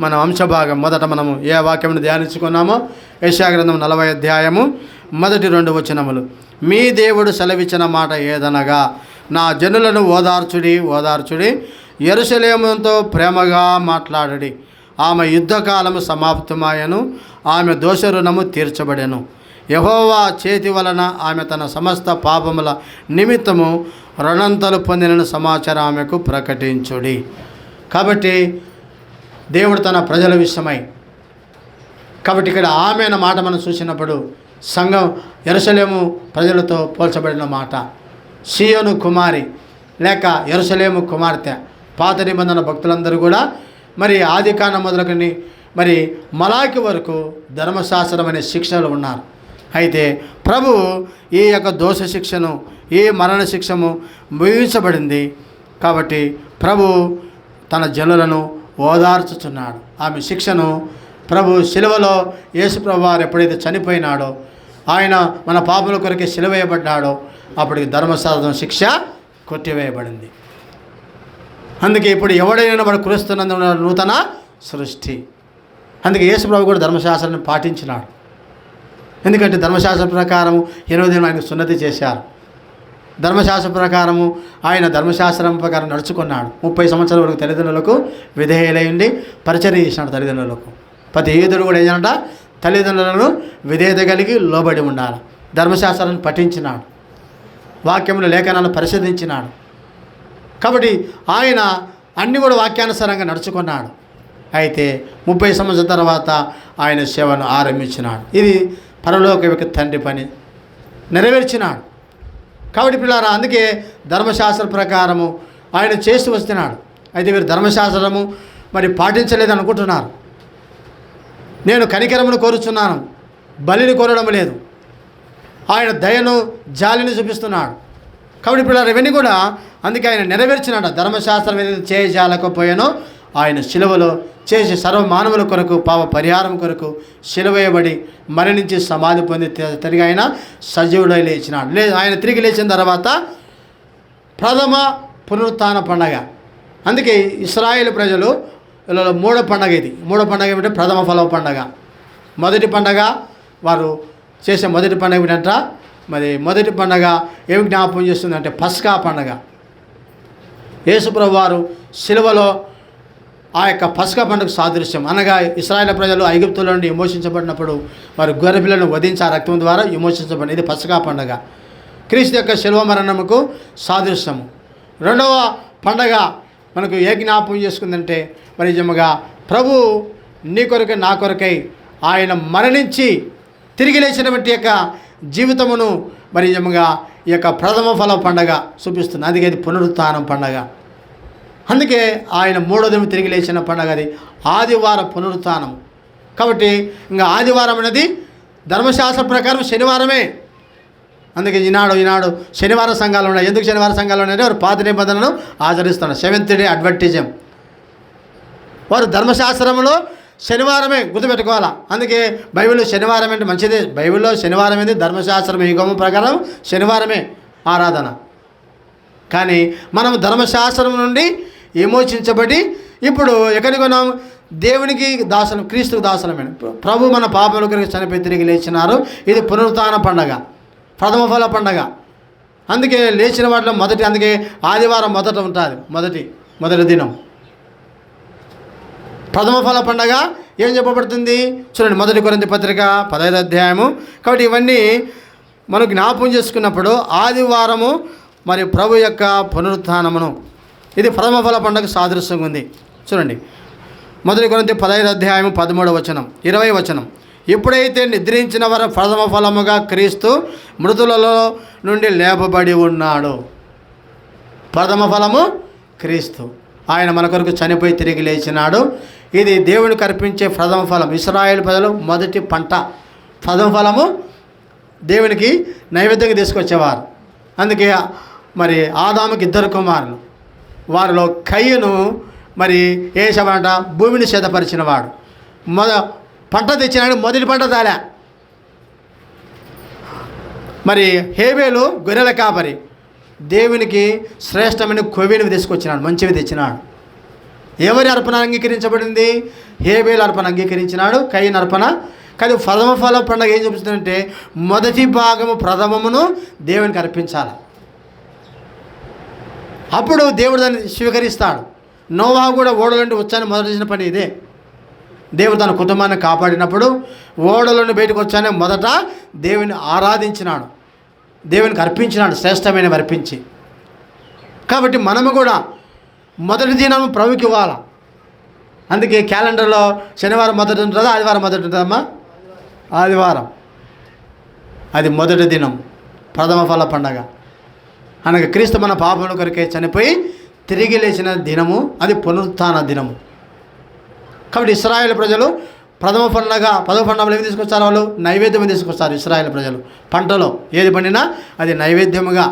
Speaker 1: మన అంశభాగం మొదట మనము ఏ వాక్యమును ధ్యానించుకున్నామో యెషయా గ్రంథం 40వ అధ్యాయము మొదటి 2 వచనములు. మీ దేవుడు సెలవిచ్చిన మాట ఏదనగా, నా జనులను ఓదార్చుడి, యెరూషలేముతో ప్రేమగా మాట్లాడుడి. ఆమె యుద్ధకాలము సమాప్తమాయను, ఆమె దోష రుణము తీర్చబడెను. యెహోవా చేతి వలన ఆమె తన సమస్త పాపముల నిమిత్తము రణంతలు పొందిన సమాచారం ఆమెకు ప్రకటించుడి. కాబట్టి దేవుడు తన ప్రజల విషయమై, కాబట్టి ఇక్కడ ఆమె అన్న మాట మనం చూసినప్పుడు సంఘం యెరూషలేము ప్రజలతో పోల్చబడిన మాట. సీయోను కుమారి లేక యెరూషలేము కుమార్తె. పాత నిబంధన భక్తులందరూ కూడా మరి ఆదికాండం మొదలుకొని మరి మలాకి వరకు ధర్మశాస్త్రం అనే శిక్షలు ఉన్నారు. అయితే ప్రభు ఈ యొక్క దోష శిక్షను, ఈ మరణ శిక్షము ముగించబడింది. కాబట్టి ప్రభు తన జనులను ఓదార్చుచున్నాడు. ఆమె శిక్షను ప్రభు శిలువలో యేసు ప్రభు వారు ఎప్పుడైతే చనిపోయినాడో, ఆయన మన పాపల కొరకే శిలువేయబడ్డాడో, అప్పటికి ధర్మశాస్త్రం శిక్ష కొట్టివేయబడింది. అందుకే ఇప్పుడు ఎవడైనా వాడు క్రీస్తునందు నూతన సృష్టి. అందుకే యేసు ప్రభు కూడా ధర్మశాస్త్రాన్ని పాటించినాడు. ఎందుకంటే ధర్మశాస్త్ర ప్రకారము 8వ దినం ఆయన సున్నతి చేశారు. ధర్మశాస్త్ర ప్రకారము ఆయన ధర్మశాస్త్రం ప్రకారం నడుచుకున్నాడు. 30 సంవత్సరాల వరకు తల్లిదండ్రులకు విధేయులై ఉండి పరిచర్య చేసినాడు. తల్లిదండ్రులకు ప్రతి యూదుడు కూడా ఏంటంట, తల్లిదండ్రులను విధేయత కలిగి లోబడి ఉండాలి. ధర్మశాస్త్రాన్ని పఠించినాడు, వాక్యముల లేఖనాలను పరిశోధించినాడు. కాబట్టి ఆయన అన్నీ కూడా వాక్యానుసారంగా నడుచుకున్నాడు. అయితే 30 సంవత్సరాల తర్వాత ఆయన సేవను ఆరంభించినాడు. ఇది పరలోక యొక్క తండ్రి పని నెరవేర్చినాడు. కాబట్టి పిల్లారా, అందుకే ధర్మశాస్త్ర ప్రకారము ఆయన చేస్తూ వస్తున్నాడు. అయితే వీరు ధర్మశాస్త్రము మరి పాటించలేదు అనుకుంటున్నారు. నేను కనికరమును కోరుచున్నాను, బలిని కోరడం లేదు. ఆయన దయను జాలిని చూపిస్తున్నాడు. కాబట్టి పిల్లారా, ఇవన్నీ కూడా అందుకే ఆయన నెరవేర్చినాడు. ధర్మశాస్త్రం ఏదైతే చేయజాలకపోయానో ఆయన శిలువలో చేసి సర్వ మానవుల కొరకు, పాప పరిహారం కొరకు శిలువేయబడి మరణించి సమాధి పొంది తిరిగి ఆయన సజీవుడై లేచినాడు. ఆయన తిరిగి లేచిన తర్వాత ప్రథమ పునరుత్థాన పండగ. అందుకే ఇశ్రాయేలు ప్రజలు మూడో పండగ ఇది. మూడో పండగ ఏమిటంటే ప్రథమ ఫలవ పండగ. మొదటి పండగ వారు చేసే మొదటి పండగ ఏమిటంట, మరి మొదటి పండగ ఏమి జ్ఞాపకం చేస్తుందంటే పస్కా పండగ. యేసుప్రభు వారు శిలువలో ఆ యొక్క పస్కా పండుగ సాదృశ్యం. అనగా ఇశ్రాయేలు ప్రజలు ఐగుప్తుల నుండి విమోచించబడినప్పుడు వారు గొర్రెపిల్లను వధించి ఆ రక్తం ద్వారా విమోచించబడింది. ఇది పస్కా పండుగ, క్రీస్తు యొక్క శిలువ మరణముకు సాదృశ్యము. రెండవ పండగ మనకు ఏ జ్ఞాపకం చేసుకుందంటే, మరి నిజముగా ప్రభు నీ కొరకై నా కొరకై ఆయన మరణించి తిరిగి లేచినటువంటి యొక్క జీవితమును మరి నిజముగా ఈ యొక్క ప్రథమ ఫల పండగ చూపిస్తుంది. అందుకే ఇది పునరుత్థానం పండగ. అందుకే ఆయన మూడో దినం తిరిగి లేచిన పండగ అది ఆదివారం పునరుత్థానం. కాబట్టి ఇంకా ఆదివారం అనేది ధర్మశాస్త్ర ప్రకారం శనివారమే. అందుకే ఈనాడు శనివార సంఘాలు ఉన్నాయి. ఎందుకు శనివార సంఘాలు ఉన్నాయంటే వారు పాత నిబంధనలను ఆచరిస్తున్నారు. 7th day Adventism. వారు ధర్మశాస్త్రంలో శనివారమే గుర్తుపెట్టుకోవాలా. అందుకే బైబిల్లో శనివారం అంటే మంచిదే. బైబిల్లో శనివారం ఏంది, ధర్మశాస్త్రం యుగము ప్రకారం శనివారమే ఆరాధన. కానీ మనం ధర్మశాస్త్రం నుండి విమోచించబడి ఇప్పుడు ఎక్కడికి కొన్నాం, దేవునికి దాసనం, క్రీస్తుకు దాసనమైన ప్రభు మన పాపల కొరకు చనిపోయి తిరిగి లేచినారు. ఇది పునరుత్థాన పండగ, ప్రథమ ఫల పండగ. అందుకే లేచిన వాటిలో మొదటి, అందుకే ఆదివారం మొదట ఉంటుంది, మొదటి దినం ప్రథమ ఫల పండగ. ఏం చెప్పబడుతుంది చూడండి, 1 కొరింథీ పత్రిక 15వ అధ్యాయము. కాబట్టి ఇవన్నీ మనం జ్ఞాపకం చేసుకున్నప్పుడు ఆదివారము మరి ప్రభు యొక్క పునరుత్థానమును, ఇది ప్రథమ ఫల పండుగ సాదృశ్యంగా ఉంది. చూడండి 1 కొరింథీ 15వ అధ్యాయము 13వ వచనం 20వ వచనం. ఎప్పుడైతే నిద్రించిన వారు ప్రథమ ఫలముగా క్రీస్తు మృతులలో నుండి లేపబడి ఉన్నాడు. ప్రథమ ఫలము క్రీస్తు, ఆయన మన కొరకు చనిపోయి తిరిగి లేచినాడు. ఇది దేవునికి అర్పించే ప్రథమ ఫలం. ఇశ్రాయేలు ప్రజలు మొదటి పంట ప్రథమ ఫలము దేవునికి నైవేద్యంగా తీసుకొచ్చేవారు. అందుకే మరి ఆదాముకి 2 కుమారులు. వారిలో కయ్యను మరి ఏషవంట భూమిని సేదపరిచిన వాడు. పంట తెచ్చినాడు, మొదటి పంట తాలే. మరి హేబేలు గొర్రెల కాపరి, దేవునికి శ్రేష్టమైన కొవ్విని తీసుకొచ్చినాడు, మంచివి తెచ్చినాడు. ఎవరి అర్పణ అంగీకరించబడింది? హేబేలు అర్పణ అంగీకరించినాడు, కయ్యను అర్పణ. కానీ ప్రథమ ఫల పండుగ ఏం చూపిస్తుందంటే మొదటి భాగము ప్రథమమును దేవునికి అర్పించాలి. అప్పుడు దేవుడు దాన్ని స్వీకరిస్తాడు. నోవహు కూడా ఓడల నుండి వచ్చాను మొదట చేసిన పని ఇదే. దేవుడు తన కుటుంబాన్ని కాపాడినప్పుడు ఓడల నుండి బయటకు వచ్చానే మొదట దేవుని ఆరాధించినాడు, దేవునికి అర్పించినాడు, శ్రేష్టమైనవి అర్పించి. కాబట్టి మనము కూడా మొదటి దినము ప్రభుకి ఇవ్వాలి. అందుకే క్యాలెండర్లో శనివారం మొదటి ఉంటుందా, ఆదివారం మొదటి ఉంటుందమ్మా? ఆదివారం. అది మొదటి దినం, ప్రథమ ఫల పండగ. అనగా క్రీస్తు మన పాపముల కొరకే చనిపోయి తిరిగి లేచిన దినము, అది పునరుత్థాన దినము. కాబట్టి ఇశ్రాయేల్ ప్రజలు ప్రథమ పండగ 10వ పండుగలు ఏమి తీసుకొస్తారు? వాళ్ళు నైవేద్యం తీసుకొస్తారు. ఇశ్రాయేల్ ప్రజలు పంటలో ఏది పండినా అది నైవేద్యముగా.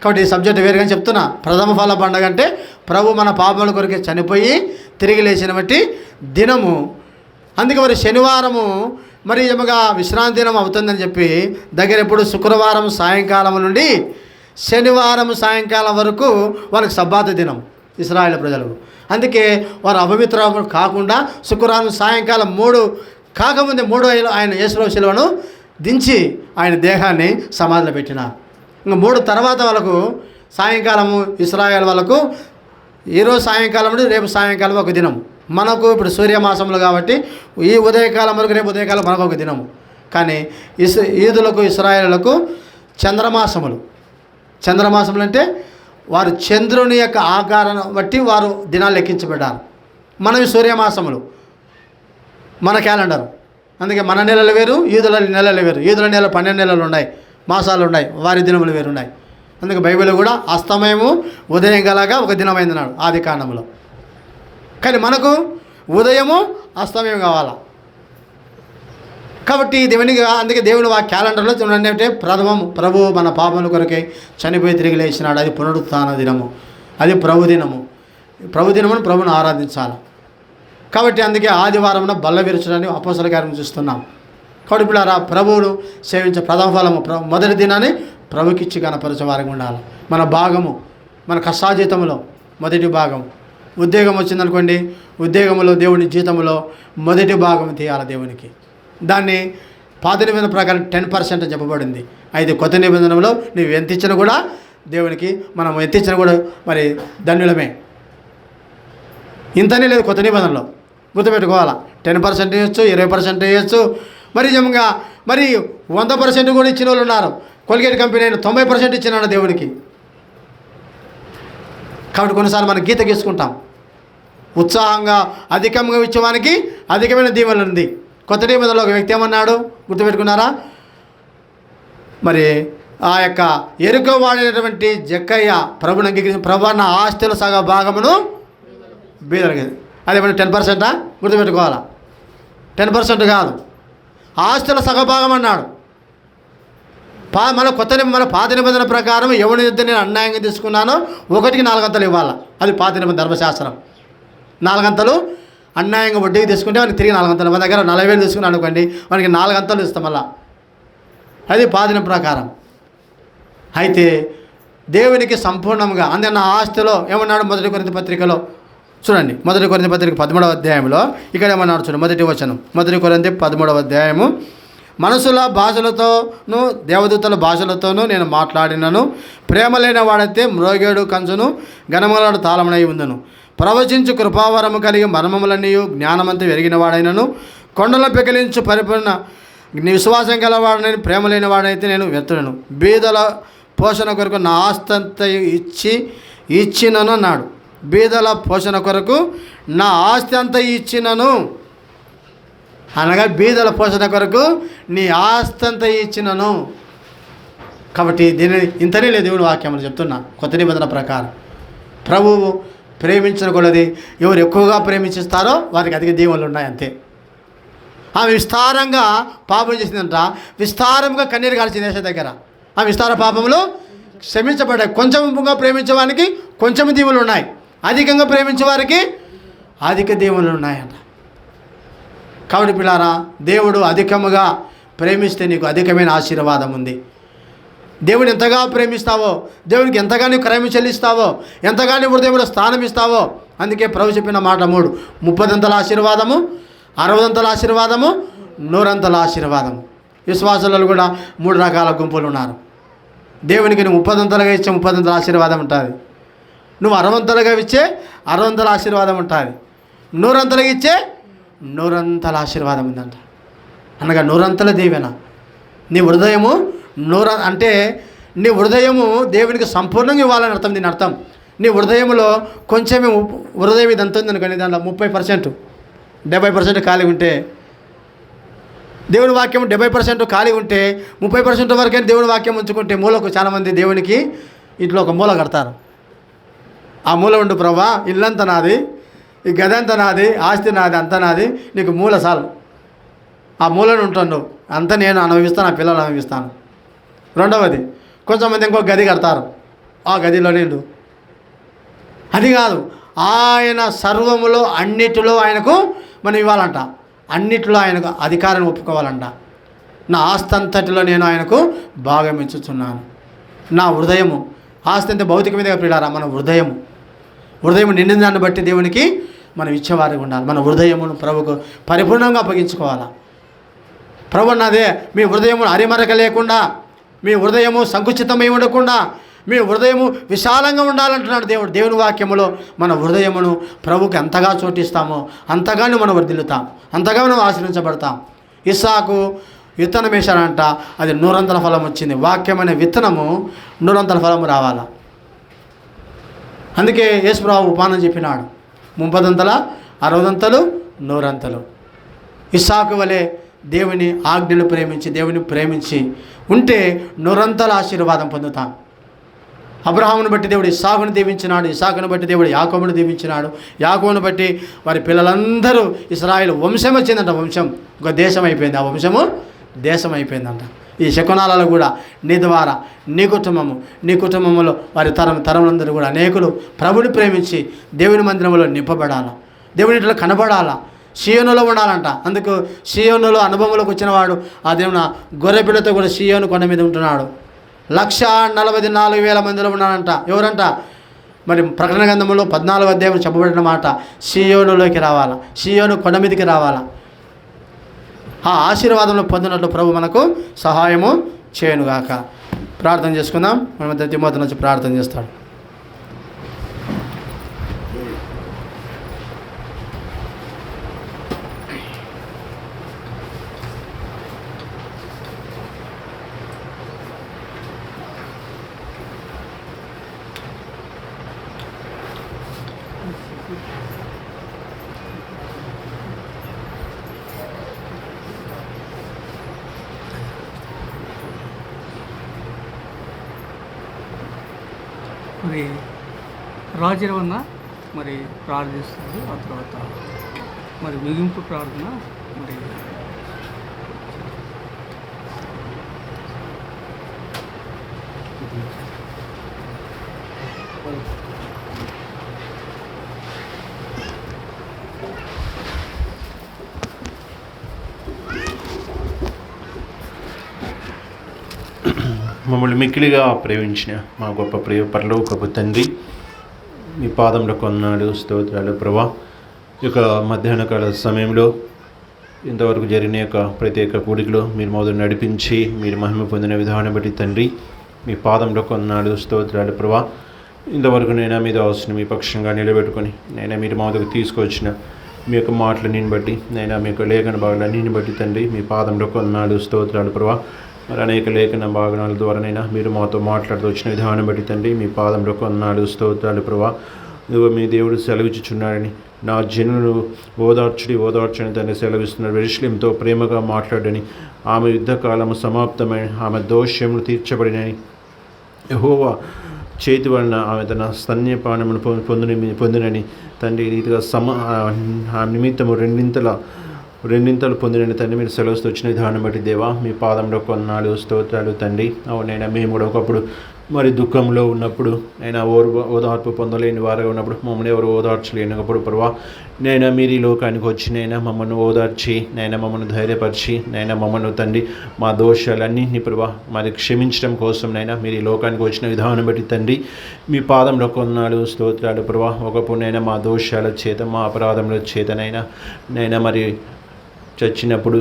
Speaker 1: కాబట్టి ఈ సబ్జెక్ట్ వేరుగా చెప్తున్నా. ప్రథమ ఫల పండుగ అంటే ప్రభు మన పాపముల కొరకే చనిపోయి తిరిగి లేచిన బట్టి దినము. అందుకే మరి శనివారము మరి ఏమగా విశ్రాంతి దినం అవుతుందని చెప్పి దగ్గర ఎప్పుడు శుక్రవారం సాయంకాలం నుండి శనివారం సాయంకాలం వరకు వాళ్ళకి సబ్బాతు దినం ఇశ్రాయేల్ ప్రజలకు. అందుకే వారు అపవిత్ర కాకుండా శుక్రవారం సాయంకాలం 3 కాకముందే 3 ఆయన యేసుప్రభు శిలువను దించి ఆయన దేహాన్ని సమాధిలో పెట్టినారు. ఇంకా 3 తర్వాత వాళ్ళకు సాయంకాలము ఇశ్రాయేల్ వాళ్ళకు ఈరోజు సాయంకాలం నుండి రేపు సాయంకాలం ఒక దినం. మనకు ఇప్పుడు సూర్యమాసములు కాబట్టి ఈ ఉదయకాలం వరకు రేపు ఉదయకాలం మనకు ఒక దినము. కానీ ఈదులకు ఇశ్రాయేలులకు చంద్రమాసములు. చంద్రమాసములు అంటే వారు చంద్రుని యొక్క ఆకారాన్ని బట్టి వారు దినాలు లెక్కించబడ్డారు. మనవి సూర్యమాసములు, మన క్యాలెండర్. అందుకే మన నెలలు వేరు, ఈదుల నెలలు వేరు. ఈదుల నెలలు 12 నెలలు ఉన్నాయి, మాసాలు ఉన్నాయి, వారి దినములు వేరు ఉన్నాయి. అందుకే బైబిల్ కూడా అస్తమయము ఉదయం గలగా ఒక దినమైందన్నాడు ఆది కాండంలో. కానీ మనకు ఉదయము అస్తమయం కావాలా. కాబట్టి దేవునికి అందుకే దేవుడు ఆ క్యాలెండర్లో చూడండి అంటే ప్రథమం ప్రభు మన పాపముల కొరకే చనిపోయి తిరిగి లేచినాడు. అది పునరుత్థాన దినము, అది ప్రభు దినము. ప్రభు దినమును ప్రభుని ఆరాధించాలి. కాబట్టి అందుకే ఆదివారంలో బల్ల విరచడాన్ని అపోస్తల కార్యం చూస్తున్నాం. కాబట్టి ఇప్పుడు ఆ ప్రభువును సేవించే ప్రథమ ఫలము మొదటి దినాన్ని ప్రభుకిచ్చి కనపరిచే వారికి ఉండాలి. మన భాగము, మన కష్టాజీతంలో మొదటి భాగం. ఉద్యోగం వచ్చిందనుకోండి, ఉద్యోగంలో దేవుని జీతంలో మొదటి భాగం తీయాలి దేవునికి. దాన్ని పాత నిబంధన ప్రకారం 10% చెప్పబడింది. అయితే కొత్త నిబంధనలో నువ్వు ఎంత ఇచ్చినా కూడా దేవునికి మనం ఎంత ఇచ్చినా కూడా మరి ధన్యులమే. ఇంతనే లేదు కొత్త నిబంధనలో, గుర్తుపెట్టుకోవాలా. 10% ఇవ్వచ్చు, 20% ఇవ్వచ్చు. మరి నిజంగా మరి 100% కూడా ఇచ్చిన వాళ్ళు ఉన్నారు. కోల్గేట్ కంపెనీ 90% ఇచ్చినాడు దేవునికి. కాబట్టి కొన్నిసార్లు మనం గీత గీసుకుంటాం. ఉత్సాహంగా అధికంగా ఇచ్చేవానికి అధికమైన దీవెనలు ఉంది. కొత్త నిబంధనలో ఒక వ్యక్తి ఏమన్నాడు గుర్తుపెట్టుకున్నారా? మరి ఆ యొక్క ఎరుక వాడినటువంటి జక్కయ్య ప్రభుని అంగీకరించి ప్రభు నా ఆస్తిలో సగ భాగమును బీదలకి. అదేమన్నా 10%? గుర్తుపెట్టుకోవాలా. 10% కాదు, ఆస్తిలో సగ భాగం అన్నాడు. మన పాత నిబంధన ప్రకారం ఎవరి యుద్ధం నేను అన్యాయంగా తీసుకున్నానో 1కి 4 అంతలు ఇవ్వాలి. అది పాత నిబంధన ధర్మశాస్త్రం. 4 అంతలు అన్యాయంగా వడ్డీకి తీసుకుంటే మనకి తిరిగి 4 అంతలు. మన దగ్గర 40,000 తీసుకున్నాను అనుకోండి, మనకి 4 అంతలు ఇస్తాం మళ్ళా. అది పాత నిబంధన ప్రకారం. అయితే దేవునికి సంపూర్ణంగా అందుకే నా ఆస్తిలో ఏమన్నాడు మొదటి కొరింథీ పత్రికలో చూడండి. మొదటి కొరింథీ పత్రిక 13వ అధ్యాయంలో ఇక్కడ ఏమన్నాడు చూడండి. మొదటి వచనం, మొదటి కొరింథీ 13వ అధ్యాయము. మనసుల భాషలతోనూ దేవదూతల భాషలతోనూ నేను మాట్లాడినను, ప్రేమ లేని వాడైతే మ్రోగేడు కంచును గణములాడు తాళమునై ఉందను. ప్రవచించు కృపావరము కలిగి మర్మములన్నీ జ్ఞానమంతా ఎరిగిన వాడైనను, కొండలు పెకిలించు పరిపూర్ణ విశ్వాసం గలవాడనని ప్రేమ లేని వాడైతే నేను వెతుడను. బీదల పోషణ కొరకు నా ఆస్తంతా ఇచ్చినను అన్నాడు. బీదల పోషణ కొరకు నా ఆస్తి అంతా ఇచ్చినను అనగా బీదల పోషణ కొరకు నీ ఆస్తి అంతా ఇచ్చినను. కాబట్టి దీని ఇంతనే లేదు దేవుని వాక్యం చెప్తున్నా. కొత్త నిబంధన ప్రకారం ప్రభువు ప్రేమించిన కొలది ఎవరు ఎక్కువగా ప్రేమించిస్తారో వారికి అధిక దీవెనలు ఉన్నాయి అంతే. ఆమె విస్తారంగా పాపం చేసిందంట, విస్తారంగా కన్నీరు కాల్చింది దేశ దగ్గర. ఆ విస్తార పాపములు క్షమించబడ్డాయి. కొంచెంగా ప్రేమించేవారికి కొంచెం దీవులు ఉన్నాయి, అధికంగా ప్రేమించే వారికి అధిక దీవులు ఉన్నాయంట. కాబట్టి పిల్లారా, దేవుడు అధికముగా ప్రేమిస్తే నీకు అధికమైన ఆశీర్వాదం ఉంది. దేవుని ఎంతగా ప్రేమిస్తావో, దేవునికి ఎంతగా నీవు క్రయం చెల్లిస్తావో, ఎంతగా నీ హృదయంలో స్థానం ఇస్తావో. అందుకే ప్రభు చెప్పిన మాట 3: 30 ఆశీర్వాదము, 60 ఆశీర్వాదము, 100 ఆశీర్వాదము. విశ్వాసాలలో కూడా 3 రకాల గుంపులు ఉన్నారు. దేవునికి నువ్వు 30 ఇచ్చే 30 ఆశీర్వాదం ఉంటుంది, నువ్వు 60 ఇచ్చే 60 ఆశీర్వాదం ఉంటుంది, 100 ఇచ్చే 100 ఆశీర్వాదం ఉందంట. అనగా 100 దీవెన. నీ హృదయము అంటే నీ హృదయము దేవునికి సంపూర్ణంగా ఇవ్వాలని అర్థం. దీని అర్థం, నీ హృదయంలో కొంచెమే హృదయం ఇది అంత ఉంది అనుకోండి, దాంట్లో 30%, 70% ఖాళీ ఉంటే, దేవుని వాక్యం 70% ఖాళీ ఉంటే 30% వరకైనా దేవుని వాక్యం ఉంచుకుంటే, మూలకు చాలామంది దేవునికి ఇంట్లో ఒక మూల కడతారు. ఆ మూల ఉండు ప్రభా, ఇల్లంతా నాది, ఈ గది అంతా నాది, ఆస్తి నాది, అంతా నాది, నీకు మూల చాలు. ఆ మూలను ఉంటుండు, అంతా నేను అనుభవిస్తాను, నా పిల్లలు అనుభవిస్తాను. రెండవది, కొంచెంమంది ఇంకో గది కడతారు, ఆ గదిలో నీళ్ళు. అది కాదు, ఆయన సర్వములో అన్నిటిలో ఆయనకు మనం ఇవ్వాలంట, అన్నిటిలో ఆయనకు అధికారాన్ని ఒప్పుకోవాలంట. నా ఆస్తి అంతటిలో నేను ఆయనకు భాగం ఇచ్చుచున్నాను. నా హృదయము, ఆస్తి అంతే భౌతికమేదిగా ప్రియులారా, మన హృదయం నిండిన దాన్ని బట్టి దేవునికి మనం ఇచ్చేవారిగా ఉండాలి. మన హృదయమును ప్రభుకు పరిపూర్ణంగా అప్పగించుకోవాలా. ప్రభు అన్నదే, మీ హృదయము అరిమరక లేకుండా, మీ హృదయము సంకుచితమై ఉండకుండా, మీ హృదయము విశాలంగా ఉండాలంటున్నాడు దేవుడు. దేవుని వాక్యములో మన హృదయమును ప్రభుకి ఎంతగా చోటిస్తామో అంతగానే మనం వర్ధిల్లుతాం, అంతగా మనం ఆశ్రయించబడతాం. ఇస్సాకు విత్తనం వేశాడంట, అది 100 ఫలం వచ్చింది. వాక్యం అనే విత్తనము 100 ఫలము రావాలా. అందుకే యేసుప్రభువు ఉపమానం చెప్పినాడు, 30 60 100. ఇస్సాకు వలె దేవుని ఆజ్ఞలు ప్రేమించి, దేవుని ప్రేమించి ఉంటే 100 ఆశీర్వాదం పొందుతాం. అబ్రహామును బట్టి దేవుడు ఇస్సాకును దీవించినాడు, ఇస్సాకును బట్టి దేవుడు యాకోబును దీవించినాడు, యాకోబును బట్టి వారి పిల్లలందరూ ఇశ్రాయేలు వంశం వచ్చిందంట. వంశం ఒక దేశం అయిపోయింది, ఆ వంశము దేశం అయిపోయిందంట. ఈ శకునాలలో కూడా నీ ద్వారా నీ కుటుంబంలో వారి తరములందరూ కూడా అనేకులు ప్రభుని ప్రేమించి దేవుని మందిరంలో నింపబడాలా, దేవుని ఇంట్లో కనబడాలా, షియోనులో ఉండాలంట. అందుకు షియోనులో అనుభవంలోకి వచ్చినవాడు ఆ దేవుని గొర్రెపిల్లతో కూడా షియోను కొండ మీద ఉంటున్నాడు. 144,000 మందిలో ఉన్నాడంట. ఎవరంట? మరి ప్రకటన గ్రంథంలో 14వ అధ్యాయం చెప్పబడిన మాట, షియోనులోకి రావాలా, షియోను కొండ మీదకి రావాలా. ఆ ఆశీర్వాదంలో పొందినట్లు ప్రభు మనకు సహాయము చేయనుగాక. ప్రార్థన చేసుకుందాం. మన తిమోతి నుంచి ప్రార్థన చేస్తాడు.
Speaker 2: మరి రాజరవన్న మరి ప్రార్థిస్తుంది. ఆ తర్వాత మరి ముగింపు ప్రార్థన మరి
Speaker 3: మమ్మల్ని మిక్కిలిగా ప్రేమించిన మా గొప్ప ప్రియ పరలోకపు తండ్రి, మీ పాదంలో కొన్నాడు స్తోత్రాలు ప్రభా. ఈ యొక్క మధ్యాహ్న కాల సమయంలో ఇంతవరకు జరిగిన యొక్క ప్రత్యేక కూడికలో మీరు మొదలు నడిపించి మీరు మహిమ పొందిన విధానం బట్టి తండ్రి, మీ పాదంలో కొన్నాడు స్తోత్రాలు ప్రభా. ఇంతవరకు నైనా మీద అవసరం మీ పక్షంగా నిలబెట్టుకొని నైనా మీరు మా దగ్గర తీసుకొచ్చిన మీ యొక్క మాటలన్నీ బట్టి నైనా మీ యొక్క లేఖన భాగాలన్నీ బట్టి తండ్రి, మీ పాదంలో కొన్నాడు స్తోత్రాలు ప్రభా. మరి అనేక లేఖన భాగనాల ద్వారానైనా మీరు మాతో మాట్లాడుతూ వచ్చిన విధానం బట్టి తండ్రి, మీ పాదంలో కొన్నాడు స్తోత్రాలు ప్రభా. నువ్వు మీ దేవుడు సెలవిచ్చుచున్నాడని, నా జనులు ఓదార్చని తండ్రి సెలవిస్తున్నాడు. యెరూషలేముతో ప్రేమగా మాట్లాడని, ఆమె యుద్ధకాలము సమాప్తమైన, ఆమె దోషములు తీర్చబడినని, యెహోవా చేతి వలన ఆమె తన స్తన్యపానమును పొందినని తండ్రి, రీతిగా ఆ నిమిత్తము రెండింతలు పొందిన తండ్రి మీరు సెలవుస్తూ వచ్చిన విధానం బట్టి దేవా, మీ పాదంలో కొన్నాడు స్తోత్రాలు తండ్రి. అవునైనా మేము కూడా ఒకప్పుడు మరి దుఃఖంలో ఉన్నప్పుడు నైనా ఓదార్పు పొందలేని వారుగా ఉన్నప్పుడు మమ్మల్ని ఎవరు ఓదార్చలేనప్పుడు ప్రభా నైనా మీరు ఈ లోకానికి వచ్చి నైనా మమ్మల్ని ఓదార్చి నైనా మమ్మల్ని ధైర్యపరిచి నైనా మమ్మల్ని తండ్రి మా దోషాలన్నింటినీ ప్రభా మరి క్షమించడం కోసం నైనా మీరు ఈ లోకానికి వచ్చిన విధానం బట్టి తండ్రి మీ పాదంలో కొన్నాళ్ళు స్తోత్రాలు ప్రభా ఒకప్పుడు నైనా మా దోషాల చేత మా అపరాధముల చేతనైనా నైనా మరి చచ్చినప్పుడు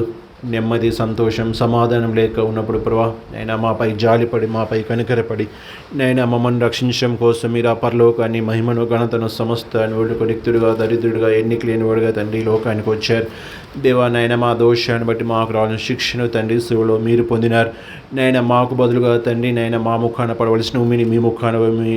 Speaker 3: నెమ్మది సంతోషం సమాధానం లేక ఉన్నప్పుడు ప్రభా నైనా మాపై జాలిపడి మాపై కనికరపడి నైనా మమ్మల్ని రక్షించడం కోసం మీరు ఆ పరలోకాన్ని మహిమను ఘనతను సమస్తాన్ని ఓడుకు రిక్తుడుగా దరిద్రుడిగా ఎన్నిక లేనివాడుగా తండ్రి లోకానికి వచ్చారు దేవా నైనా మా దోషాన్ని బట్టి మాకు రావాల్సిన శిక్షను తండ్రి శివులో మీరు పొందినారు నైనా మాకు బదులుగా తండ్రి నైనా మా ముఖాన పడవలసిన ఉమ్మిని మీ ముఖాన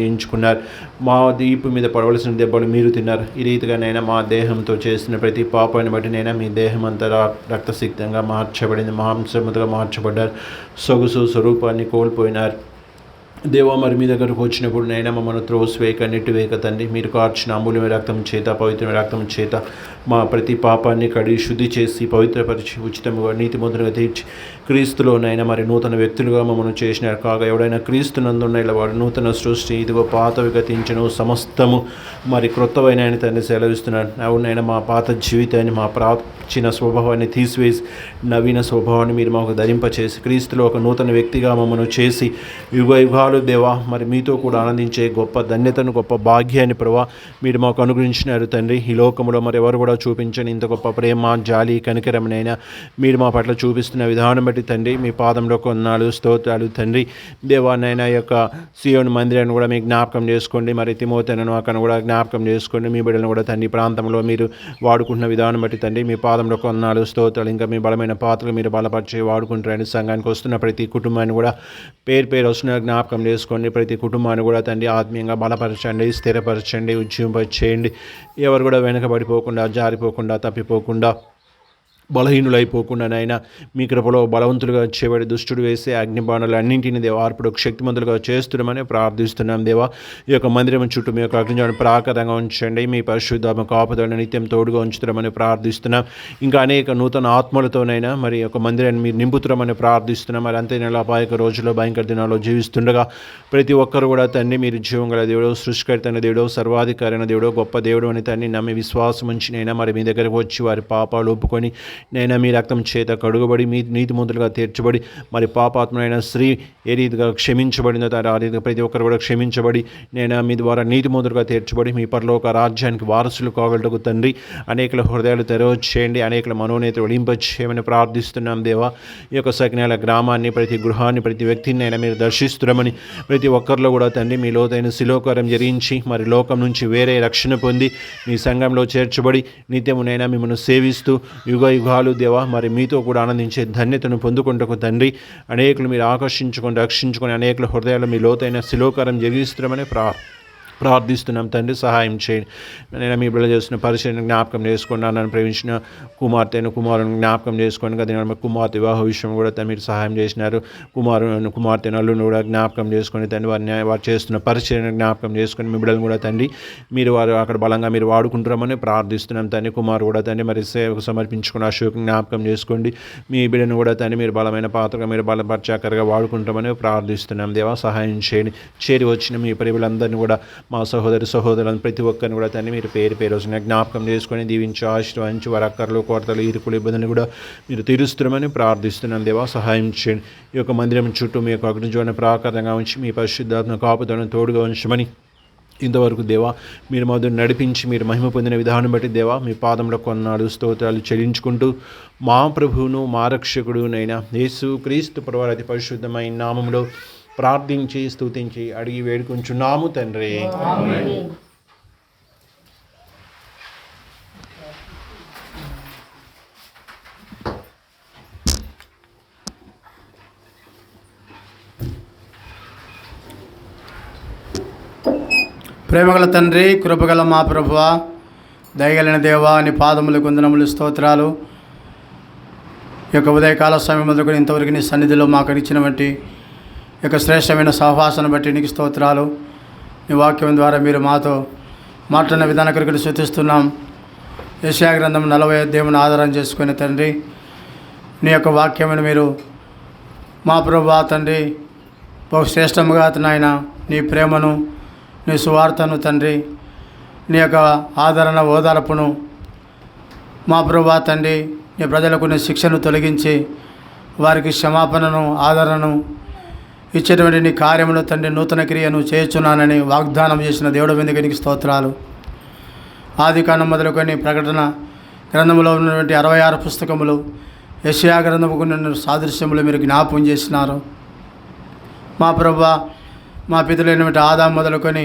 Speaker 3: ఎంచుకున్నారు మా దీపు మీద పడవలసిన దెబ్బలు మీరు తిన్నారు ఈ రీతిగా నైనా మా దేహంతో చేసిన ప్రతి పాపాన్ని బట్టి నైనా మీ దేహం అంతా రక్తసిక్తంగా మార్చబడింది మాంసముగా మార్చబడ్డారు సొగుసు స్వరూపాన్ని కోల్పోయినారు దేవా మరి మీ దగ్గరకు వచ్చినప్పుడు నైనా మమ్మల్ని త్రోసివేయక నెట్టివేయక తండ్రి మీరు కార్చిన అమూల్యమైన రక్తం చేత పవిత్రమైన రక్తం చేత మా ప్రతి పాపాన్ని కడిగి శుద్ధి చేసి పవిత్రపరిచి ఉచితముగా నీతిమంతులుగా తీర్చి క్రీస్తులోనైనా మరి నూతన వ్యక్తులుగా మమ్మల్ని చేసినారు కాగా ఎవడైనా క్రీస్తునందున్న ఇలా వాడు నూతన సృష్టి ఇదిగో పాతవి గతించను సమస్తము మరి క్రొత్తవైన ఆయన తండ్రి సెలవిస్తున్నాడు అవునైనా మా పాత జీవితాన్ని మా ప్రాచీన స్వభావాన్ని తీసివేసి నవీన స్వభావాన్ని మీరు మాకు ధరింపచేసి క్రీస్తులో ఒక నూతన వ్యక్తిగా మమ్మల్ని చేసి యుగ యుగాలు దేవా మరి మీతో కూడా ఆనందించే గొప్ప ధన్యతను గొప్ప భాగ్యాన్ని ప్రభా మీరు మాకు అనుగ్రహించినారు తండ్రి ఈ లోకంలో మరి ఎవరు కూడా చూపించని ఇంత గొప్ప ప్రేమ జాలి కనికరమనైనా మీరు మా పట్ల చూపిస్తున్న విధానం బట్టి తండ్రి మీ పాదంలో కొన్నాళ్ళు స్తోత్రాలు తండ్రి దేవానైనా యొక్క సియోను మందిరాన్ని కూడా మీ జ్ఞాపకం చేసుకోండి మరి తిమోతేను అక్కడ కూడా జ్ఞాపకం చేసుకోండి మీ బిడ్డలను కూడా తండ్రి ప్రాంతంలో మీరు వాడుకుంటున్న విధానం బట్టి తండ్రి మీ పాదంలో కొన్నాళ్ళు స్తోత్రాలు ఇంకా మీ బలమైన పాత్రలు మీరు బలపరిచి వాడుకుంటారని సంఘానికి వస్తున్న ప్రతి కుటుంబాన్ని కూడా పేరు వస్తున్న జ్ఞాపకం చేసుకోండి ప్రతి కుటుంబాన్ని కూడా తండ్రి ఆత్మీయంగా బలపరచండి స్థిరపరచండి ఉజ్జీవింపచేయండి ఎవరు కూడా వెనకబడిపోకుండా జారిపోకుండా తప్పిపోకుండా బలహీనులైపోకుండా నాయన మీ కృపలో బలవంతులుగా చేయబడి దుష్టుడు వేసే అగ్నిబాణాలు అన్నింటినీ దేవా ఆర్పుడు శక్తిమంతులుగా చేస్తున్నామని ప్రార్థిస్తున్నాం దేవా ఈ యొక్క మందిరం చుట్టూ మీ యొక్క అగ్నిజాన్ని ప్రాకారంగా ఉంచండి మీ పరిశుద్ధ కాపుదలను నిత్యం తోడుగా ఉంచుతామని ప్రార్థిస్తున్నాం ఇంకా అనేక నూతన ఆత్మలతోనైనా మరి యొక్క మందిరాన్ని మీరు నింపుతామని ప్రార్థిస్తున్నాం మరి అంతే నెల అపాయక రోజుల్లో భయంకర దినాల్లో జీవిస్తుండగా ప్రతి ఒక్కరు కూడా తండ్రి మీరు జీవం గల దేవుడు సృష్టికర్తైన దేవుడు సర్వాధికారైన దేవుడు గొప్ప దేవుడు అని తండ్రి నమ్మి విశ్వాసం ఉంచినైనా మరి మీ దగ్గరకు వచ్చి వారి పాపాలు ఒప్పుకొని నైనా మీ రక్తం చేత కడుగబడి మీ నీతిమంతులుగా తీర్చబడి మరి పాపాత్మైన స్త్రీ ఏ రీతిగా క్షమించబడిందో ఆ రీతిగా ప్రతి ఒక్కరు కూడా క్షమించబడి నైనా మీ ద్వారా నీతిమంతులుగా తీర్చబడి మీ పరలోక రాజ్యానికి వారసులు కాగలటకు తండ్రి అనేకల హృదయాలు తెరవచ్చేయండి అనేకల మనోనేతలు ఒలింపచేయమని ప్రార్థిస్తున్నాం దేవా ఈ యొక్క సకినాల గ్రామాన్ని ప్రతి గృహాన్ని ప్రతి వ్యక్తిని అయినా మీరు దర్శిస్తున్నామని ప్రతి ఒక్కరిలో కూడా తండ్రి మీ లోతైన శిలోకారం జరిగించి మరి లోకం నుంచి వేరే రక్షణ పొంది మీ సంఘంలో చేర్చబడి నిత్యమునైనా మిమ్మల్ని సేవిస్తూ యుగ యుగాలు దేవా మరి మీతో కూడా ఆనందించే ధన్యతను పొందుకుంటకు తండ్రి అనేకులు మీరు ఆకర్షించుకొని రక్షించుకొని అనేకుల హృదయాలు మీ లోతైన శిలోకారం జరిగిస్తున్నామని ప్రార్థిస్తున్నాం తండ్రి సహాయం చేయండి నేను మీ బిడ్డ చేస్తున్న పరిచయం జ్ఞాపకం చేసుకుని నన్ను ప్రేమించిన కుమారుని జ్ఞాపకం చేసుకొని కదా కుమార్తె వివాహ విషయం కూడా మీరు సహాయం చేసినారు కుమార్తె నల్లుని కూడా జ్ఞాపకం చేసుకొని తండ్రి వారు చేస్తున్న పరిచయం జ్ఞాపకం చేసుకొని మీ బిడ్డలను కూడా తండ్రి మీరు వారు అక్కడ బలంగా మీరు వాడుకుంటారమని ప్రార్థిస్తున్నాం తండ్రి కుమారు కూడా తండ్రి మరి సేవకు సమర్పించుకున్న అశోక్ జ్ఞాపకం చేసుకోండి మీ బిడ్డను కూడా తండ్రి మీరు బలమైన పాత్రగా మీరు బలపరిచాకరగా వాడుకుంటామని ప్రార్థిస్తున్నాం దేవా సహాయం చేయండి చేరి వచ్చిన మీ పరివులందరినీ కూడా మా సహోదరులను ప్రతి ఒక్కరిని కూడా తండ్రి మీరు పేరు రోజున జ్ఞాపకం చేసుకొని దీవించి ఆశీర్వదించి వారి అక్కర్లు కోరతలు ఇరుకులు ఇబ్బందులు కూడా మీరు తీరుస్తున్నామని ప్రార్థిస్తున్నాం దేవా సహాయం చేయండి ఈ యొక్క మందిరం చుట్టూ మీ యొక్క అగ్నిజ్వాలను ప్రాకారంగా ఉంచి మీ పరిశుద్ధాత్మ కాపుదలను తోడుగా ఉంచమని ఇంతవరకు దేవా మీరు మొదలు నడిపించి మీరు మహిమ పొందిన విధానం బట్టి దేవా మీ పాదంలో కొన్నాడు స్తోత్రాలు చెల్లించుకుంటూ మా ప్రభువును మా రక్షకుడునైనా యేసు క్రీస్తు ప్రభువు అతి పరిశుద్ధమైన నామములో ప్రార్థించి స్తుతించి అడిగి వేడుకుంటున్నాము తండ్రి.
Speaker 1: ప్రేమగల తండ్రి కృపగల మా ప్రభువా దయగలిన దేవా నీ పాదములు వందనములు స్తోత్రాలు. ఈ యొక్క ఉదయకాల సమయం మొదలుకొని ఇంతవరకు నీ సన్నిధిలో మాకు ఇచ్చినటువంటి ఈ యొక్క శ్రేష్టమైన సహవాసాన్ని బట్టి నీకు స్తోత్రాలు. నీ వాక్యం ద్వారా మీరు మాతో మాట్లాడిన విధాన కొరకు స్తుతిస్తున్నాం. యెషయా గ్రంథం 40 దేవుని ఆధారం చేసుకుని తండ్రి నీ యొక్క వాక్యమును మీరు మా ప్రభువా తండ్రి బహు శ్రేష్టముగా నాయన నీ ప్రేమను, నీ సువార్తను తండ్రి, నీ యొక్క ఆదరణ ఓదార్పును మా ప్రభువా తండ్రి, నీ ప్రజలకు నీ శిక్షను తొలగించి వారికి క్షమాపణను, ఆదరణను ఇచ్చేటువంటి నీ కార్యమును తండ్రి, నూతన క్రియను చేయుచున్నానని వాగ్దానం చేసిన దేవుడు మీదకి నీకు స్తోత్రాలు. ఆది కాండం మొదలుకొని ప్రకటన గ్రంథంలో ఉన్నటువంటి 66 పుస్తకములు, యెషయా గ్రంథముకు ఉన్న సాదృశ్యములు మీరు జ్ఞాపకం చేసినారు. మా ప్రభువా, మా పితరులైనటువంటి ఆదాము మొదలుకొని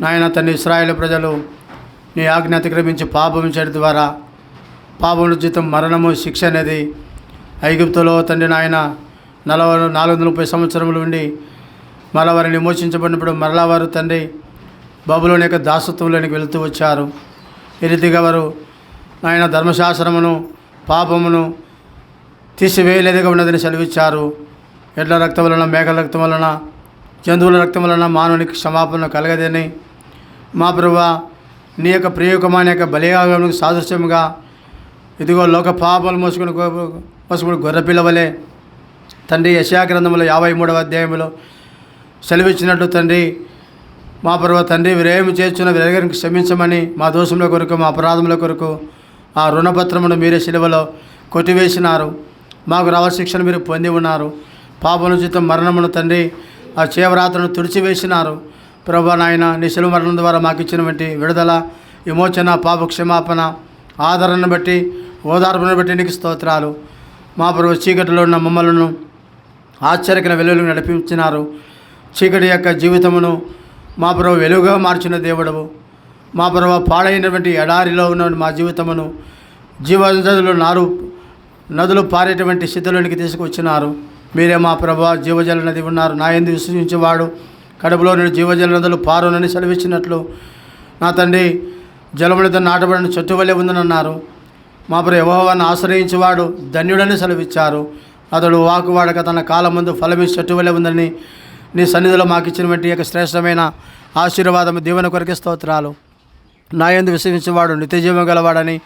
Speaker 1: నాయన తండ్రి ఇశ్రాయేలు ప్రజలు నీ ఆజ్ఞ అతిక్రమించి పాపం చేయడం ద్వారా పాపముల జీతం మరణము, శిక్ష అనేది ఐగుప్తులో తండ్రి నాయన 430 సంవత్సరములు ఉండి మరలా వారిని విమోచించబడినప్పుడు మరలా వారు తండ్రి బబులోని యొక్క దాసత్వంలోనికి వెళుతూ వచ్చారు. ఈ రీతిగా వారు ఆయన ధర్మశాస్త్రమును, పాపమును తీసివేయలేదుగా ఉన్నదని సెలవిచ్చారు. ఎడ్ల రక్తం వలన, మేకల రక్తం వలన, జంతువుల రక్తం వలన మానవునికి క్షమాపణ కలగదని మా ప్రభువా, నీ యొక్క ప్రియకుమాని యొక్క బలియాగములకు సాదృశ్యముగా ఇదిగో లోక పాపాలు మోసుకుని గొర్రెపిల్లవలే తండ్రి యెషయా గ్రంథంలో 53వ అధ్యాయంలో సెలవిచ్చినట్లు తండ్రి మా ప్రభువా తండ్రి, వీరేమి చేర్చున్న వీరెగరికి క్షమించమని మా దోషముల కొరకు, మా అపరాధముల కొరకు ఆ రుణపత్రమును మీరే శిలువలో కొట్టివేసినారు. మాకు రవశిక్షను మీరు పొంది ఉన్నారు. పాపనుచిత మరణమును తండ్రి ఆ చేవరాత్రను తుడిచివేసినారు. ప్రభువా నాయన, నీ శిలువ మరణం ద్వారా మాకు ఇచ్చినటువంటి విడుదల, విమోచన, పాప క్షమాపణ, ఆదరణను బట్టి, ఓదార్పును బట్టి నీకు స్తోత్రాలు. మా ప్రభు చీకటిలో ఉన్న మమ్మలను ఆశ్చర్యకర వెలుగులకు నడిపించినారు. చీకటి యొక్క జీవితమును మా ప్రభు వెలుగుగా మార్చిన దేవుడవు. మా ప్రభు పాడైనటువంటి ఎడారిలో ఉన్న మా జీవితమును నదులు పారేటువంటి స్థితిలోనికి తీసుకొచ్చినారు. మీరే మా ప్రభు జీవజల నది ఉన్నారు. నా యందు విశ్వసించేవాడు కడుపులో నుండి జీవజల నదులు పారునని సెలవిచ్చినట్లు నా తండ్రి జలములతో నాటబడిన చెట్టు వలె ఉందనన్నారు. మా ప్రభు యెహోవాను ఆశ్రయించేవాడు ధన్యుడని సెలవిచ్చారు. అతడు వాకువాడక తన కాలం ముందు ఫలమిచ్చి చెట్టు వలె ఉందని నీ సన్నిధిలో మాకు ఇచ్చినటువంటి యొక్క శ్రేష్టమైన ఆశీర్వాదము, దీవెన కొరకే స్తోత్రాలు. నా యందు విశ్వసించేవాడు నిత్యజీవం గలవాడని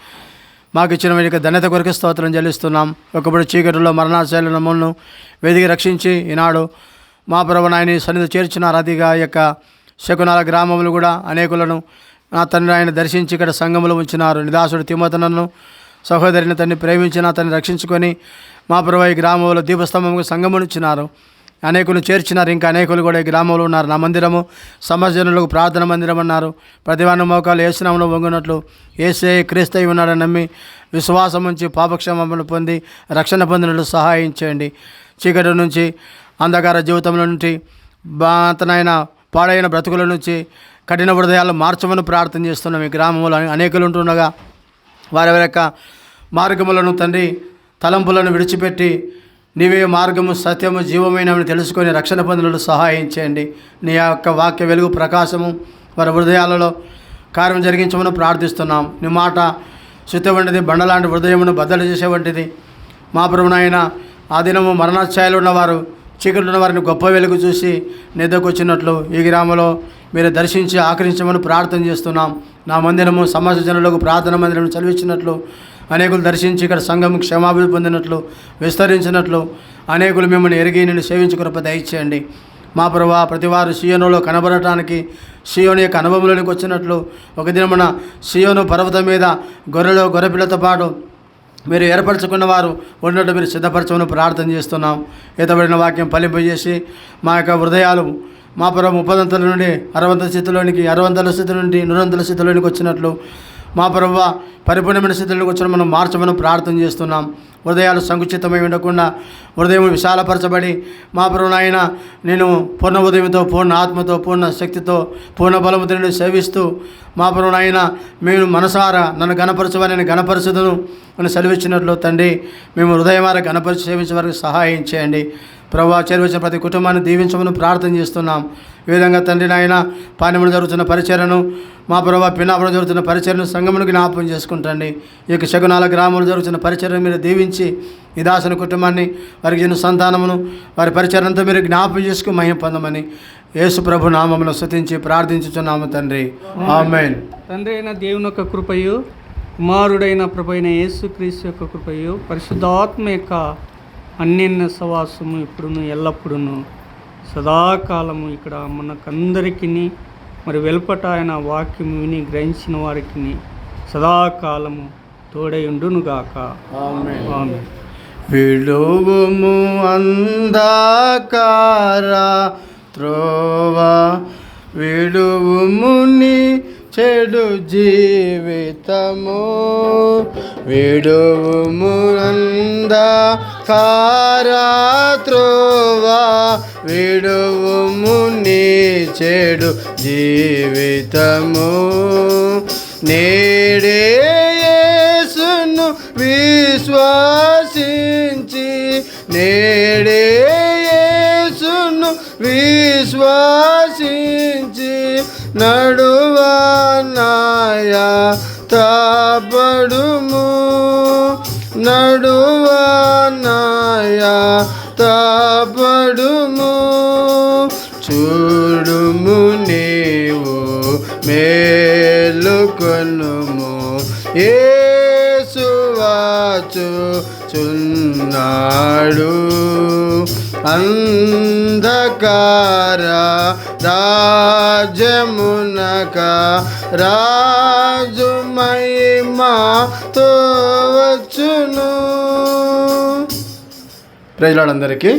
Speaker 1: మాకు ఇచ్చిన ధన్యత కొరకే స్తోత్రం చెల్లిస్తున్నాం. ఒకప్పుడు చీకటిలో మరణాశైల మమ్మల్ని వెదిగి రక్షించి ఈనాడు మా ప్రభు నాయని సన్నిధి చేర్చినారు. అదిగా యొక్క శకునాల గ్రామములు కూడా అనేకులను నా తండ్రి ఆయన దర్శించి ఇక్కడ సంఘములు ఉంచినారు. నిదాసుడు తిమోతినను సహోదరిని తండ్రి ప్రేమించిన అతన్ని రక్షించుకొని మా ప్రభు ఈ గ్రామంలో దీపస్తంభంగా సంఘమునిచ్చినారు. అనేకులు చేర్చినారు. ఇంకా అనేకులు కూడా ఈ గ్రామంలో ఉన్నారు. నా మందిరము సమజనులకు ప్రార్థన మందిరం అన్నారు. ప్రతివాని మోకాలు యేసునామములో వంగునట్లు యేసే క్రీస్తు ఉన్నాడని నమ్మి విశ్వాసం ఉంచి పాపక్షమాపణ పొంది రక్షణ పొందినట్లు సహాయం చేయండి. చీకటి నుంచి, అంధకార జీవితంలో నుండి, బాతనైన పాడైన బ్రతుకుల నుంచి కఠిన హృదయాలు మార్చమని ప్రార్థన చేస్తున్నాం. ఈ గ్రామంలో అనేకులు ఉంటుండగా వారి యొక్క మార్గములను తండ్రి తలంపులను విడిచిపెట్టి నీవే మార్గము, సత్యము, జీవమైనవని తెలుసుకొని రక్షణ పొందినట్లు సహాయం చేయండి. నీ యొక్క వాక్య వెలుగు ప్రకాశము వారి హృదయాలలో కార్యం జరిగించమని ప్రార్థిస్తున్నాం. నీ మాట శుద్ధి వంటిది, బండలాంటి హృదయమును బద్దలు చేసే వంటిది. మా ప్రభునైన ఆ దినము మరణాఛాయలు ఉన్నవారు, చీకట్లు ఉన్న వారిని గొప్ప వెలుగు చూసి నిద్రకు వచ్చినట్లు ఈ గ్రామంలో మీరు దర్శించి ఆకరించమని ప్రార్థన చేస్తున్నాం. నా మందిరము సమాజ జనులకు ప్రార్థన మందిరం చదివించినట్లు, అనేకులు దర్శించి ఇక్కడ సంఘం క్షమాభివృద్ధి పొందినట్లు, విస్తరించినట్లు, అనేకులు మిమ్మల్ని ఎరిగి నిన్ను సేవించు కృప దయచేయండి. మా ప్రభువా, ప్రతివారు సియోనులో కనబడటానికి, సియోను యొక్క అనుభవంలోనికి వచ్చినట్లు, ఒక దినమున సియోను పర్వతం మీద గొర్రెపిల్లతో పాటు మీరు ఏర్పరచుకున్న వారు ఉన్నట్టు మీరు సిద్ధపరచమని ప్రార్థన చేస్తున్నాం. ఎత్తబడిన వాక్యం ఫలింపజేసి మా యొక్క హృదయాలు మా ప్రభు 30 నుండి 60 స్థితిలోనికి, 60 స్థితి నుండి 100 స్థితిలోనికి వచ్చినట్లు మా ప్రభువ పరిపూర్ణమైన స్థితిలోకి వచ్చిన మనం మార్చమని ప్రార్థన చేస్తున్నాం. హృదయాలు సంకుచితమై ఉండకుండా హృదయం విశాలపరచబడి మా ప్రభు నాయన నేను పూర్ణ ఉదయంతో, పూర్ణ ఆత్మతో, పూర్ణ శక్తితో, పూర్ణ బలముతో నేను సేవిస్తూ మా ప్రభు నాయన మేము మనసారా నన్ను గణపరచమని నేను గణపరచుదును అని సెలవిచ్చినట్లు తండ్రి మేము హృదయమారా గణపరిచి సేవించే వారికి సహాయం చేయండి. ప్రభువా, చేరువచ్చిన ప్రతి కుటుంబాన్ని దీవించమని ప్రార్థన చేస్తున్నాం. ఈ విధంగా తండ్రి నాయన పానెములు జరుగుతున్న పరిచర్యను, మా ప్రభువా పిన్నాపురం జరుగుతున్న పరిచర్యను సంఘమును జ్ఞాపకం చేసుకుంటండి. ఈ యొక్క శకునాల గ్రామంలో జరుగుతున్న పరిచర్యను మీరు దీవించి ఈ దాసుని కుటుంబాన్ని, వారికి జన సంతానమును, వారి పరిచర్యంతో మీరు జ్ఞాపకం చేసుకుని మహిమ పొందమని యేసు ప్రభు నామమును స్తుతించి ప్రార్థించుచున్నాము తండ్రి. ఆమేన్.
Speaker 2: తండ్రి అయిన దేవుని యొక్క కృపయు, కుమారుడైన ప్రభు అయిన యేసుక్రీస్తు యొక్క కృపయు, పరిశుద్ధాత్మ యొక్క అన్యోన్య సహవాసము ఇప్పుడును ఎల్లప్పుడూ సదాకాలము ఇక్కడ మనకందరికీ మరి వెలుపట ఆయన వాక్యం విని గ్రహించిన వారికి సదాకాలము తోడై ఉండునుగాక. ఆమేన్.
Speaker 1: విడువుము అంధకార త్రోవ, విడువుము నీ చెడు జీవితము, విడువుము అంధకార త్రోవ, విడువుము నీ చెడు జీవితము. నేడే యేసును విశ్వాసించి, నేడే యేసును విశ్వాసించి నడువానాయా తాపడుము, నడువానాయా తాపడుము. చూడుము నీవు మేలుకొనుము, యేసు వచ్చుచున్నాడు. అంధకార రాజ్యమునక రాజు మహిమతో వచ్చును. ప్రజలందరికీ